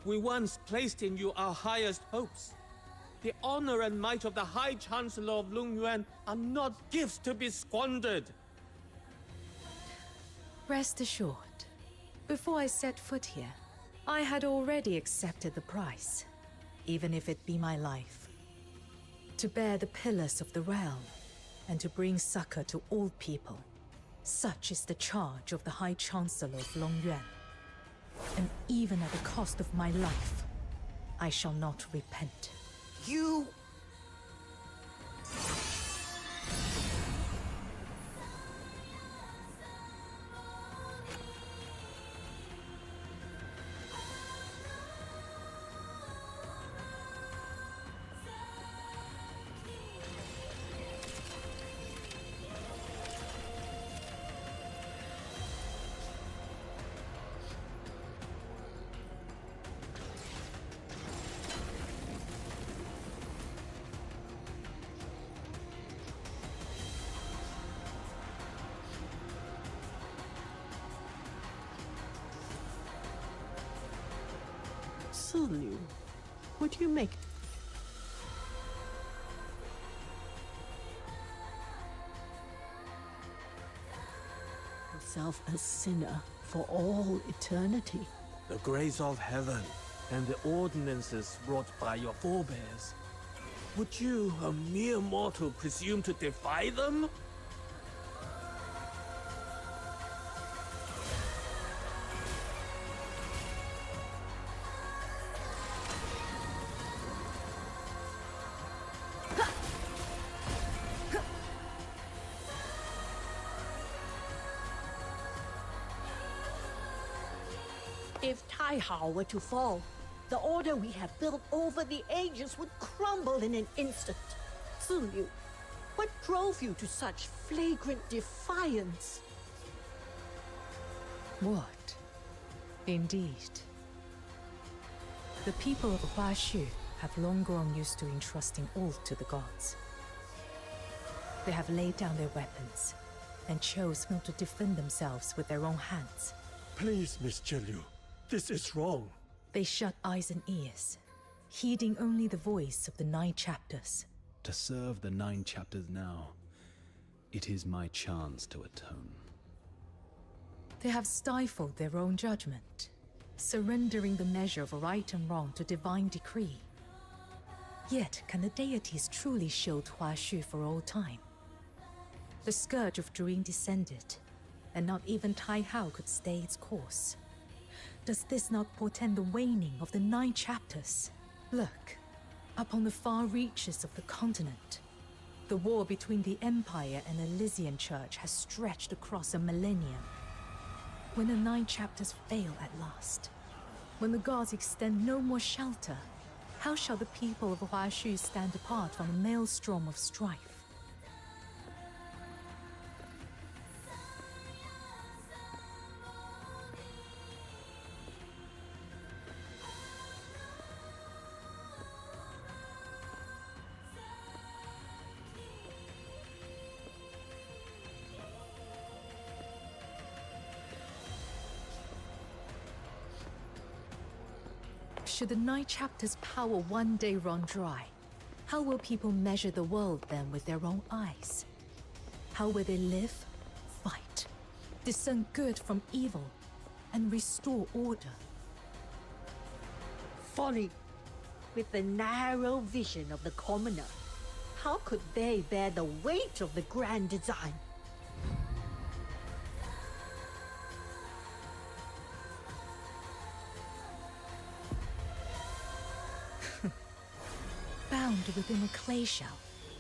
we once placed in you our highest hopes. The honor and might of the High Chancellor of Longyuan are not gifts to be squandered. Rest assured, before I set foot here, I had already accepted the price, even if it be my life. To bear the pillars of the realm, and to bring succor to all people. Such is the charge of the High Chancellor of Longyuan. And even at the cost of my life, I shall not repent. You... Ziliu, what do you make? Yourself a sinner for all eternity. The grace of heaven and the ordinances wrought by your forebears. Would you, a mere mortal, presume to defy them? If Tai Hao were to fall, the order we have built over the ages would crumble in an instant. Ziliu, what drove you to such flagrant defiance? What? Indeed. The people of Hua Xu have long grown used to entrusting all to the gods. They have laid down their weapons and chose not to defend themselves with their own hands. Please, Miss Jiliu, this is wrong. They shut eyes and ears, heeding only the voice of the 9 chapters. To serve the 9 chapters now, it is my chance to atone. They have stifled their own judgment, surrendering the measure of right and wrong to divine decree. Yet, can the deities truly shield Hua Xu for all time? The scourge of Zhu Ying descended, and not even Tai Hao could stay its course. Does this not portend the waning of the 9 chapters? Look, upon the far reaches of the continent, the war between the Empire and Elysian Church has stretched across a millennium. When the 9 chapters fail at last, when the gods extend no more shelter, how shall the people of Hua Xu stand apart from the maelstrom of strife? Should the 9 chapters' power one day run dry, how will people measure the world then with their own eyes? How will they live, fight, discern good from evil, and restore order? Folly. With the narrow vision of the commoner, how could they bear the weight of the grand design? Bound within a clay shell,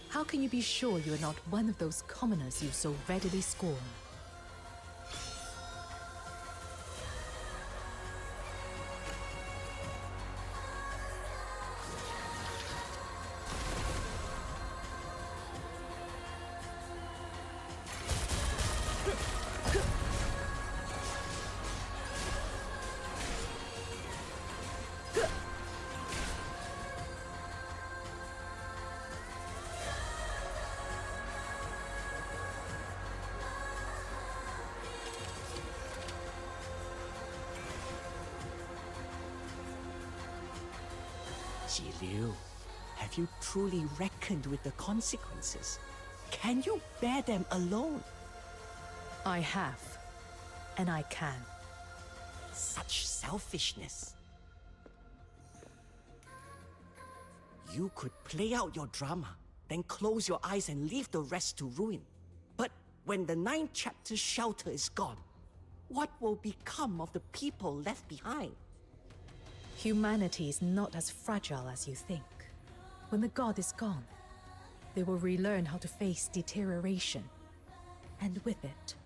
how can you be sure you are not one of those commoners you so readily scorn? Liu, have you truly reckoned with the consequences? Can you bear them alone? I have, and I can. Such selfishness. You could play out your drama, then close your eyes and leave the rest to ruin. But when the 9 chapters shelter is gone, what will become of the people left behind? Humanity is not as fragile as you think. When the god is gone, they will relearn how to face deterioration. And with it,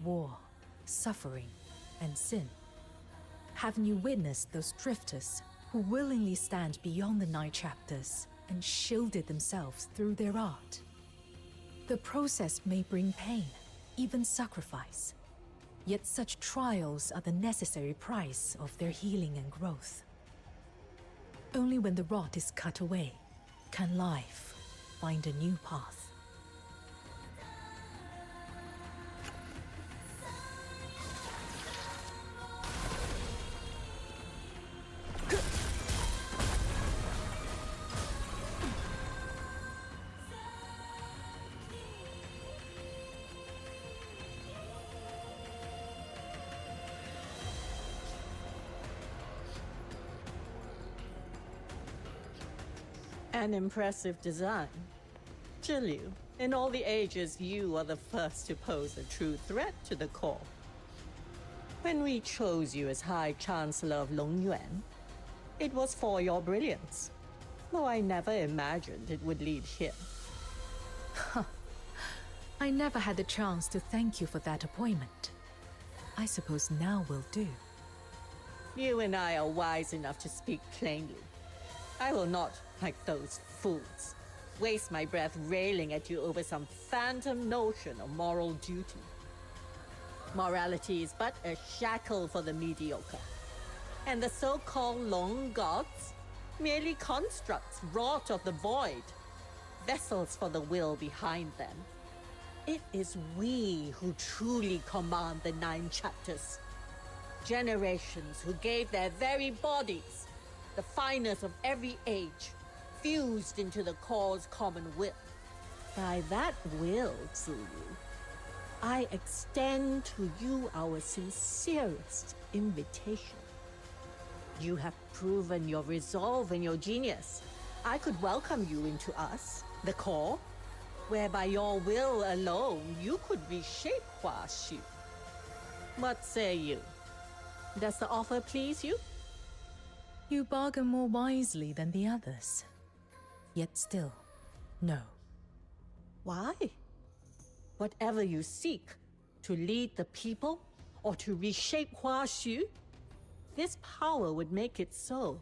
war, suffering, and sin. Haven't you witnessed those drifters who willingly stand beyond the 9 chapters and shielded themselves through their art? The process may bring pain, even sacrifice. Yet such trials are the necessary price of their healing and growth. Only when the rot is cut away can life find a new path. An impressive design. Zhiliu, in all the ages, you are the first to pose a true threat to the core. When we chose you as High Chancellor of Longyuan, it was for your brilliance, though I never imagined it would lead here. I never had the chance to thank you for that appointment. I suppose now will do. You and I are wise enough to speak plainly. I will not, like those fools, waste my breath railing at you over some phantom notion of moral duty. Morality is but a shackle for the mediocre. And the so-called Long Gods, merely constructs wrought of the void, vessels for the will behind them. It is we who truly command the 9 chapters. Generations who gave their very bodies, the finest of every age, fused into the core's common will. By that will, Ziyu, I extend to you our sincerest invitation. You have proven your resolve and your genius. I could welcome you into us, the core, where by your will alone you could reshape Huaxu. What say you? Does the offer please you? You bargain more wisely than the others. Yet still, no. Why? Whatever you seek, to lead the people or to reshape Huaxu, this power would make it so.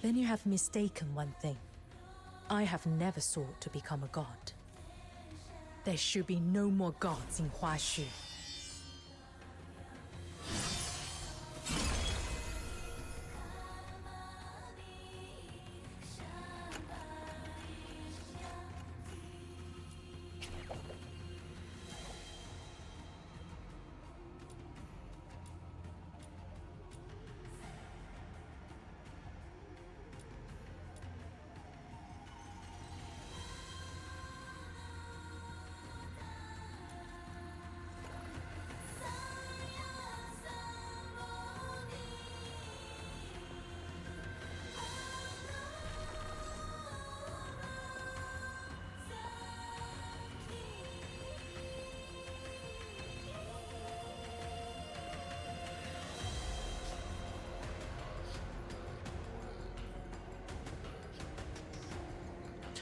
Then you have mistaken one thing. I have never sought to become a god. There should be no more gods in Huaxu.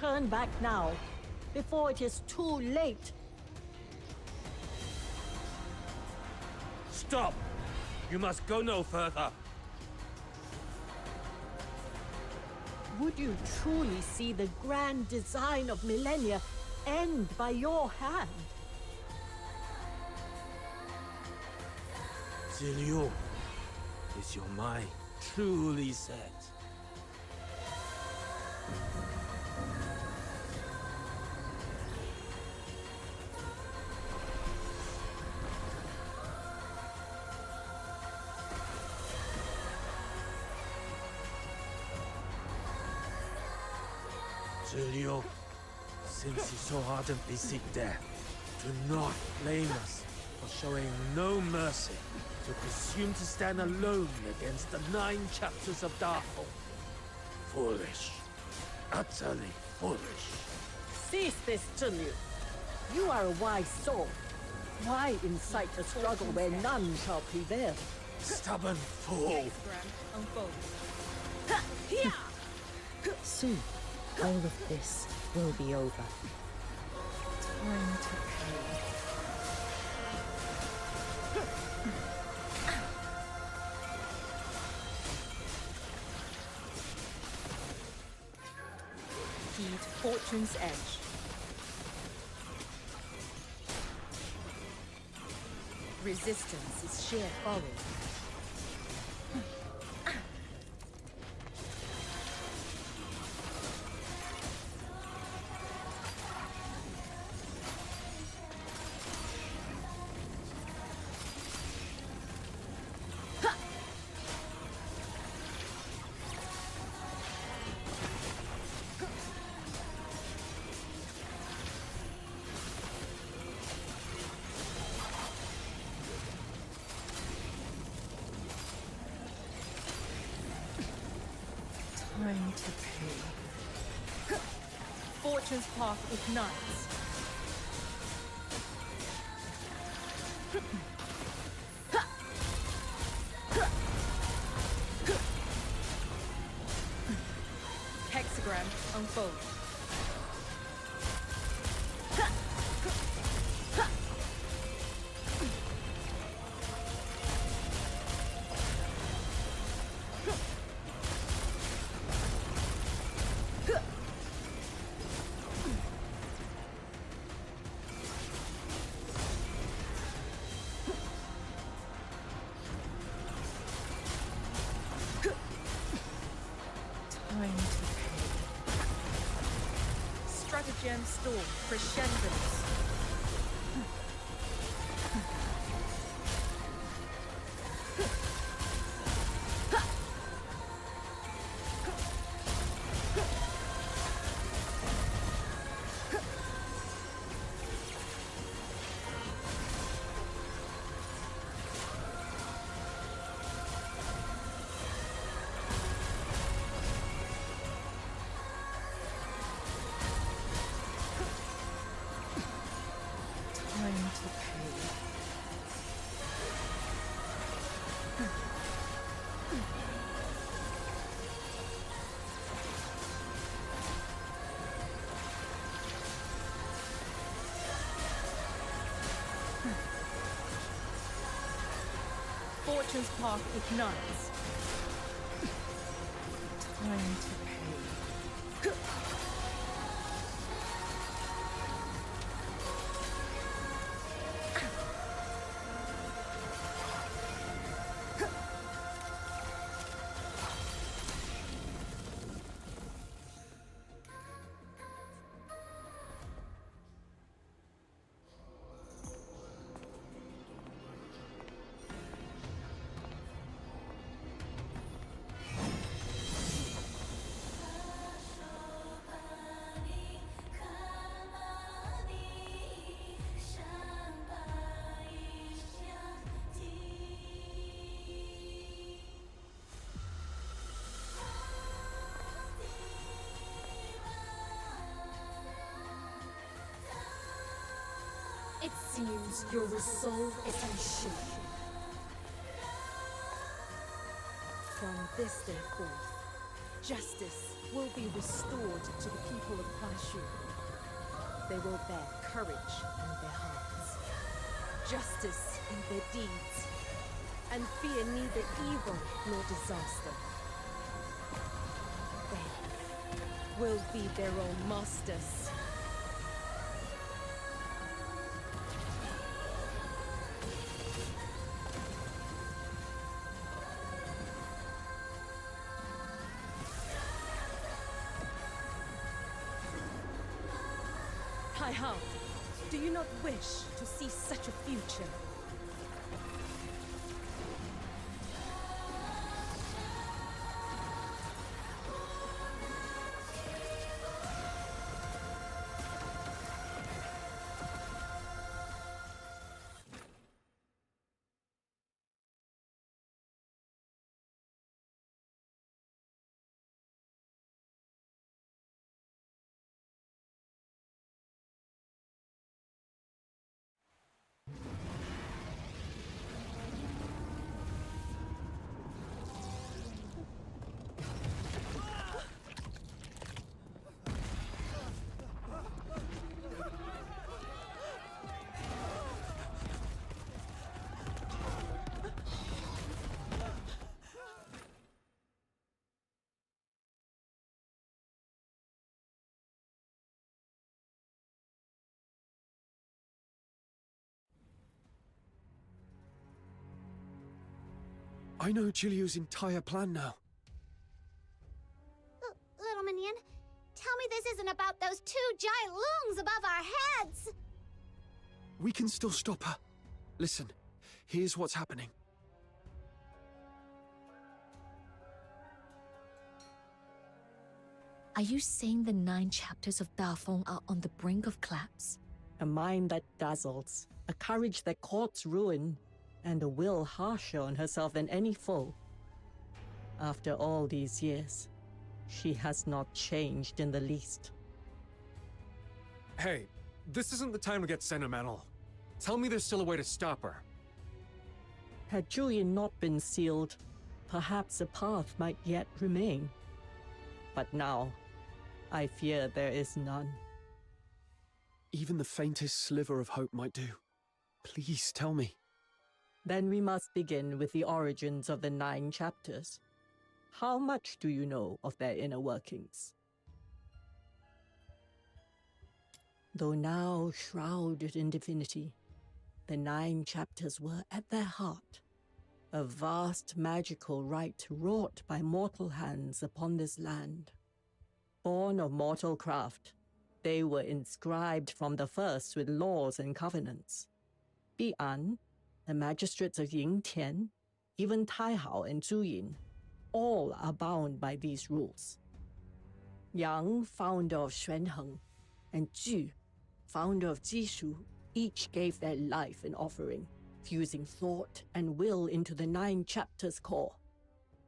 turn back now, before it is too late. Stop! You must go no further. Would you truly see the grand design of millennia end by your hand? Ziliu, is your mind truly set? Ziliu, since you so ardently seek death, do not blame us for showing no mercy to presume to stand alone against the 9 chapters of Darkhold. Foolish. Utterly foolish. Cease this, Zhenyu. You are a wise soul. Why incite a struggle where none shall prevail? Stubborn fool. Soon, all of this will be over. Time to pay. Heed Fortune's edge. Resistance is sheer folly. Time to pay. Fortune's path ignites. Hexagram unfolds. Time to pay. Stratagem storm crescendos. Time to pay. Fortune's path ignites. Time to pay. It seems your resolve is unshaken. From this day forth, Justice will be restored to the people of Huashu. They will bear courage in their hearts, justice in their deeds, and fear neither evil nor disaster. They will be their own masters. Tai Hao, do you not wish to see such a future? I know Giulio's entire plan now. Little minion, tell me this isn't about those two giant loons above our heads! We can still stop her. Listen, here's what's happening. Are you saying the 9 chapters of Dafeng are on the brink of collapse? A mind that dazzles, a courage that courts ruin, and a will harsher on herself than any foe. After all these years, she has not changed in the least. Hey, this isn't the time to get sentimental. Tell me there's still a way to stop her. Had Julian not been sealed, perhaps a path might yet remain. But now, I fear there is none. Even the faintest sliver of hope might do. Please tell me. Then we must begin with the origins of the 9 chapters. How much do you know of their inner workings? Though now shrouded in divinity, the 9 chapters were at their heart a vast magical rite wrought by mortal hands upon this land. Born of mortal craft, they were inscribed from the first with laws and covenants. Bi'an, the magistrates of Yingtian, even Taihao and Zhuyin, all are bound by these rules. Yang, founder of Xuanheng, and Ju, founder of Jishu, each gave their life in offering, fusing thought and will into the 9 chapters core,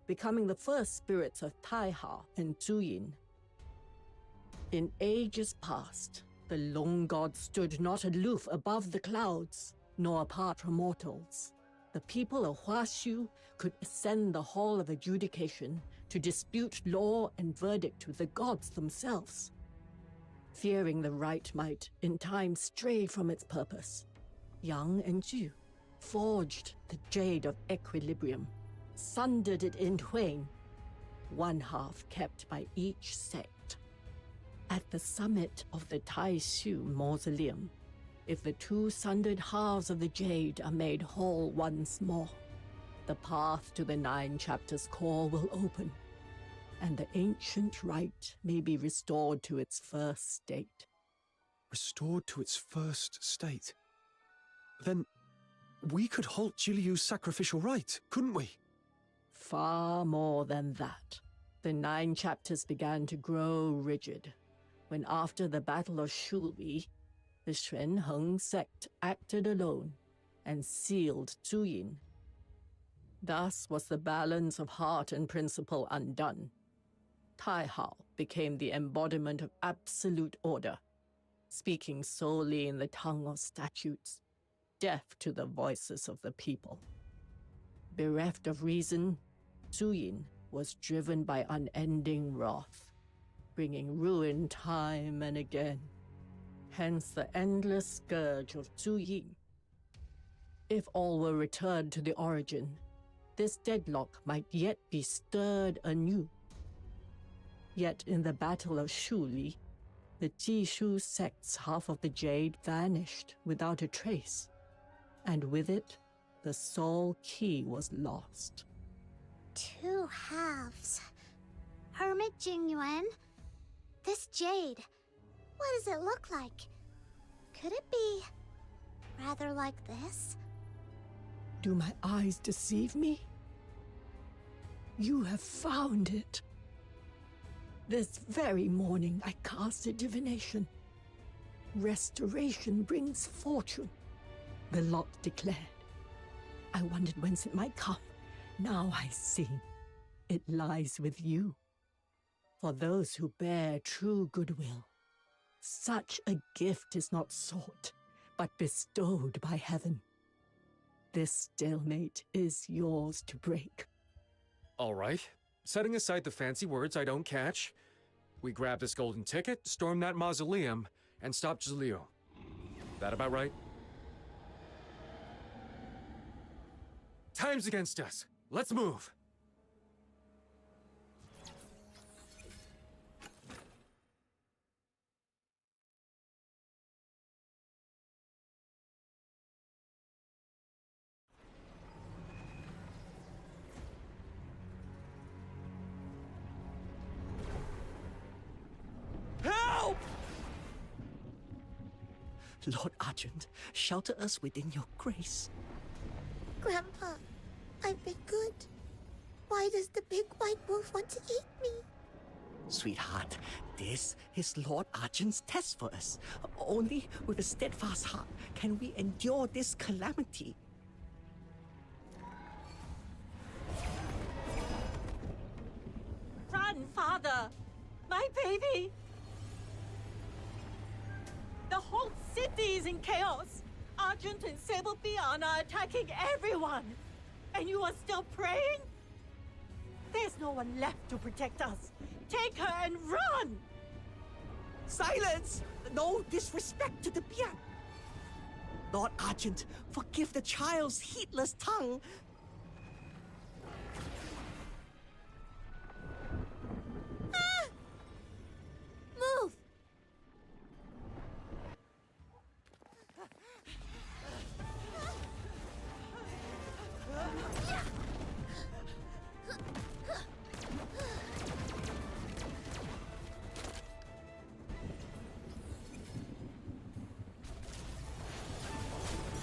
becoming the first spirits of Taihao and Zhuyin. In ages past, the Long God stood not aloof above the clouds, nor apart from mortals. The people of Huashu could ascend the Hall of Adjudication to dispute law and verdict with the gods themselves. Fearing the right might in time stray from its purpose, Yang and Ju forged the Jade of Equilibrium, sundered it in twain, one half kept by each sect. At the summit of the Taishu Mausoleum, if the 2 sundered halves of the Jade are made whole once more, the path to the 9 chapters core will open, and the ancient rite may be restored to its first state. Restored to its first state? Then we could halt Giulio's sacrificial rite, couldn't we? Far more than that. The 9 chapters began to grow rigid when, after the Battle of Shulbi, the Xuanheng sect acted alone and sealed Zhuyin. Thus was the balance of heart and principle undone. Taihao became the embodiment of absolute order, speaking solely in the tongue of statutes, deaf to the voices of the people. Bereft of reason, Zhuyin, was driven by unending wrath, bringing ruin time and again. Hence the endless scourge of Zhu Ying. If all were returned to the origin, this deadlock might yet be stirred anew. Yet in the Battle of Shuli, the Jishu sect's half of the jade vanished without a trace, and with it, the soul key was lost. 2 halves. Hermit Jingyuan, this jade, what does it look like? Could it be rather like this? Do my eyes deceive me? You have found it. This very morning I cast a divination. Restoration brings fortune, the lot declared. I wondered whence it might come. Now I see. It lies with you. For those who bear true goodwill, such a gift is not sought, but bestowed by heaven. This stalemate is yours to break. All right. Setting aside the fancy words I don't catch, we grab this golden ticket, storm that mausoleum, and stop Zhu. That about right? Time's against us. Let's move. Help! Lord Argent, shelter us within your grace. Grandpa, I've been good. Why does the big white wolf want to eat me? Sweetheart, this is Lord Argent's test for us. Only with a steadfast heart can we endure this calamity. Run, father! My baby! The whole city is in chaos! Argent and Sable Beyond are attacking everyone! And you are still praying? There's no one left to protect us! Take her and run! Silence! No disrespect to the Bian! Lord Argent, forgive the child's heedless tongue! Move!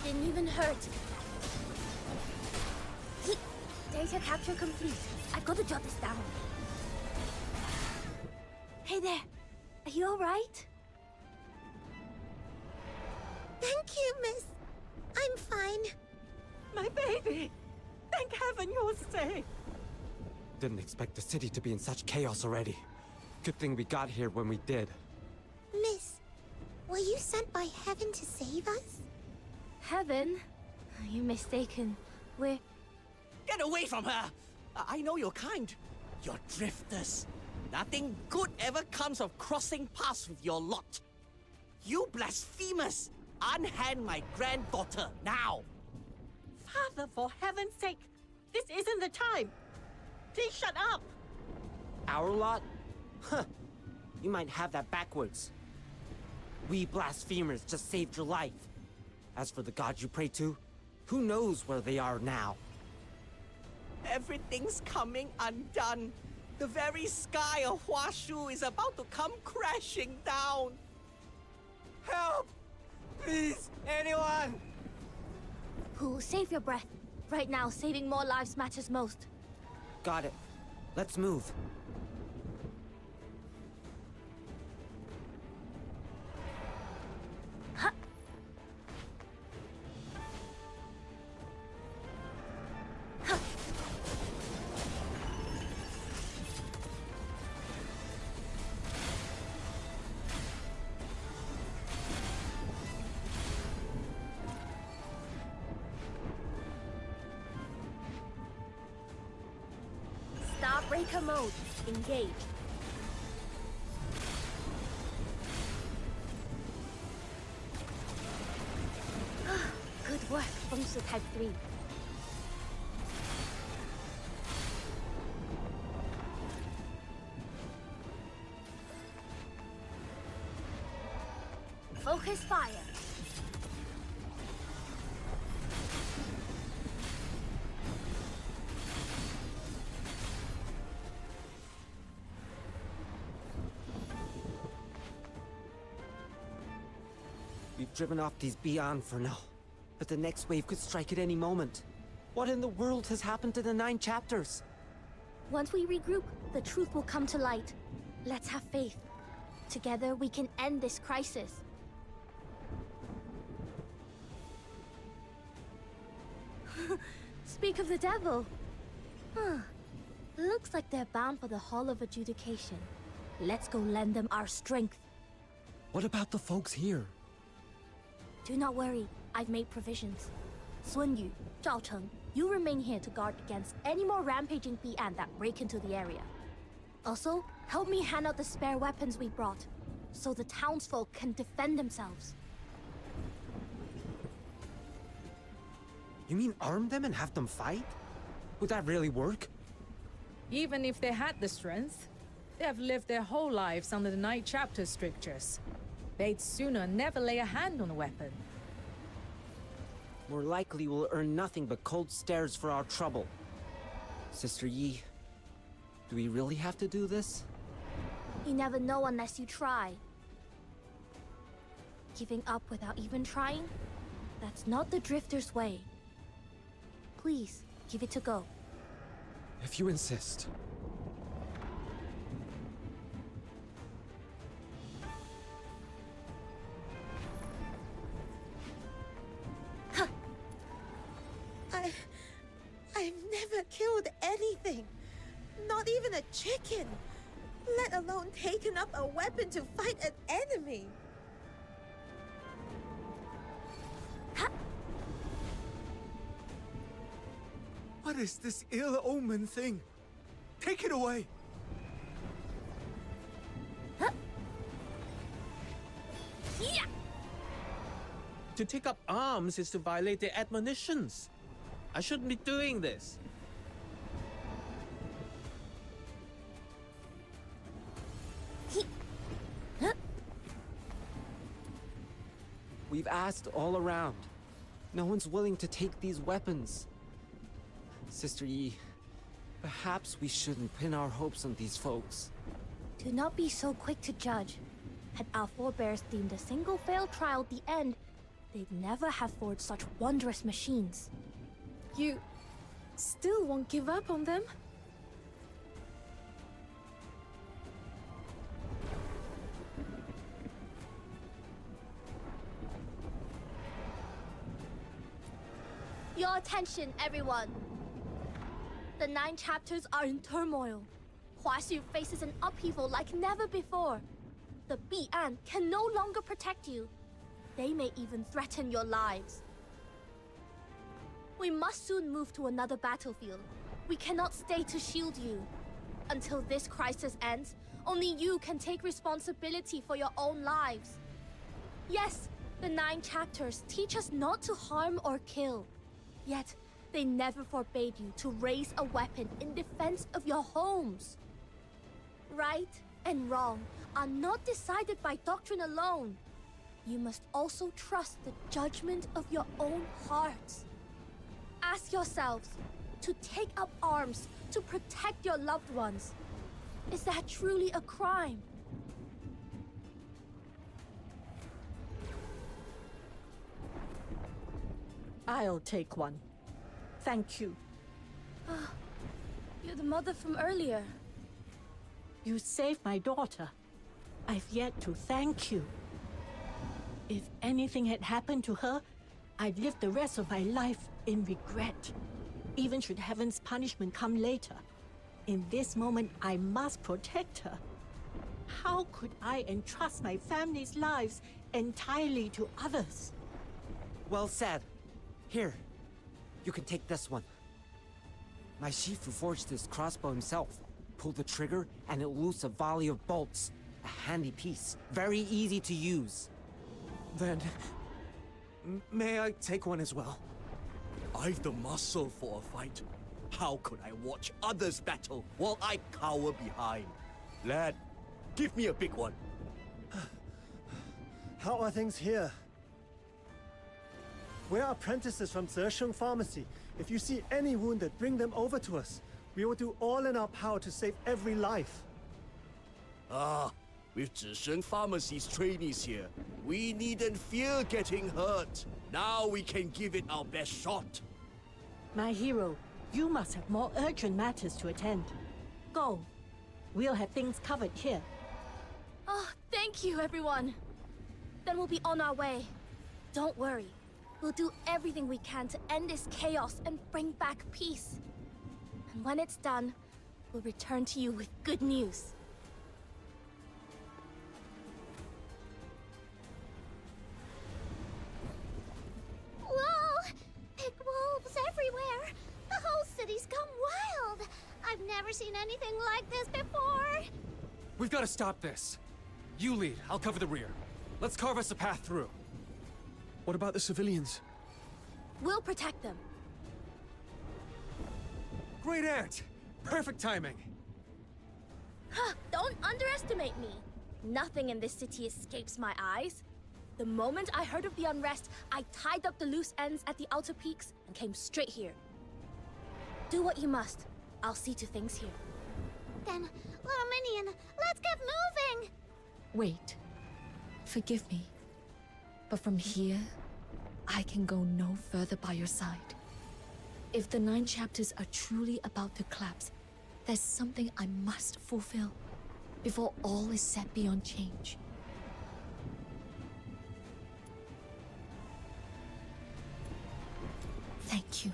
Didn't even hurt. Data capture complete. I gotta jot this down. Hey there. Are you alright? Thank you, miss. I'm fine. My baby! Thank heaven you're safe! Didn't expect the city to be in such chaos already. Good thing we got here when we did. Miss, were you sent by heaven to save us? Heaven? You're mistaken. We're... Get away from her! I know you're kind. You're drifters. Nothing good ever comes of crossing paths with your lot. You blasphemous! Unhand my granddaughter, now! Father, for heaven's sake! This isn't the time! Please shut up! Our lot? Huh. You might have that backwards. We blasphemers just saved your life. As for the gods you pray to, who knows where they are now? Everything's coming undone. The very sky of Huashu is about to come crashing down. Help! Please, anyone! Who? Save your breath. Right now, saving more lives matters most. Got it. Let's move. Huh. Huh. Stop Breaker mode. Engage. Good work, Fengsu Type 3. Focus fire. We've driven off these Beyond for now, but the next wave could strike at any moment. What in the world has happened to the 9 chapters? Once we regroup, the truth will come to light. Let's have faith. Together, we can end this crisis. Speak of the devil. Looks like they're bound for the Hall of Adjudication. Let's go lend them our strength. What about the folks here? Do not worry, I've made provisions. Sun Yu, Zhao Cheng, you remain here to guard against any more rampaging Bi'an that break into the area. Also, help me hand out the spare weapons we brought, so the townsfolk can defend themselves. You mean arm them and have them fight? Would that really work? Even if they had the strength, they have lived their whole lives under the 9 chapter strictures. They'd sooner never lay a hand on a weapon. More likely we'll earn nothing but cold stares for our trouble. Sister Yi, do we really have to do this? You never know unless you try. Giving up without even trying? That's not the Drifter's way. Please, give it a go. If you insist. I've never killed anything. Not even a chicken. Let alone taken up a weapon to fight an enemy. What is this ill-omened thing? Take it away! To take up arms is to violate their admonitions. I shouldn't be doing this. We've asked all around. No one's willing to take these weapons. Sister Yi, perhaps we shouldn't pin our hopes on these folks. Do not be so quick to judge. Had our forebears deemed a single failed trial the end, they'd never have forged such wondrous machines. You still won't give up on them? Your attention, everyone. The 9 chapters are in turmoil. Huaxu faces an upheaval like never before. The Bi'an can no longer protect you. They may even threaten your lives. We must soon move to another battlefield. We cannot stay to shield you. Until this crisis ends, only you can take responsibility for your own lives. Yes, the 9 chapters teach us not to harm or kill. Yet, they never forbade you to raise a weapon in defense of your homes. Right and wrong are not decided by doctrine alone. You must also trust the judgment of your own hearts. Ask yourselves, to take up arms to protect your loved ones, is that truly a crime? I'll take one. Thank you. You're the mother from earlier. You saved my daughter. I've yet to thank you. If anything had happened to her, I'd live the rest of my life in regret. Even should heaven's punishment come later. In this moment, I must protect her. How could I entrust my family's lives entirely to others? Well said. Here, you can take this one. My Shifu forged this crossbow himself. pull the trigger and it'll loose a volley of bolts. A handy piece, very easy to use. Then, may I take one as well? I've the muscle for a fight. How could I watch others battle while I cower behind? Lad, give me a big one. How are things here? We're apprentices from Zesheng Pharmacy. If you see any wounded, bring them over to us. We will do all in our power to save every life. Ah, with Zesheng Pharmacy's trainees here, we needn't fear getting hurt. Now we can give it our best shot. My hero, you must have more urgent matters to attend. Go. We'll have things covered here. Oh, thank you, everyone. Then we'll be on our way. Don't worry. We'll do everything we can to end this chaos and bring back peace. And when it's done, we'll return to you with good news. Whoa! Big wolves everywhere! The whole city's gone wild! I've never seen anything like this before! We've got to stop this. You lead, I'll cover the rear. Let's carve us a path through. What about the civilians? We'll protect them. Great Aunt! Perfect timing! Huh, don't underestimate me. Nothing in this city escapes my eyes. The moment I heard of the unrest, I tied up the loose ends at the outer peaks and came straight here. Do what you must. I'll see to things here. Then, little Minion, let's get moving! Wait. Forgive me. But from here, I can go no further by your side. If the 9 chapters are truly about to collapse, there's something I must fulfill before all is set beyond change. Thank you.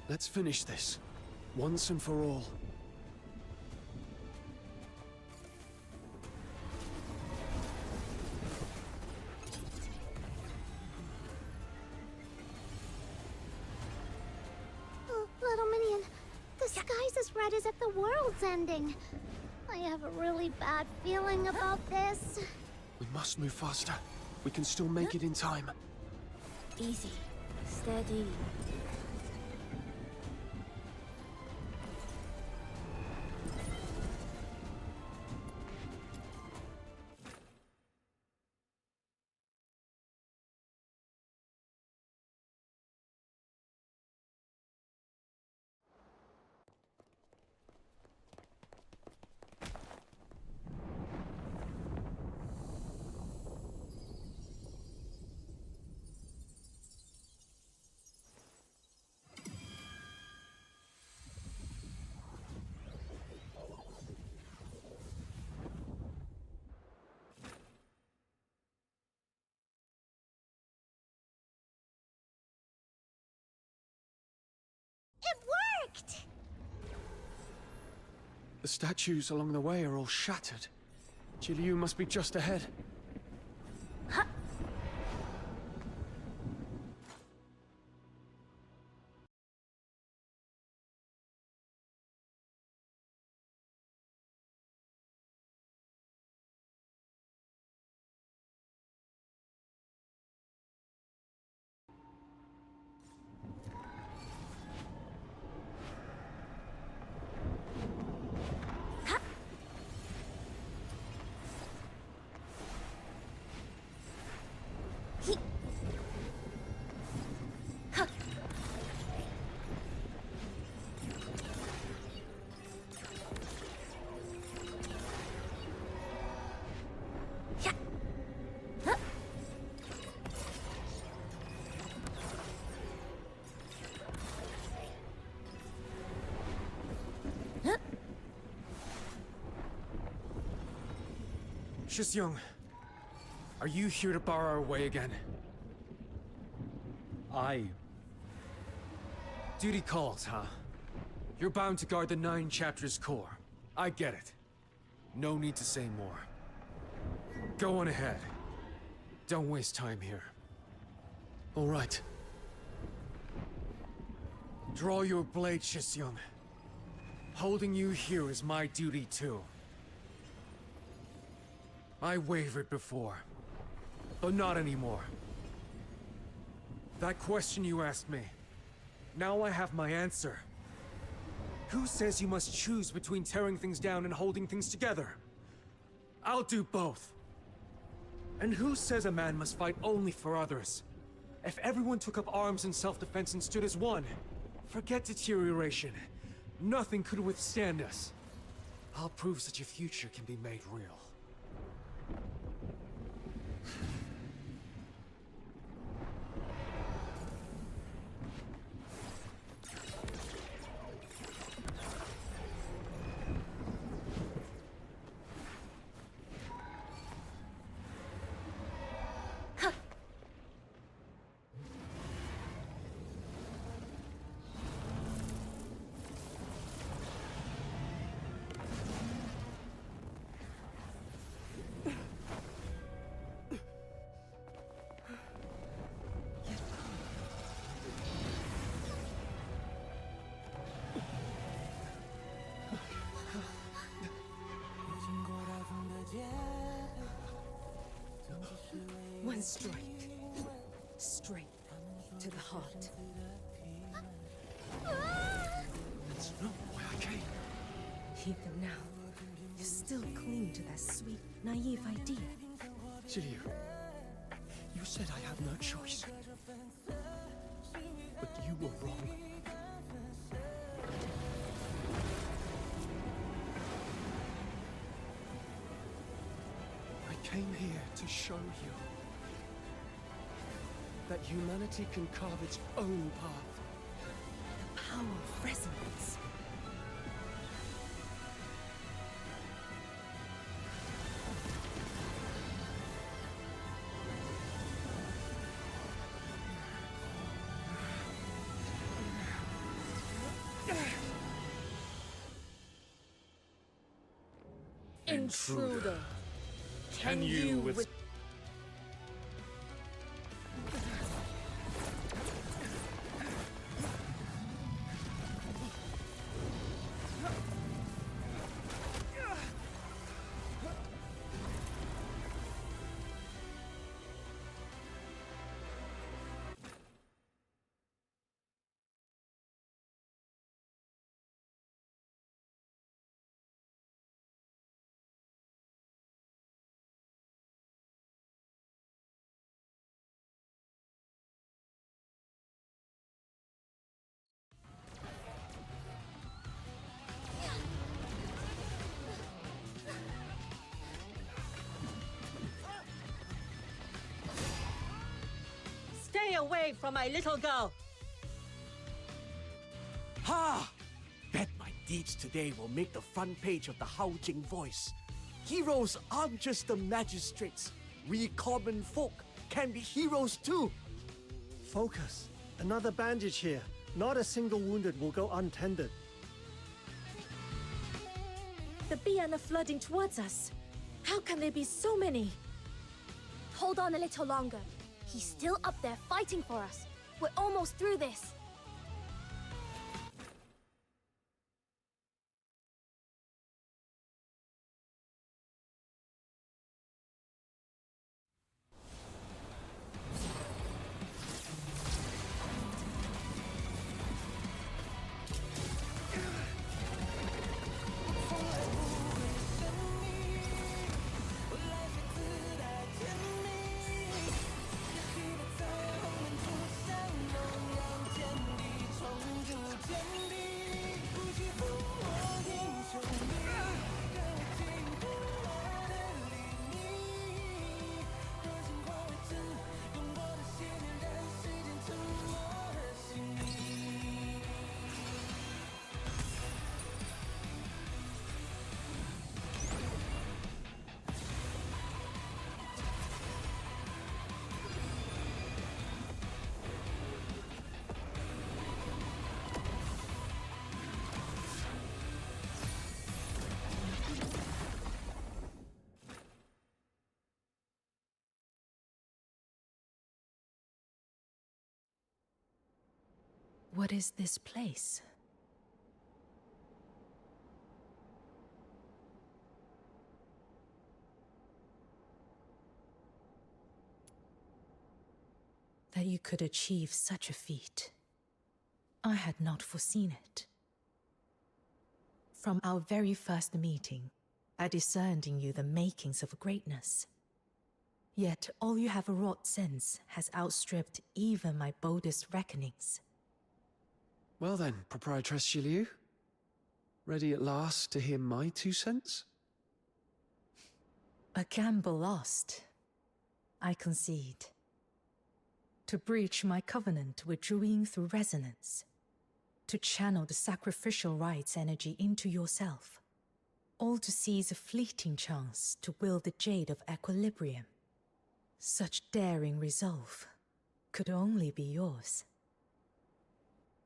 Let's finish this, once and for all. Oh, little Minion, the sky's as red as if the world's ending. I have a really bad feeling about this. We must move faster. We can still make it in time. Easy. Steady. It worked! The statues along the way are all shattered. Jiliu must be just ahead. Shisyung, are you here to bar our way again? Duty calls, huh? You're bound to guard the 9 chapters core. I get it. No need to say more. Go on ahead. Don't waste time here. All right. Draw your blade, Shisyung. Holding you here is my duty too. I wavered before, but not anymore. That question you asked me, now I have my answer. Who says you must choose between tearing things down and holding things together? I'll do both. And who says a man must fight only for others? If everyone took up arms in self-defense and stood as one, forget deterioration. Nothing could withstand us. I'll prove such a future can be made real. One strike. Straight to the heart. That's not why I came. Even now, you still cling to that sweet, naive idea. Julio, you said I had no choice. But you were wrong. I came here to show you that humanity can carve its own path. The power of resonance. Intruder. Can you with... Stay away from my little girl! Ha! Bet my deeds today will make the front page of the Haojing Voice. Heroes aren't just the magistrates. We common folk can be heroes too. Focus. Another bandage here. Not a single wounded will go untended. The Bian are flooding towards us. How can there be so many? Hold on a little longer. He's still up there fighting for us. We're almost through this. What is this place? that you could achieve such a feat. I had not foreseen it. From our very first meeting, I discerned in you the makings of greatness. Yet all you have wrought since has outstripped even my boldest reckonings. Well then, Proprietress Shiliu. Ready at last to hear my 2 cents? A gamble lost, I concede. To breach my covenant with Zhuyin through resonance. To channel the sacrificial rites energy into yourself. All to seize a fleeting chance to wield the jade of equilibrium. Such daring resolve could only be yours.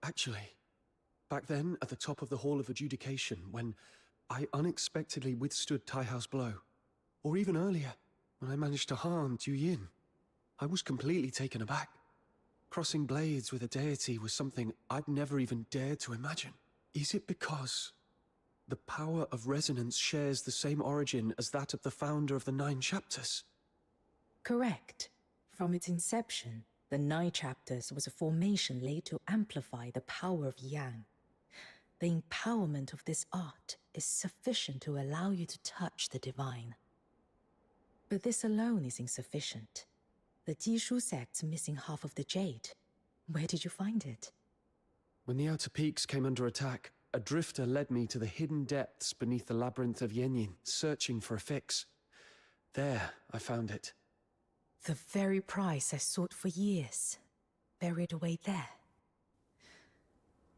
Actually, back then at the top of the Hall of Adjudication, when I unexpectedly withstood Taihao's blow, or even earlier, when I managed to harm Du Yin, I was completely taken aback. Crossing blades with a deity was something I'd never even dared to imagine. Is it because the power of resonance shares the same origin as that of the founder of the 9 chapters? Correct. From its inception, the 9 chapters was a formation laid to amplify the power of Yang. The empowerment of this art is sufficient to allow you to touch the divine. But this alone is insufficient. The Jishu sect's missing half of the jade. Where did you find it? When the Outer Peaks came under attack, a drifter led me to the hidden depths beneath the labyrinth of Yanyin, searching for a fix. There, I found it. The very prize I sought for years, buried away there.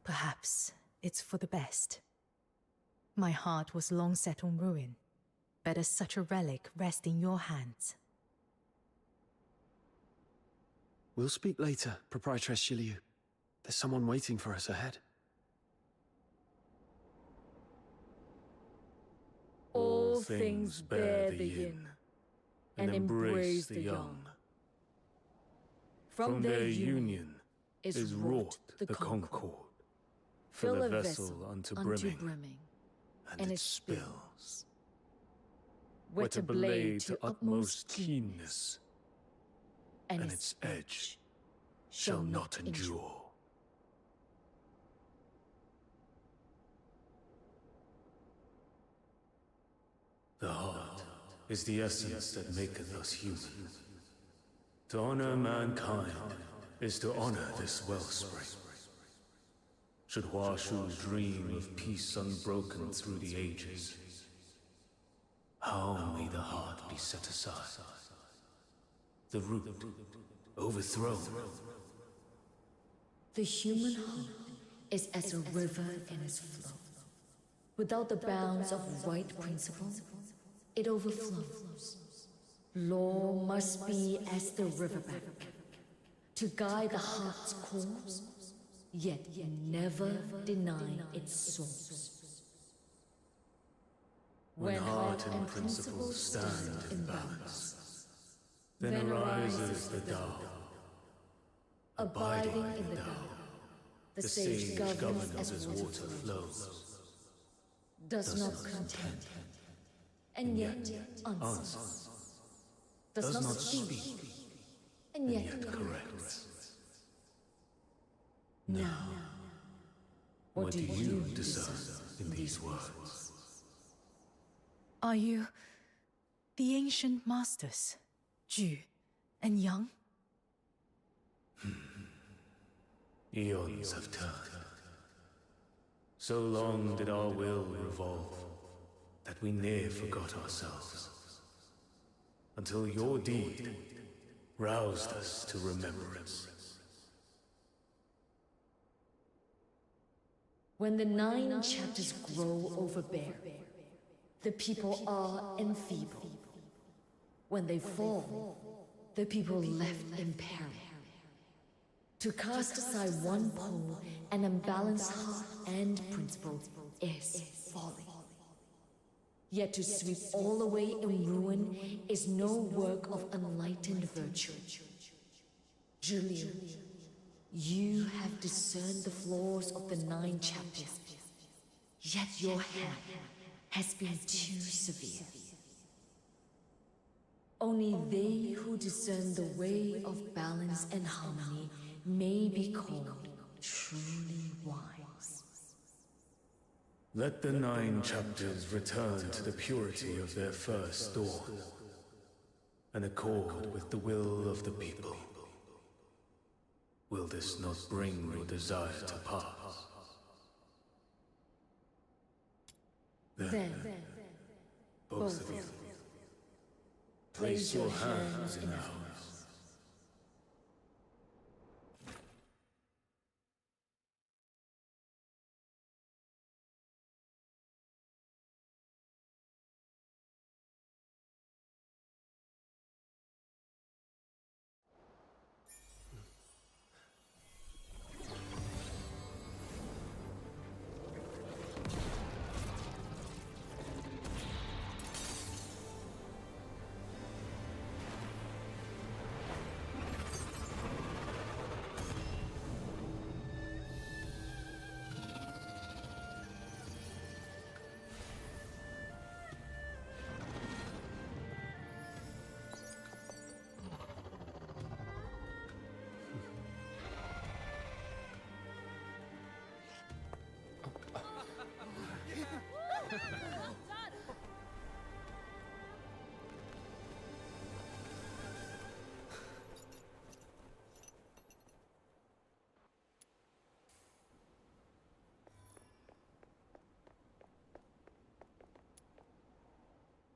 Perhaps it's for the best. My heart was long set on ruin. Better such a relic rest in your hands. We'll speak later, Proprietress Shiliu. There's someone waiting for us ahead. All things bear the yin, and embrace the yang. From their union is wrought the concord. Fill a vessel unto brimming, and it spills. Whet a blade to utmost keenness, and its edge shall not endure. The heart is the essence that maketh us human. To honor mankind is to honor this wellspring. Should Huashu dream of peace unbroken through the ages, how may the heart be set aside? The root overthrown. The human heart is as a river in its flow. Without the bounds of right principle, it overflows. Law must be as the riverbank, to guide the heart's course, yet never deny its source. When heart and principle stand in balance, then arises the Tao. Abiding in the Tao, the sage governs as water flows, does not contend, and yet answers, does not speak, and yet corrects. Now, What do you discern in these words? Are you the ancient masters, Ju and Yang? Eons have turned. So long did our will revolve that we near forgot ourselves. Until your deed roused us to remembrance. when the 9 chapters grow overbearing, the people are enfeebled. When they fall, the people left in peril. To cast aside one pole, an unbalanced heart and principle is folly. Yet to sweep all away in ruin is no work of enlightened virtue. Julio, you have discerned the flaws of the 9 chapters, yet your hand has been too severe. Only they who discern the way of balance and harmony may be called truly wise. Let the 9 chapters return to the purity of their first dawn, and accord with the will of the people. Will this not bring your desire to pass? Then, both of you, place your hands in ours.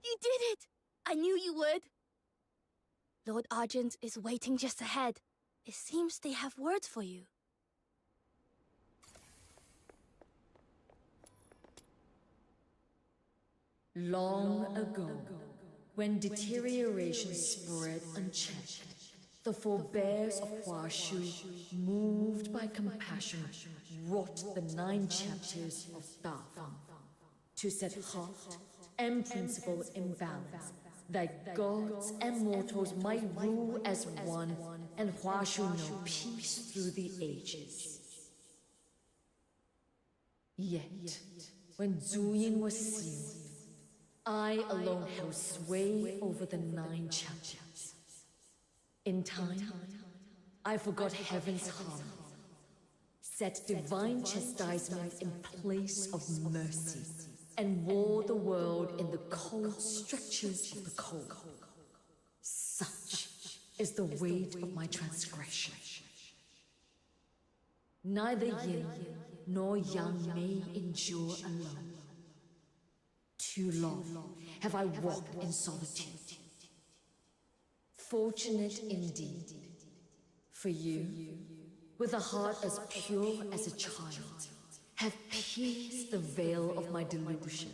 You did it! I knew you would. Lord Argent is waiting just ahead. It seems they have words for you. Long ago, when deterioration spread unchecked, the forebears of Huashu, moved by compassion, wrought the 9 chapters of Dafeng to set heart and principle in balance, that gods and mortals might rule as one and Huashu know peace through the ages. Yet, when Zuyin was sealed, I alone held sway over the 9 chapters. In time, I forgot heaven's harmony, set divine chastisement in place of mercy, and wore the world in the cold strictures of the cold. Such is the weight of my transgression. Neither yin nor yang may endure alone. Too long have I walked in solitude. Fortunate indeed for you, with a heart as pure as a child, have pierced the veil of my delusion.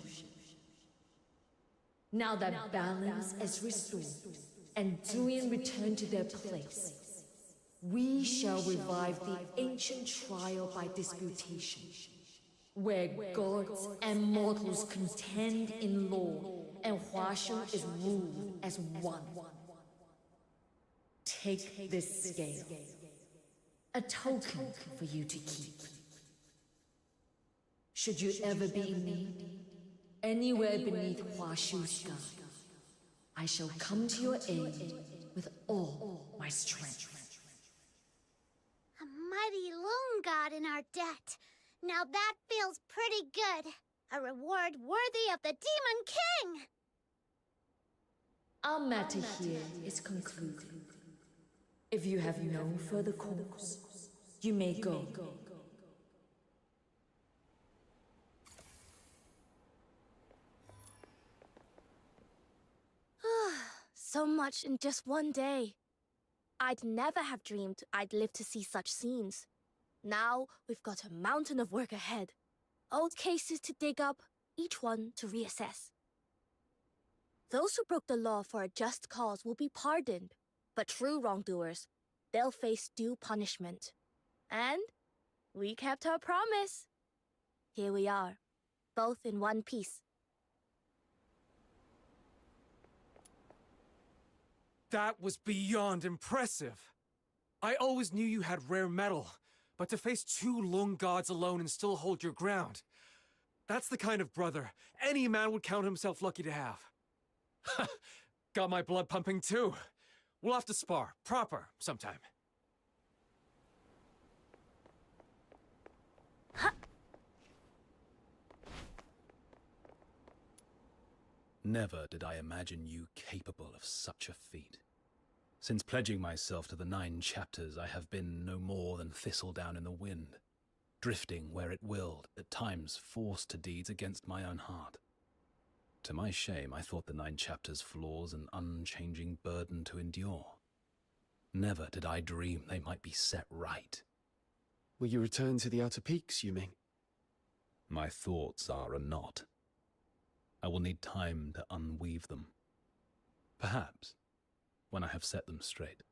Now that balance is restored and Duyan returned to their place, we shall revive the ancient trial by disputation, where gods and mortals contend in law and Huashu is ruled as one. Take this scale, a token for you to keep. Should you ever be in need, anywhere beneath Huashu's sky, I shall come to your aid with all my strength. A mighty loon god in our debt. Now that feels pretty good. A reward worthy of the Demon King! Our matter here is concluded. If you have no further cause, you may go. So much in just one day. I'd never have dreamed I'd live to see such scenes. Now we've got a mountain of work ahead. Old cases to dig up, each one to reassess. Those who broke the law for a just cause will be pardoned, but true wrongdoers, they'll face due punishment. And we kept our promise. Here we are, both in one piece. That was beyond impressive. I always knew you had rare metal, but to face 2 lung gods alone and still hold your ground, that's the kind of brother any man would count himself lucky to have. Got my blood pumping too. We'll have to spar, proper, sometime. Never did I imagine you capable of such a feat. Since pledging myself to the 9 chapters, I have been no more than thistledown in the wind, drifting where it willed, at times forced to deeds against my own heart. To my shame, I thought the 9 chapters' flaws an unchanging burden to endure. Never did I dream they might be set right. Will you return to the Outer Peaks, you mean? My thoughts are a knot. I will need time to unweave them. Perhaps, when I have set them straight.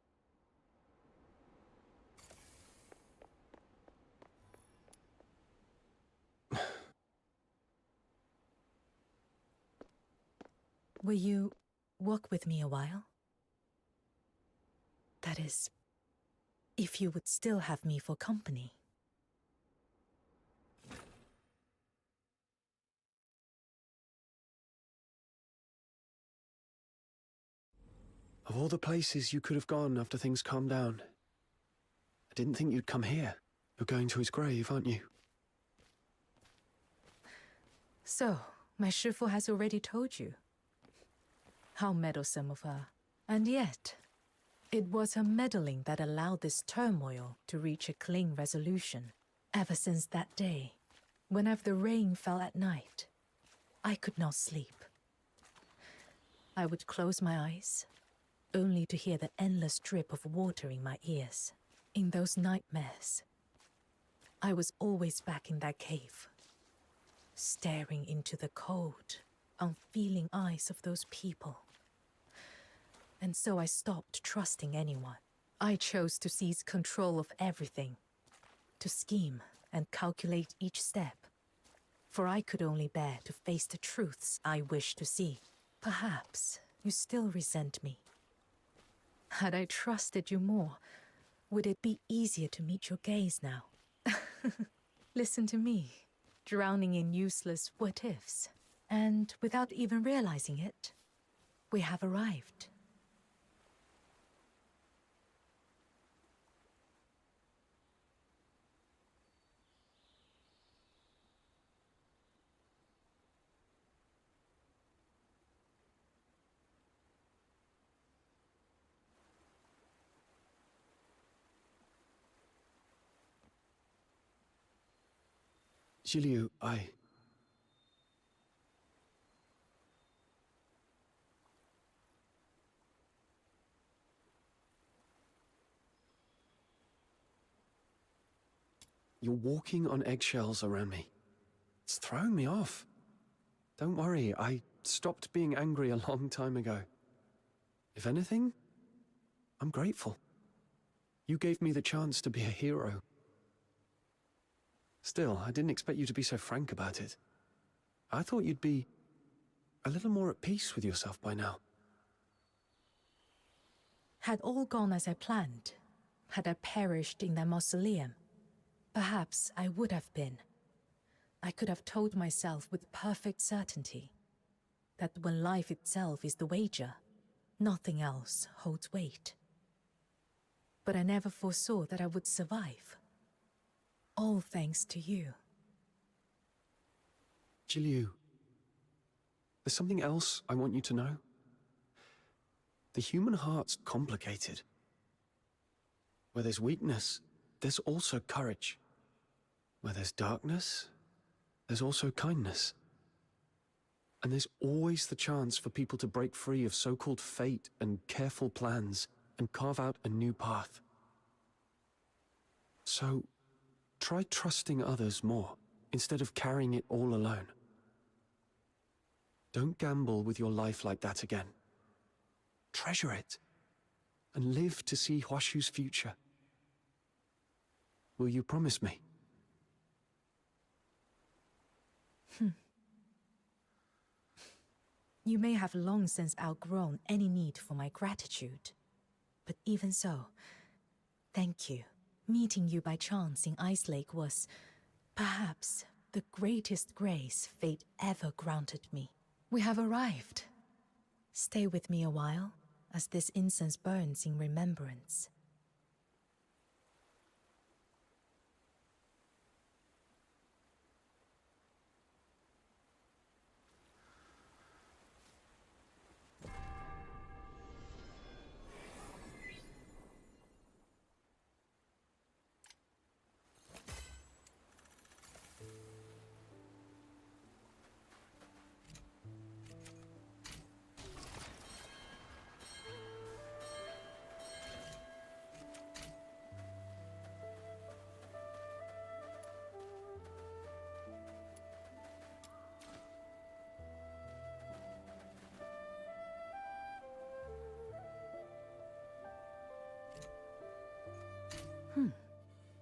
Will you walk with me a while? That is, if you would still have me for company. Of all the places you could have gone after things calmed down, I didn't think you'd come here. You're going to his grave, aren't you? So, my Shifu has already told you. How meddlesome of her. And yet, it was her meddling that allowed this turmoil to reach a clean resolution. Ever since that day, whenever the rain fell at night, I could not sleep. I would close my eyes, only to hear the endless drip of water in my ears. In those nightmares, I was always back in that cave, staring into the cold, unfeeling eyes of those people. And so I stopped trusting anyone. I chose to seize control of everything, to scheme and calculate each step, for I could only bear to face the truths I wished to see. Perhaps you still resent me. Had I trusted you more, would it be easier to meet your gaze now? Listen to me, drowning in useless what-ifs. And without even realizing it, we have arrived. Zhiliu, You're walking on eggshells around me. It's throwing me off. Don't worry, I stopped being angry a long time ago. If anything, I'm grateful. You gave me the chance to be a hero. Still, I didn't expect you to be so frank about it. I thought you'd be a little more at peace with yourself by now. Had all gone as I planned, had I perished in that mausoleum, perhaps I would have been. I could have told myself with perfect certainty that when life itself is the wager, nothing else holds weight. But I never foresaw that I would survive. All thanks to you. Zhiliu, there's something else I want you to know. The human heart's complicated. Where there's weakness, there's also courage. Where there's darkness, there's also kindness. And there's always the chance for people to break free of so-called fate and careful plans and carve out a new path. So, try trusting others more, instead of carrying it all alone. Don't gamble with your life like that again. Treasure it, and live to see Huashu's future. Will you promise me? You may have long since outgrown any need for my gratitude. But even so, thank you. Meeting you by chance in Ice Lake was, perhaps, the greatest grace fate ever granted me. We have arrived. Stay with me a while, as this incense burns in remembrance.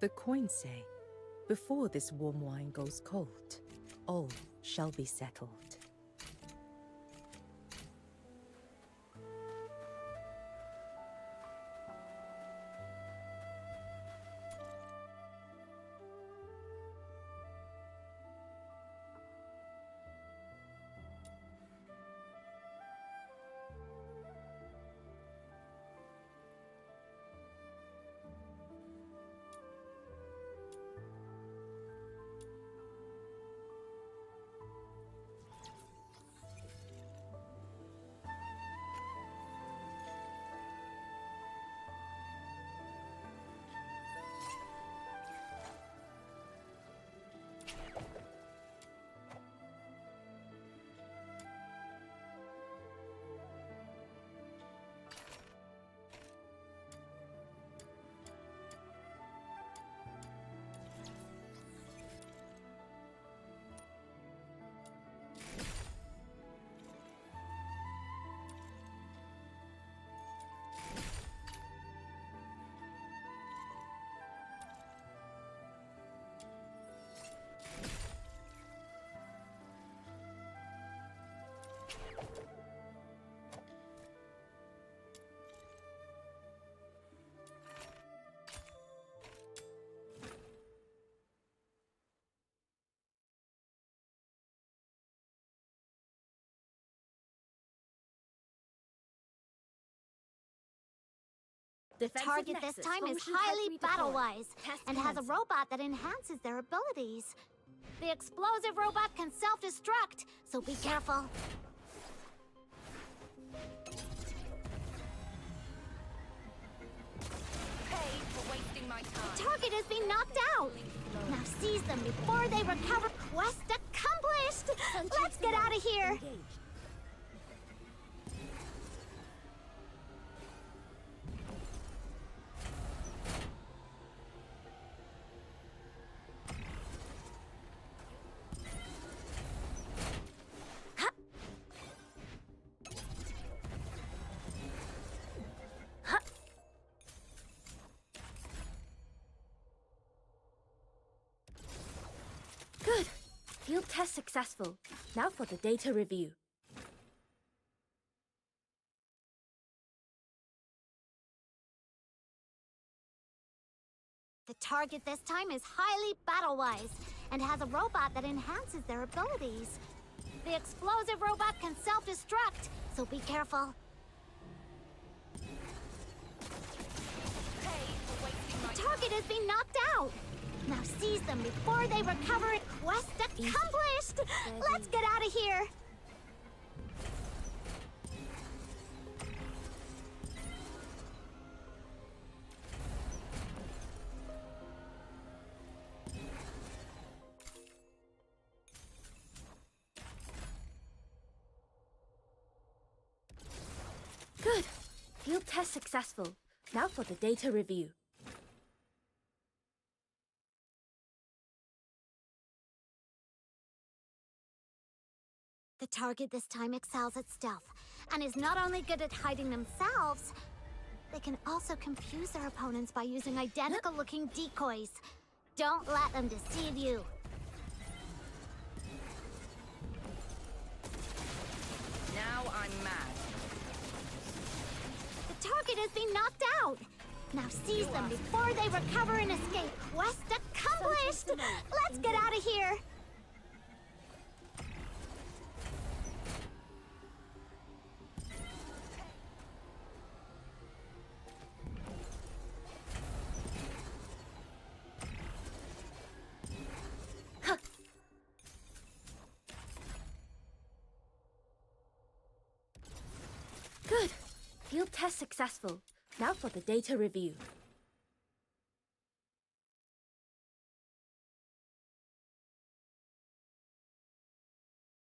The coins say, before this warm wine goes cold, all shall be settled. The target this time is highly battle-wise and has a robot that enhances their abilities. The explosive robot can self-destruct, so be careful. The target has been knocked out. Now seize them before they recover. Quest accomplished! Let's get out of here! Good. Field test successful. Now for the data review. The target this time is highly battle-wise and has a robot that enhances their abilities. The explosive robot can self-destruct, so be careful. The target has been knocked out. Now seize them before they recover. Quest accomplished! Let's get out of here! Good. Field test successful. Now for the data review. The target this time excels at stealth, and is not only good at hiding themselves, they can also confuse their opponents by using identical-looking decoys. Don't let them deceive you. Now I'm mad. The target has been knocked out. Now seize them before they recover and escape. Quest accomplished! Let's get out of here! Good. Field test successful. Now for the data review.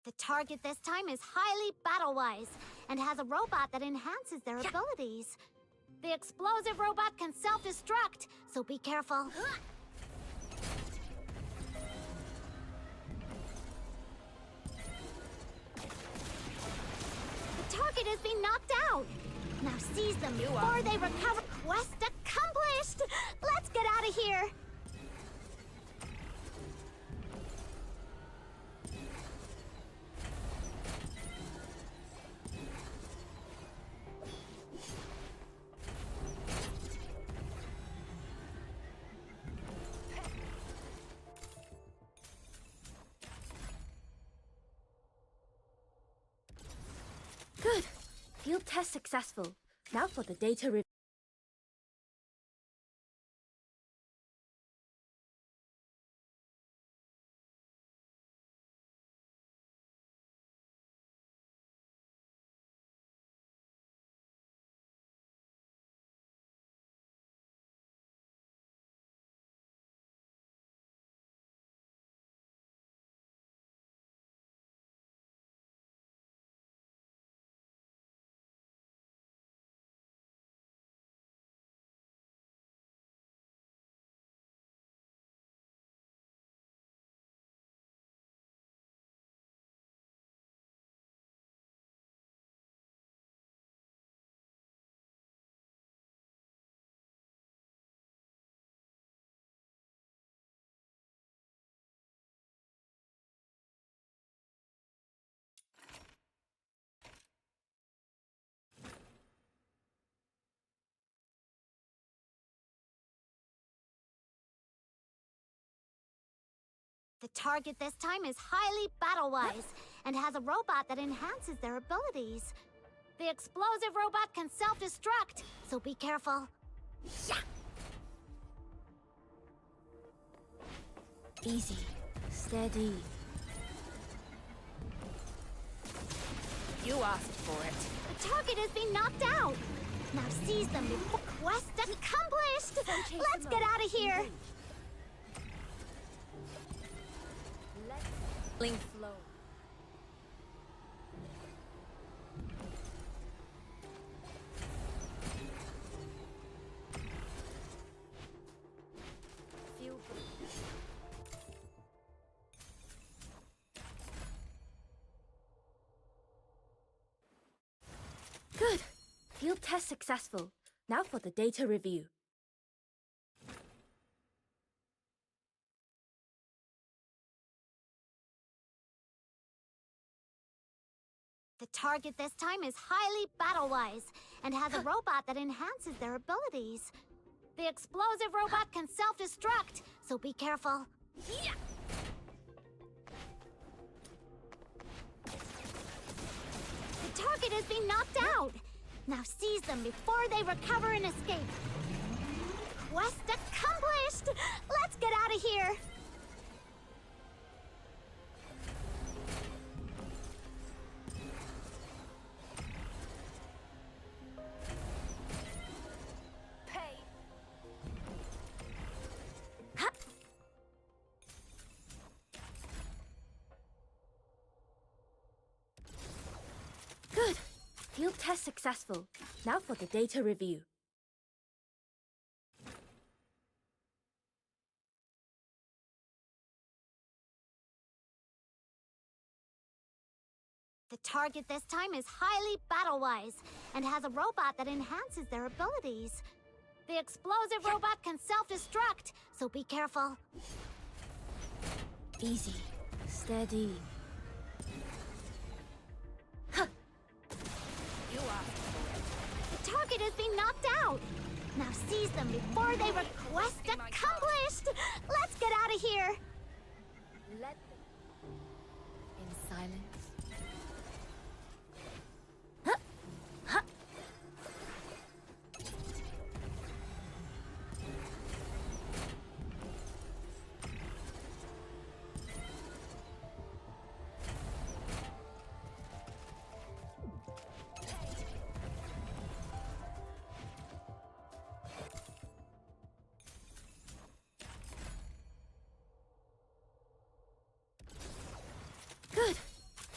The target this time is highly battle-wise and has a robot that enhances their abilities. The explosive robot can self-destruct, so be careful. The target has been knocked out. Now seize them before they recover. Quest accomplished! Let's get out of here! Good. Field test successful. Now for the data review. The target this time is highly battle-wise and has a robot that enhances their abilities. The explosive robot can self-destruct, so be careful. Easy. Steady. You asked for it. The target has been knocked out. Now seize them before... Quest accomplished! Let's get out of here! Link flow. Feel good. Good. Field test successful. Now for the data review. The target this time is highly battle-wise and has a robot that enhances their abilities. The explosive robot can self-destruct, so be careful. The target has been knocked out. Now seize them before they recover and escape. Quest accomplished! Let's get out of here! Good. Field test successful. Now for the data review. The target this time is highly battle-wise and has a robot that enhances their abilities. The explosive robot can self-destruct, so be careful. Easy. Steady. You asked for it. The target has been knocked out. Now seize them before they request accomplished. Let's get out of here. Let them... In silence.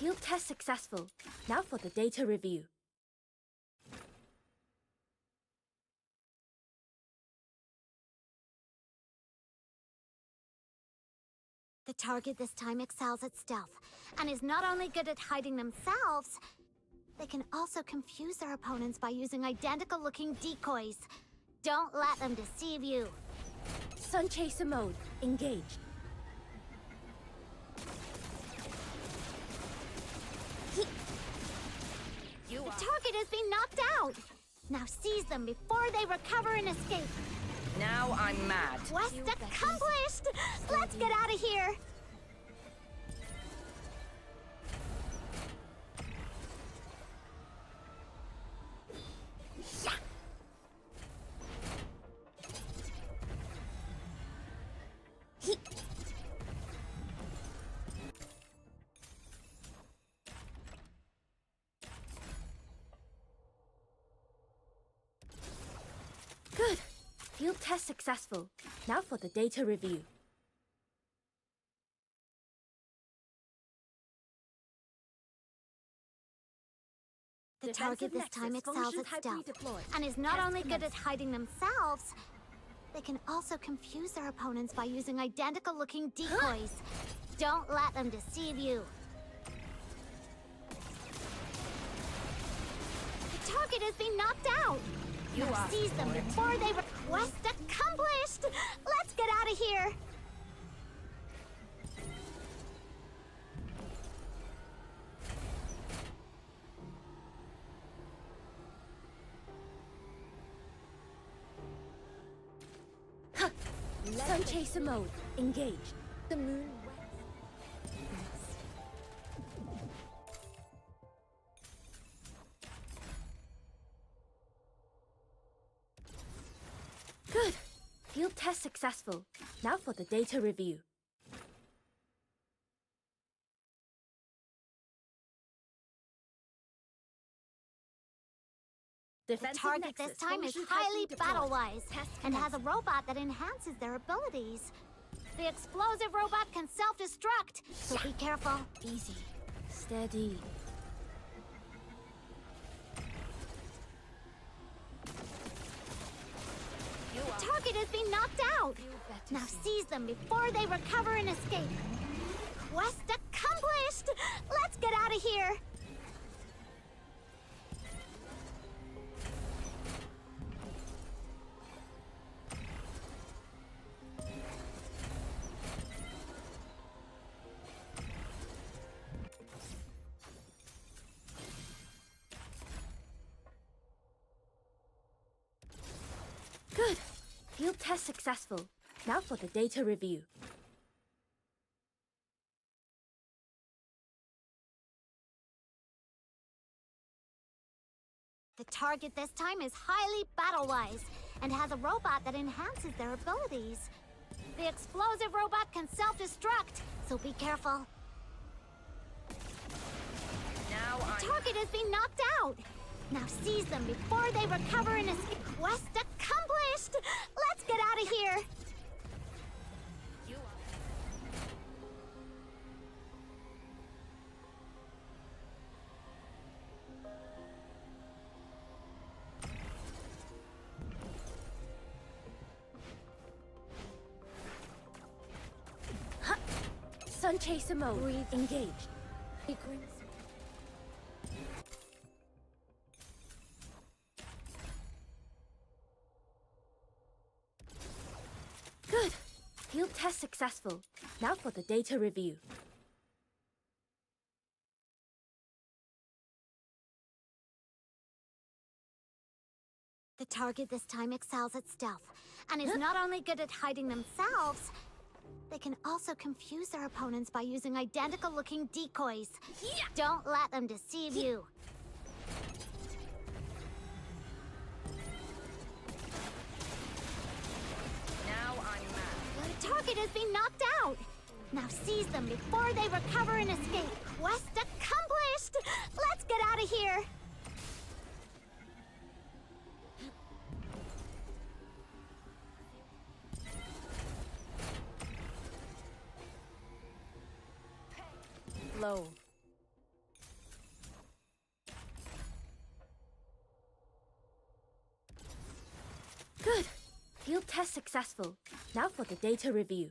Field test successful. Now for the data review. The target this time excels at stealth, and is not only good at hiding themselves, they can also confuse their opponents by using identical-looking decoys. Don't let them deceive you. Sun Chaser mode, engaged. The target has been knocked out! Now seize them before they recover and escape. Now I'm mad. Quest accomplished! Let's get out of here! Good. Field test successful. Now for the data review. The target this time excels at stealth, and is not only good at hiding themselves, they can also confuse their opponents by using identical-looking decoys. Don't let them deceive you. The target has been knocked out! Now seize them before they request accomplished! Let's get out of here! Sun Chaser mode, engaged. The moon Good. Field test successful. Now for the data review. The target this time is highly battle-wise, and has a robot that enhances their abilities. The explosive robot can self-destruct, so be careful. Easy. Steady. The target has been knocked out! Now seize them before they recover and escape. Quest accomplished! Let's get out of here! Good. Field test successful. Now for the data review. The target this time is highly battle-wise, and has a robot that enhances their abilities. The explosive robot can self-destruct, so be careful. The target has been knocked out! Now seize them before they recover and escape. Quest accomplished! Let's get out of here! Sun Chaser mode, engaged. Good. Field test successful. Now for the data review. The target this time excels at stealth, and is not only good at hiding themselves, they can also confuse their opponents by using identical-looking decoys. Don't let them deceive you. Now I'm mad. The target has been knocked out! Now seize them before they recover and escape. Quest accomplished! Let's get out of here! Low. Field test successful. Now for the data review.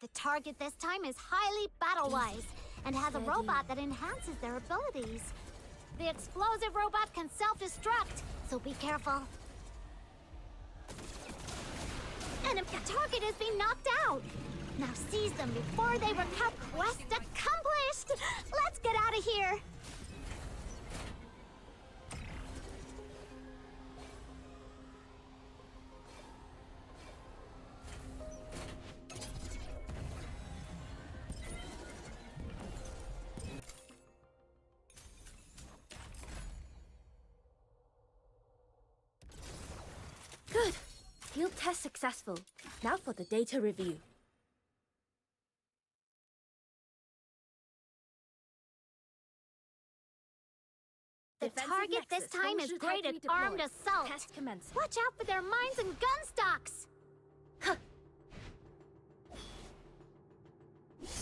The target this time is highly battle-wise and has a robot that enhances their abilities. The explosive robot can self-destruct, so be careful. Enemy target is being knocked out. Now seize them before they recover. Quest accomplished! Let's get out of here! Good. Field test successful. Now for the data review. The target this time is great at armed assault. Test commenced. Watch out for their mines and gun stocks! Huh.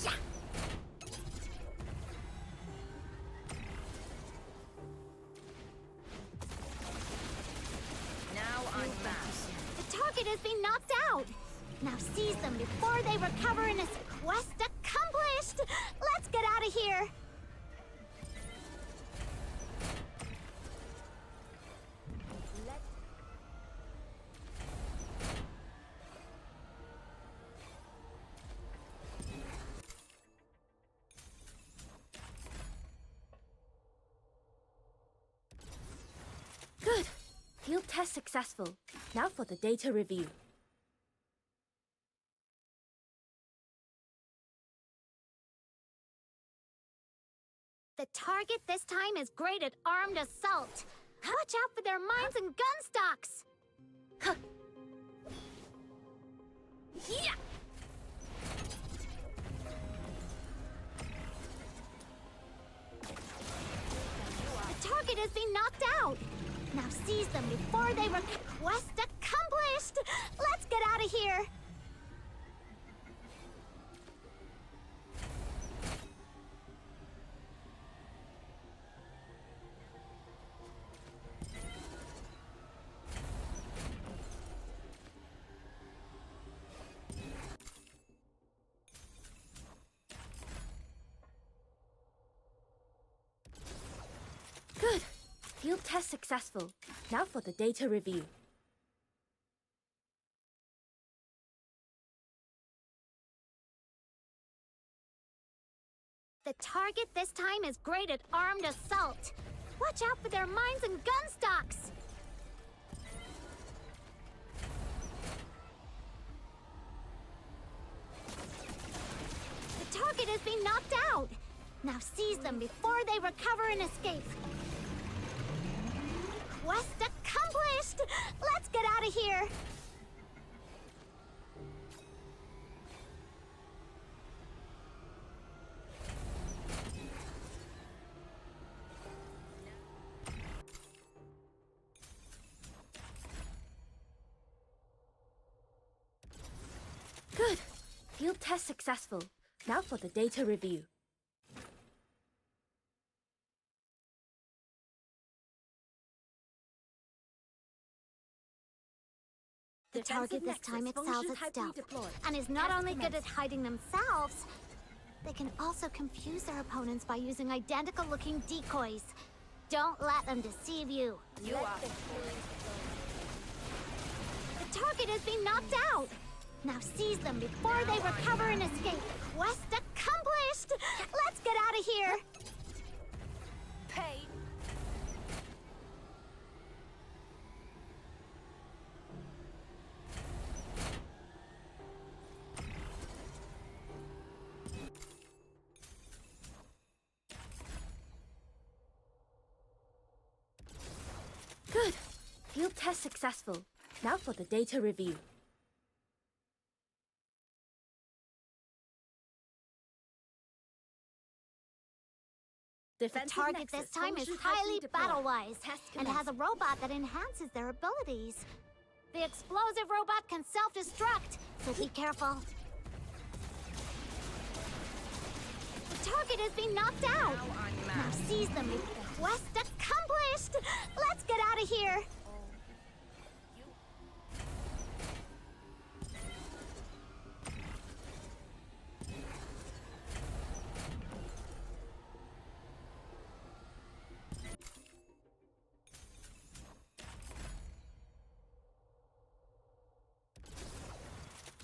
Yeah. Now unmasked. The target is being knocked out! Now seize them before they recover and it's quest accomplished! Let's get out of here! Good. Field test successful. Now for the data review. The target this time is great at armed assault. Watch out for their mines and gun stocks! Huh. Yeah. The target is being knocked out! Now seize them before they recover. Quest accomplished! Let's get out of here! Good. Field test successful. Now for the data review. The target this time is great at armed assault. Watch out for their mines and gun stocks! The target is being knocked out! Now seize them before they recover and escape. Quest accomplished! Let's get out of here! Good. Field test successful. Now for the data review. The target this time excels at stealth, and is not only good at hiding themselves, they can also confuse their opponents by using identical-looking decoys. Don't let them deceive you. You are. The target is being knocked out! Now seize them before they recover and escape. Quest accomplished! Let's get out of here! Pay. Good. Field test successful. Now for the data review. The target this time is highly battle-wise and has a robot that enhances their abilities. The explosive robot can self-destruct, so be careful. The target has been knocked out. Now seize them. Quest accomplished. Let's get out of here.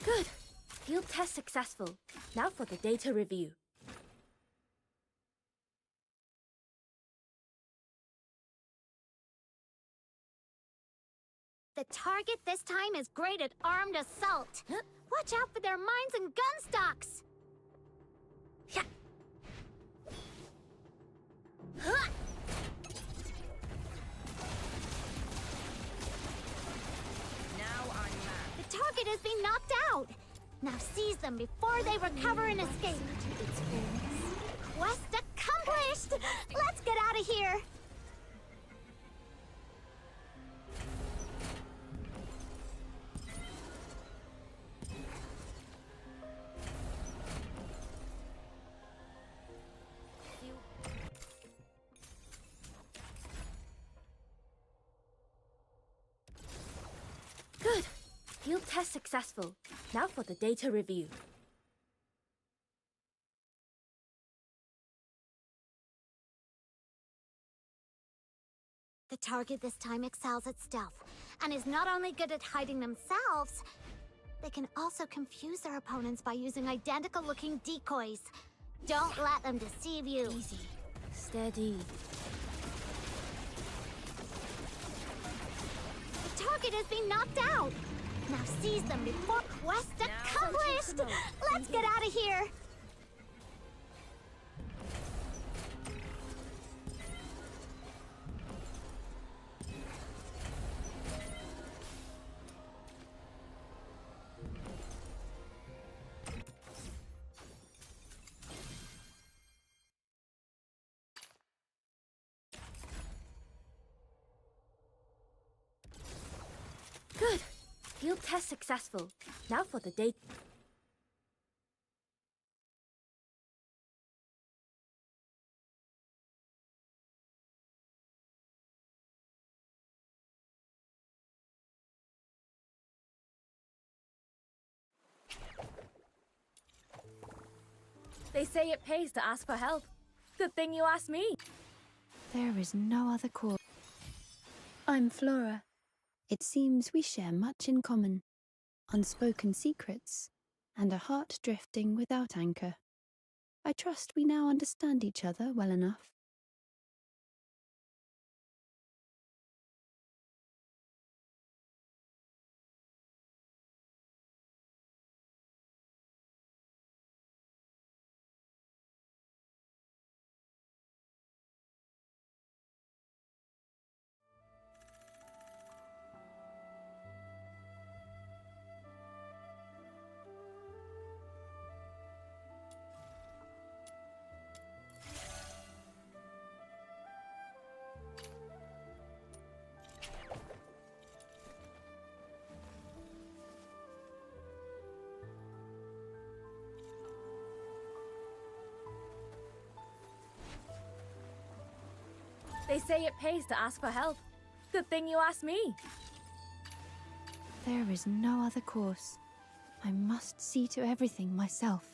Good. Field test successful. Now for the data review. The target this time is great at armed assault. Watch out for their mines and gun stocks. The target has been knocked out. Now seize them before they recover and escape. Quest accomplished. Let's get out of here. Good. Field test successful. Now for the data review. The target this time excels at stealth, and is not only good at hiding themselves, they can also confuse their opponents by using identical-looking decoys. Don't let them deceive you. Easy. Steady. The target has been knocked out. Now seize them before quest accomplished. Let's get out of here. Good. Field test successful. Now for the data. They say it pays to ask for help. Good thing you asked me. There is no other cause. I'm Flora. It seems we share much in common. Unspoken secrets, and a heart drifting without anchor. I trust we now understand each other well enough. They say it pays to ask for help. Good thing you asked me. There is no other course. I must see to everything myself.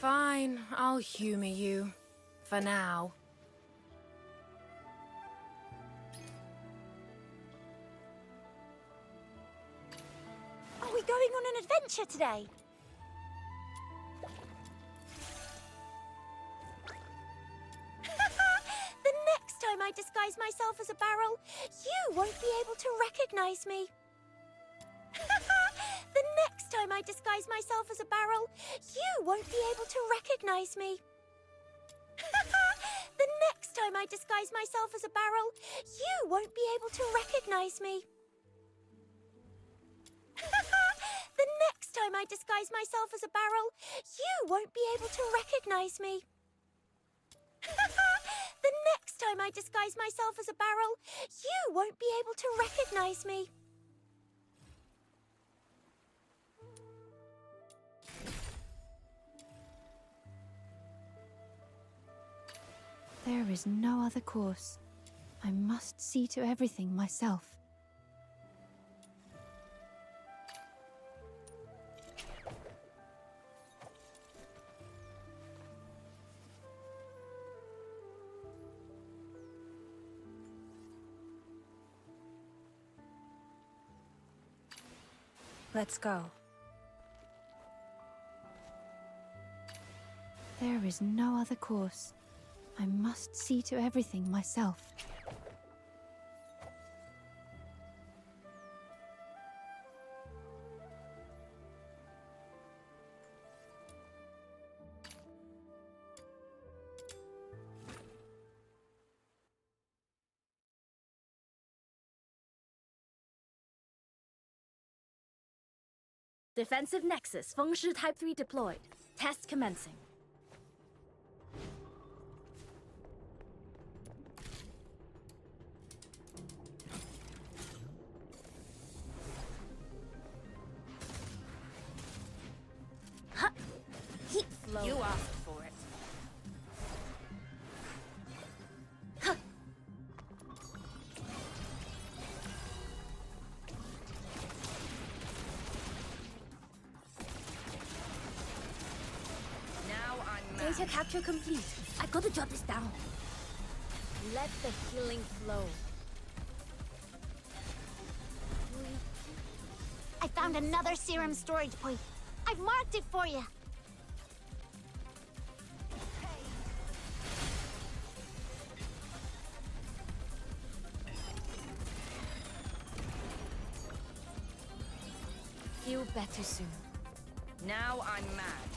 Fine, I'll humor you. For now. Are we going on an adventure today? The next time I disguise myself as a barrel, you won't be able to recognize me. The next time I disguise myself as a barrel, you won't be able to recognize me. The next time I disguise myself as a barrel, you won't be able to recognize me. The next time I disguise myself as a barrel, you won't be able to recognize me. The next time I disguise myself as a barrel, you won't be able to recognize me. There is no other course. I must see to everything myself. Let's go. There is no other course. I must see to everything myself. Defensive Nexus, Fengshi Type 3 deployed. Test commencing. Huh. Heat flow. You asked for it. Huh. Now I'm mad. Data capture complete. I gotta jot this down. Let the healing flow. I found another serum storage point. I've marked it for you. Feel better soon. Now I'm mad.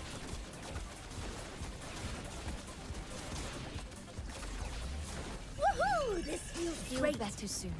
Woohoo! This feels great. Feel better soon.